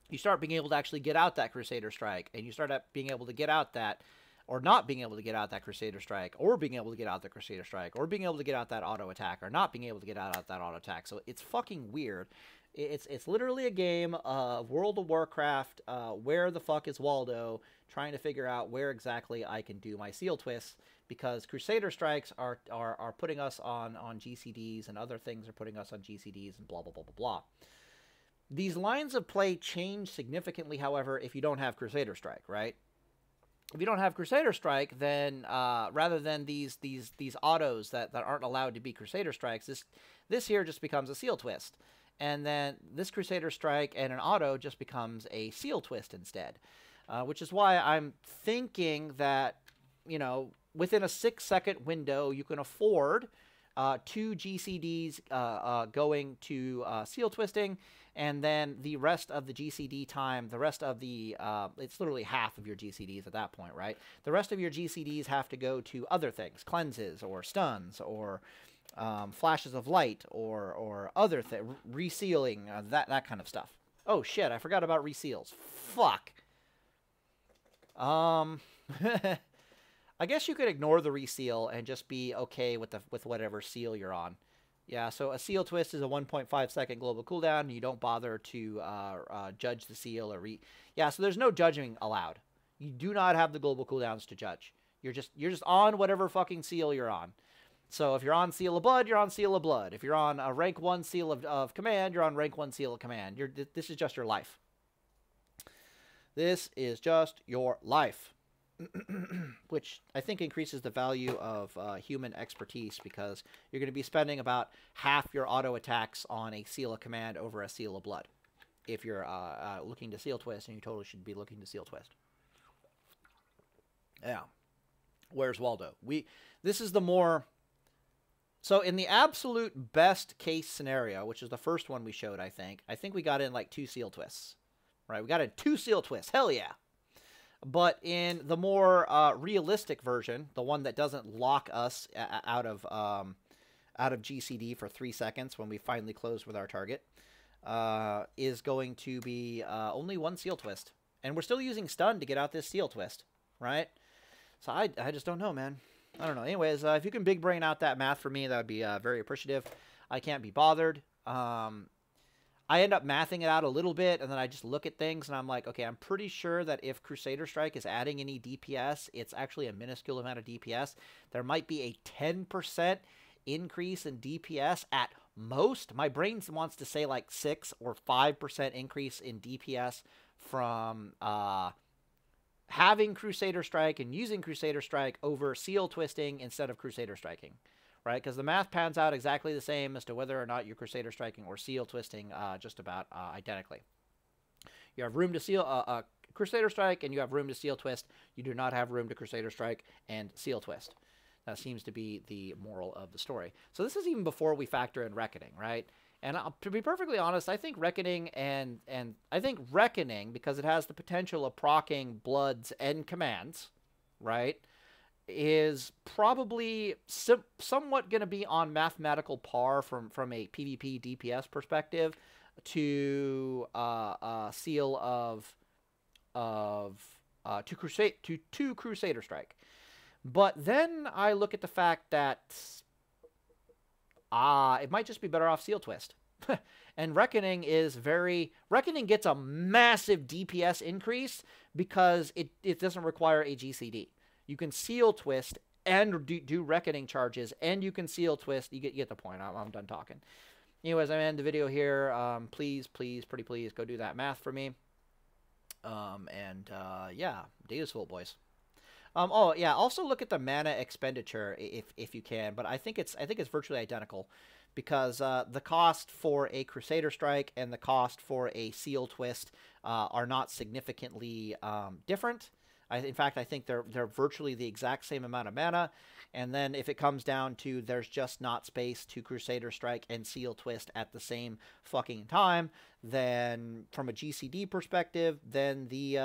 you start being able to actually get out that Crusader Strike, and you start being able to get out that, or not being able to get out that Crusader Strike, or being able to get out the Crusader Strike, or being able to get out that auto attack, or not being able to get out that auto attack. So it's fucking weird. It's literally a game of World of Warcraft, where the fuck is Waldo, trying to figure out where exactly I can do my seal twists, because Crusader Strikes are putting us on GCDs, and other things are putting us on GCDs, and blah, blah, blah, blah, blah. These lines of play change significantly, however, if you don't have Crusader Strike, right? If you don't have Crusader Strike, then rather than these autos that aren't allowed to be Crusader Strikes, this here just becomes a seal twist. And then this Crusader Strike and an auto just becomes a seal twist instead. Which is why I'm thinking that, you know, within a 6-second window, you can afford 2 GCDs going to seal twisting, and then the rest of the GCD time, the rest of the, it's literally half of your GCDs at that point, right? The rest of your GCDs have to go to other things, cleanses or stuns or flashes of light or other things, resealing, that kind of stuff. Oh shit, I forgot about reseals. Fuck. I guess you could ignore the reseal and just be okay with whatever seal you're on. Yeah, so a seal twist is a 1.5-second global cooldown, and you don't bother to judge the seal or Yeah, so there's no judging allowed. You do not have the global cooldowns to judge. You're just on whatever fucking seal you're on. So if you're on Seal of Blood, you're on Seal of Blood. If you're on a rank 1 Seal of Command, you're on rank 1 Seal of Command. This is just your life. This is just your life. Which I think increases the value of human expertise, because you're going to be spending about half your auto attacks on a Seal of Command over a Seal of Blood. If you're looking to Seal Twist, and you totally should be looking to Seal Twist. Yeah. Where's Waldo? This is the more... So in the absolute best case scenario, which is the first one we showed, I think we got in like 2 Seal Twists. Right? We got in 2 Seal Twists. Hell yeah. But in the more realistic version, the one that doesn't lock us out of GCD for 3 seconds when we finally close with our target, is going to be only 1 Seal Twist. And we're still using stun to get out this Seal Twist, right? So I just don't know, man. I don't know. Anyways, if you can big brain out that math for me, that would be very appreciative. I can't be bothered. I end up mathing it out a little bit, and then I just look at things, and I'm like, okay, I'm pretty sure that if Crusader Strike is adding any DPS, it's actually a minuscule amount of DPS. There might be a 10% increase in DPS at most. My brain wants to say like 6 or 5% increase in DPS from having Crusader Strike and using Crusader Strike over Seal Twisting instead of Crusader Striking. Right, because the math pans out exactly the same as to whether or not you're Crusader Striking or Seal Twisting, just about identically. You have room to Seal Crusader Strike, and you have room to Seal Twist. You do not have room to Crusader Strike and Seal Twist. That seems to be the moral of the story. So this is even before we factor in Reckoning, right? And to be perfectly honest, I think Reckoning and I think Reckoning, because it has the potential of proccing Bloods and Commands, right, is probably somewhat going to be on mathematical par from a PvP DPS perspective to Seal to Crusader Strike. But then I look at the fact that it might just be better off Seal Twist. And Reckoning gets a massive DPS increase because it doesn't require a GCD. You can Seal Twist and do Reckoning charges, and you can Seal Twist. You get the point. I'm done talking. Anyways, I'm going to end the video here. Please, pretty please, go do that math for me. Yeah, data's full, boys. Oh yeah, also look at the mana expenditure if you can, but I think it's virtually identical, because the cost for a Crusader Strike and the cost for a Seal Twist are not significantly different. In fact, I think they're virtually the exact same amount of mana. And then if it comes down to there's just not space to Crusader Strike and Seal Twist at the same fucking time, then from a GCD perspective, then the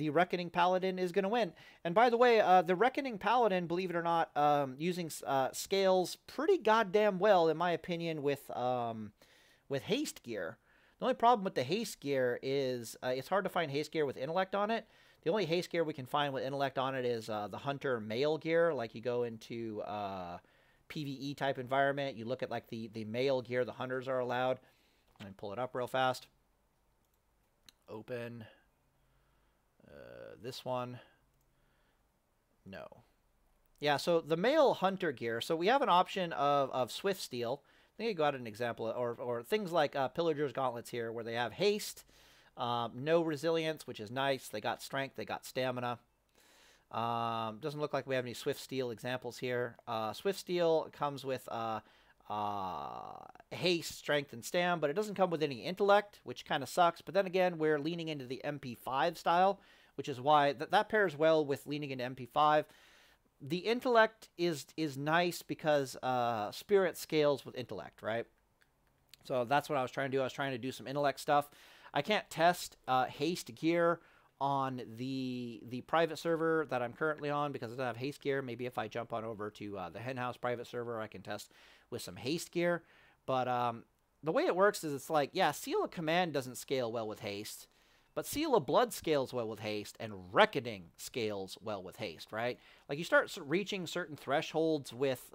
Reckoning Paladin is going to win. And by the way, the Reckoning Paladin, believe it or not, using scales pretty goddamn well, in my opinion, with haste gear. The only problem with the haste gear is it's hard to find haste gear with intellect on it. The only haste gear we can find with intellect on it is the hunter mail gear. Like you go into PvE type environment, you look at like the mail gear the hunters are allowed. And pull it up real fast. Open this one. No. Yeah, so the male hunter gear. So we have an option of Swift Steel. I think I got an example, or things like Pillager's Gauntlets here, where they have haste. No resilience, which is nice. They got strength. They got stamina. Doesn't look like we have any Swift Steel examples here. Swift Steel comes with haste, strength, and stam, but it doesn't come with any intellect, which kind of sucks. But then again, we're leaning into the MP5 style, which is why that pairs well with leaning into MP5. The intellect is nice because spirit scales with intellect, right? So that's what I was trying to do. I was trying to do some intellect stuff. I can't test haste gear on the private server that I'm currently on because I don't have haste gear. Maybe if I jump on over to the Henhouse private server, I can test with some haste gear. But the way it works is it's like, yeah, Seal of Command doesn't scale well with haste, but Seal of Blood scales well with haste, and Reckoning scales well with haste, right? Like you start reaching certain thresholds with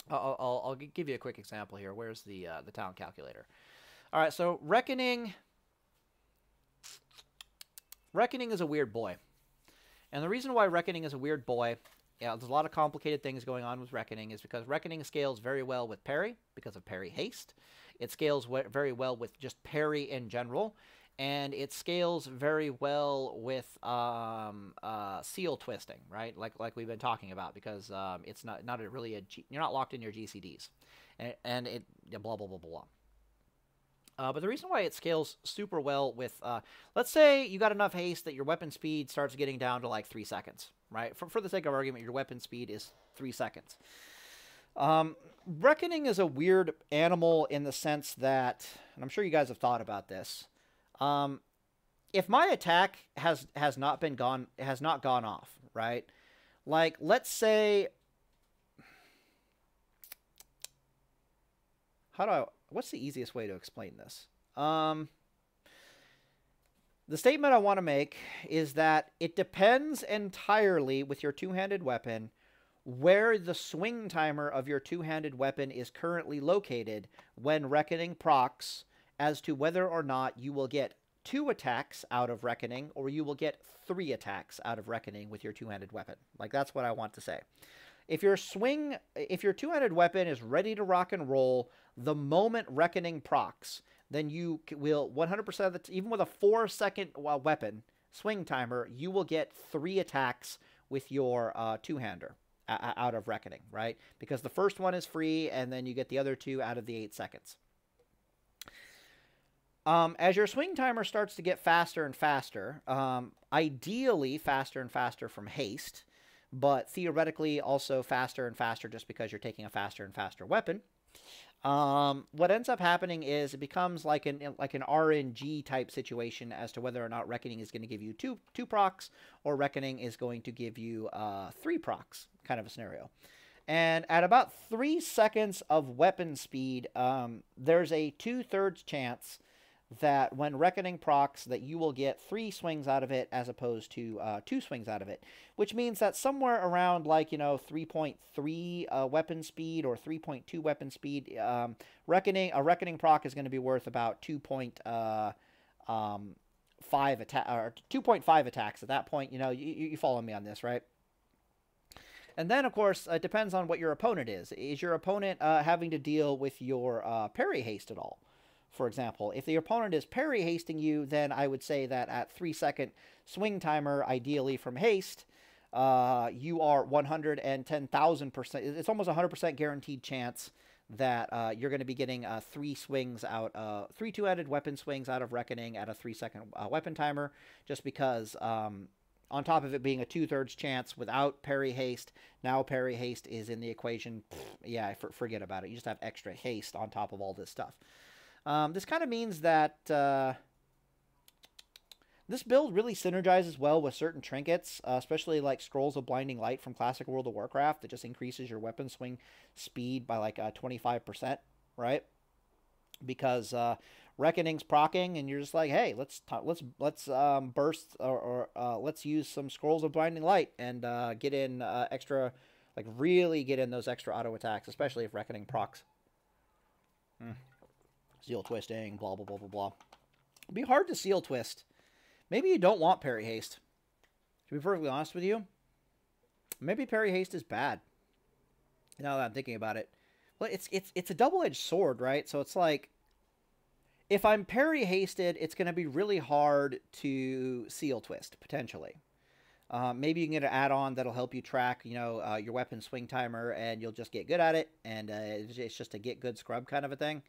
I'll give you a quick example here. Where's the talent calculator? All right, so Reckoning is a weird boy. And the reason why Reckoning is a weird boy, yeah, there's a lot of complicated things going on with Reckoning, is because Reckoning scales very well with parry because of parry haste. It scales very well with just parry in general. And it scales very well with seal twisting, right? Like we've been talking about, because it's not really you're not locked in your GCDs, and it blah blah blah blah. But the reason why it scales super well with, let's say you got enough haste that your weapon speed starts getting down to like 3 seconds, right? For the sake of argument, your weapon speed is 3 seconds. Reckoning is a weird animal in the sense that, and I'm sure you guys have thought about this. If my attack has not gone off, right? Like, let's say, what's the easiest way to explain this? The statement I want to make is that it depends entirely with your two-handed weapon where the swing timer of your two-handed weapon is currently located when Reckoning procs, as to whether or not you will get 2 attacks out of Reckoning or you will get 3 attacks out of Reckoning with your two-handed weapon. Like, that's what I want to say. If your two-handed weapon is ready to rock and roll the moment Reckoning procs, then you will 100% of the even with a 4-second weapon swing timer, you will get 3 attacks with your two-hander out of Reckoning, right? Because the first one is free, and then you get the other 2 out of the 8 seconds. As your swing timer starts to get faster and faster, ideally faster and faster from haste, but theoretically also faster and faster just because you're taking a faster and faster weapon, what ends up happening is it becomes like an RNG type situation as to whether or not Reckoning is going to give you two procs or Reckoning is going to give you 3 procs, kind of a scenario. And at about 3 seconds of weapon speed, there's a 2/3 chance that when Reckoning procs that you will get 3 swings out of it as opposed to 2 swings out of it, which means that somewhere around, like, 3.3 weapon speed or 3.2 weapon speed, a Reckoning proc is going to be worth about 2.5 attacks at that point. You follow me on this, right? And then, of course, it depends on what your opponent is. Is your opponent having to deal with your parry haste at all? For example, if the opponent is parry hasting you, then I would say that at 3-second swing timer, ideally from haste, you are 110,000%. It's almost 100% guaranteed chance that you're going to be getting 3 swings out, 3 two-handed weapon swings out of Reckoning at a 3-second weapon timer, just because on top of it being a 2/3 chance without parry haste, now parry haste is in the equation. Yeah, forget about it. You just have extra haste on top of all this stuff. This kind of means that this build really synergizes well with certain trinkets, especially like Scrolls of Blinding Light from Classic World of Warcraft, that just increases your weapon swing speed by like 25%, right? Because Reckoning's procking, and you're just like, hey, let's burst or let's use some Scrolls of Blinding Light and get in extra, like really get in those extra auto attacks, especially if Reckoning procs. Seal twisting, blah, blah, blah, blah, blah. It'd be hard to seal twist. Maybe you don't want parry haste. To be perfectly honest with you, maybe parry haste is bad. Now that I'm thinking about it. Well, it's a double-edged sword, right? So it's like, if I'm parry hasted, it's going to be really hard to seal twist, potentially. Maybe you can get an add-on that'll help you track, your weapon swing timer, and you'll just get good at it, and it's just a get good scrub kind of a thing.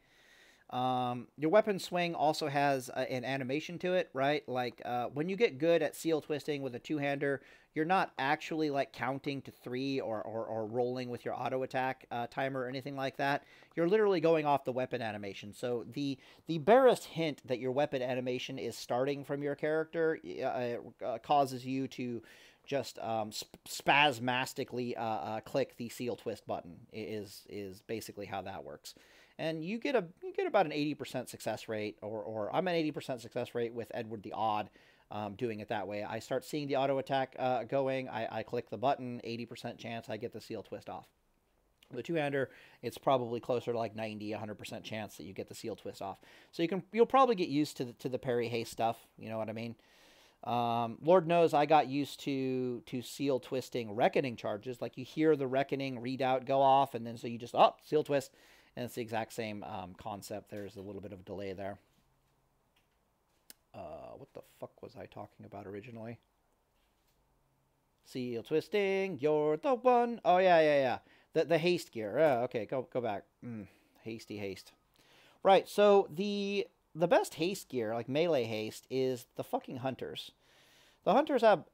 Your weapon swing also has an animation to it, right? Like, when you get good at seal twisting with a two-hander, you're not actually like counting to 3 or rolling with your auto attack timer or anything like that. You're literally going off the weapon animation. So the barest hint that your weapon animation is starting from your character causes you to just spasmodically click the seal twist button. Is basically how that works. And you get about an 80% success rate, or I'm an 80% success rate with Edward the Odd, doing it that way. I start seeing the auto attack going, I click the button, 80% chance I get the seal twist off. The two-hander, it's probably closer to like 90-100% chance that you get the seal twist off. So you'll probably get used to the parry haste stuff. You know what I mean? Lord knows I got used to seal twisting reckoning charges. Like you hear the reckoning readout go off, and then so you just seal twist, and it's the exact same concept. There's a little bit of delay there. What the fuck was I talking about originally? Seal twisting, you're the one. Oh yeah. The haste gear. Okay, go back. Hasty haste. Right, so the best haste gear, like melee haste, is the fucking hunters. The hunters have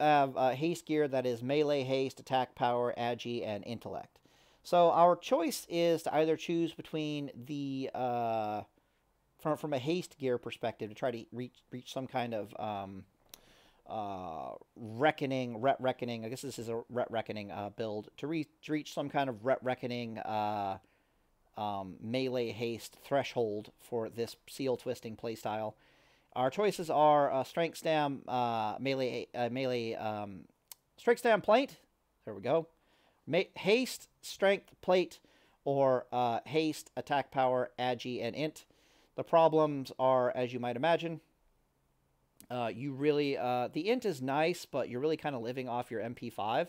haste gear that is melee haste, attack power, agi, and intellect. So our choice is to either choose between the from a haste gear perspective to try to reach some kind of reckoning. I guess this is a reckoning build to reach some kind of reckoning melee haste threshold for this seal twisting playstyle. Our choices are strength stam melee strength stam plate. There we go. Haste strength plate or haste attack power agi and int. The problems are, as you might imagine, you really the int is nice, but you're really kind of living off your MP5.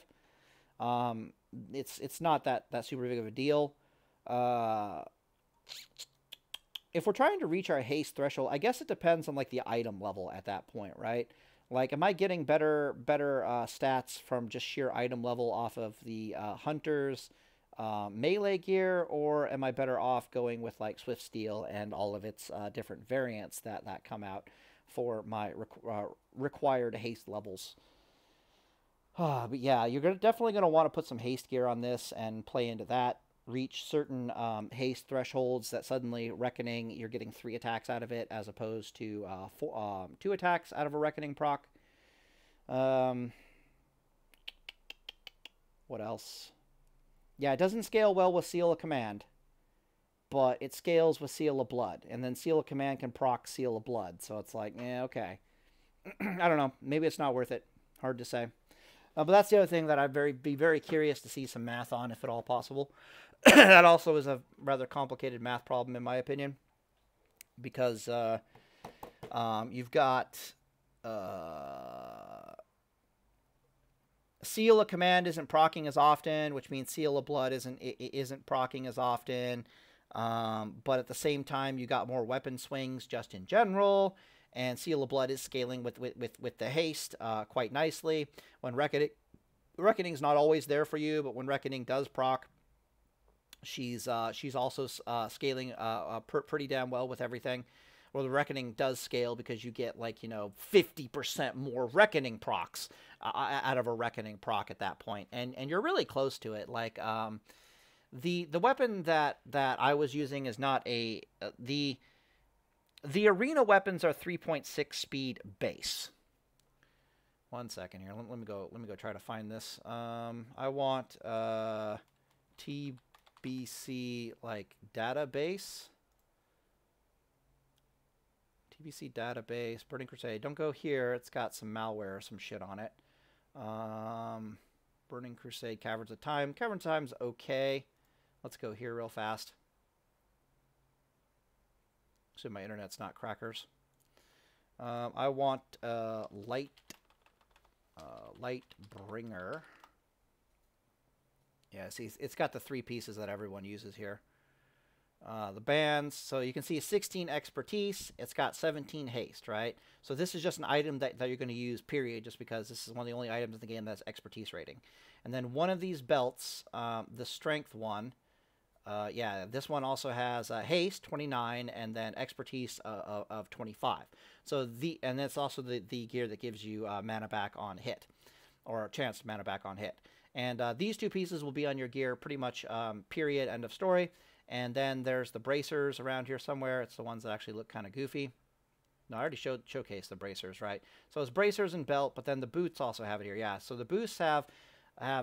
It's not that super big of a deal. If we're trying to reach our haste threshold, I guess it depends on like the item level at that point, right? Like, am I getting better stats from just sheer item level off of the hunters melee gear, or am I better off going with like Swift Steel and all of its different variants that come out for my required haste levels? But yeah, you're definitely going to want to put some haste gear on this and play into that. Reach certain haste thresholds that suddenly reckoning, you're getting 3 attacks out of it as opposed to 2 attacks out of a reckoning proc. What else? Yeah, it doesn't scale well with Seal of Command, but it scales with Seal of Blood, and then Seal of Command can proc Seal of Blood, so it's like, yeah, okay. I don't know. Maybe it's not worth it. Hard to say. But that's the other thing that I'd be very curious to see some math on, if at all possible. That also is a rather complicated math problem, in my opinion, because you've got Seal of Command isn't proccing as often, which means Seal of Blood isn't proccing as often. But at the same time, you got more weapon swings just in general. And Seal of Blood is scaling with the haste quite nicely. When Reckoning's not always there for you, but when Reckoning does proc, she's also scaling pretty damn well with everything. Well, the Reckoning does scale because you get, like, 50% more Reckoning procs out of a Reckoning proc at that point, and you're really close to it. Like, the weapon that I was using is not a the arena weapons are 3.6 speed base. 1 second here. Let me go try to find this. I want TBC like database. TBC database, Burning Crusade. Don't go here. It's got some malware or some shit on it. Burning Crusade, Caverns of Time. Caverns of Time's okay. Let's go here real fast. So my internet's not crackers. I want Lightbringer. Yeah, see, it's got the 3 pieces that everyone uses here. The bands, so you can see 16 expertise. It's got 17 haste, right? So this is just an item that you're going to use, period, just because this is one of the only items in the game that's expertise rating. And then one of these belts, the strength one, yeah, this one also has haste 29 and then expertise of 25. So and that's also the gear that gives you mana back on hit, or a chance to mana back on hit. And these 2 pieces will be on your gear pretty much period, end of story. And then there's the bracers around here somewhere. It's the ones that actually look kind of goofy. No, I already showcased the bracers, right? So it's bracers and belt, but then the boots also have it here. Yeah, so the boots have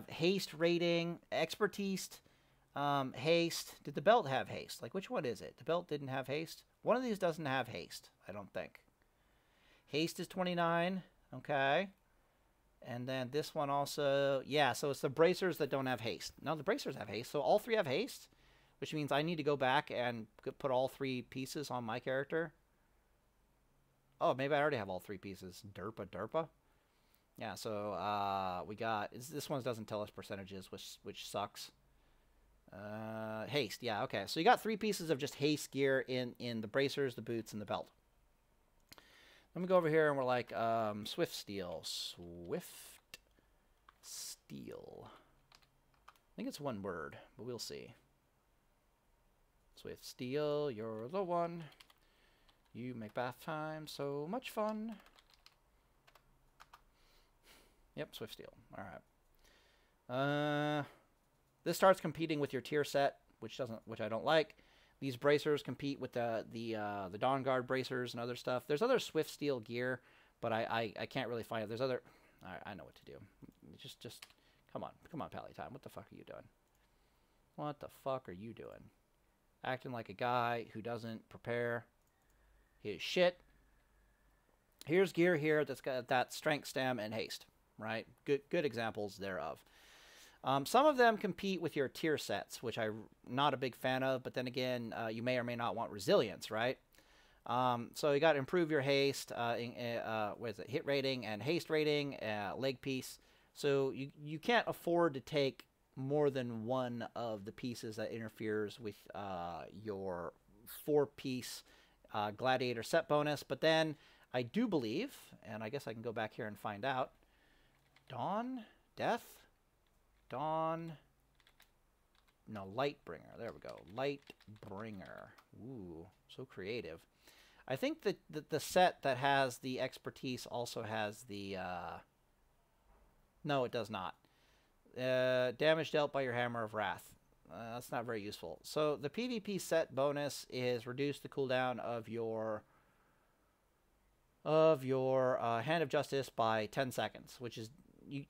haste rating, expertise, haste. Did the belt have haste? Like, which one is it? The belt didn't have haste? One of these doesn't have haste, I don't think. Haste is 29. Okay. And then this one also, yeah, so it's the bracers that don't have haste. No, the bracers have haste, so all 3 have haste, which means I need to go back and put all 3 pieces on my character. Oh, maybe I already have all 3 pieces. Derpa. Yeah, so we got, this one doesn't tell us percentages, which sucks. Haste, yeah, okay. So you got 3 pieces of just haste gear in the bracers, the boots, and the belt. Let me go over here and we're like, Swift Steel. Swift Steel. I think it's one word, but we'll see. Swift Steel, you're the one. You make bath time so much fun. Yep, Swift Steel. All right. This starts competing with your tier set, which I don't like. These bracers compete with the Dawn Guard bracers and other stuff. There's other Swift Steel gear, but I can't really find it. There's other. I know what to do. Just come on, Paladin. What the fuck are you doing? What the fuck are you doing? Acting like a guy who doesn't prepare his shit. Here's gear here that's got that strength, stam, and haste. Right? Good examples thereof. Some of them compete with your tier sets, which I'm not a big fan of, but then again, you may or may not want resilience, right? So you got to improve your haste, what is it, hit rating and haste rating, leg piece. So you can't afford to take more than one of the pieces that interferes with your 4-piece gladiator set bonus. But then I do believe, and I guess I can go back here and find out, Dawn, Death, Dawn, no, Lightbringer. There we go. Lightbringer. Ooh, so creative. I think that the set that has the expertise also has the, no, it does not. Damage dealt by your Hammer of Wrath. That's not very useful. So the PvP set bonus is reduce the cooldown of your Hand of Justice by 10 seconds, which is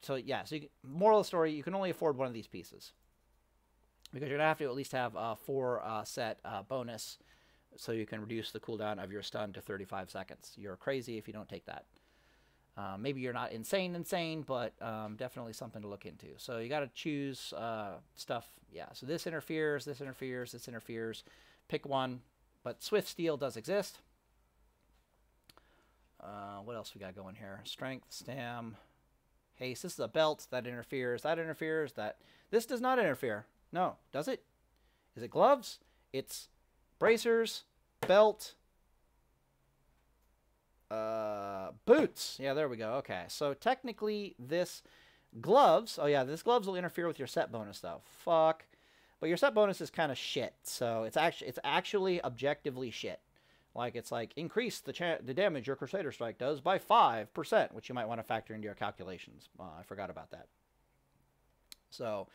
so moral of the story, you can only afford one of these pieces because you're gonna have to at least have a 4 set bonus so you can reduce the cooldown of your stun to 35 seconds. You're crazy if you don't take that. Maybe you're not insane, but definitely something to look into. So you got to choose stuff. Yeah, so this interferes, this interferes, this interferes. Pick one, but Swift Steel does exist. What else we got going here? Strength, stam, haste. This is a belt that interferes. That interferes. This does not interfere. No, does it? Is it gloves? It's bracers, belt, boots. Yeah, there we go. Okay, so technically this gloves. Oh yeah, this gloves will interfere with your set bonus though. Fuck. But your set bonus is kind of shit. So it's actually objectively shit. Like, it's like, increase the damage your Crusader Strike does by 5%, which you might want to factor into your calculations. I forgot about that. So,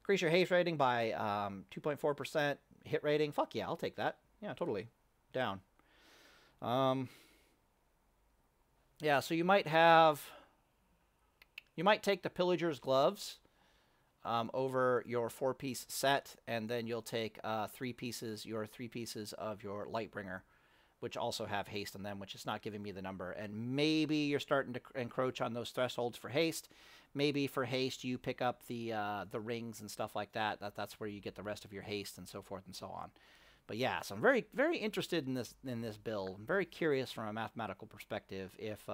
increase your haste rating by 2.4%. Hit rating, fuck yeah, I'll take that. Yeah, totally. Down. Yeah, so you might take the Pillager's Gloves over your 4-piece set, and then you'll take your 3 pieces of your Lightbringer, which also have haste on them, which is not giving me the number. And maybe you're starting to encroach on those thresholds for haste. Maybe for haste you pick up the rings and stuff like that. That's where you get the rest of your haste and so forth and so on. But yeah, so I'm very, very interested in this build. I'm very curious from a mathematical perspective if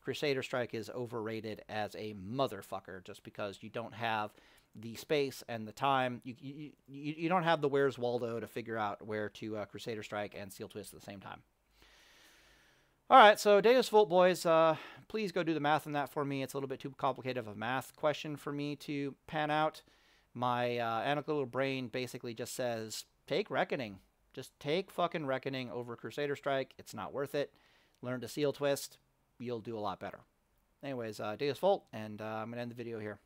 Crusader Strike is overrated as a motherfucker just because you don't have the space and the time. You don't have the Where's Waldo to figure out where to Crusader Strike and Steel Twist at the same time. All right, so Deus Vult, boys, please go do the math on that for me. It's a little bit too complicated of a math question for me to pan out. My analytical brain basically just says, take Reckoning. Just take fucking Reckoning over Crusader Strike. It's not worth it. Learn to Steel Twist. You'll do a lot better. Anyways, Deus Vult, and I'm going to end the video here.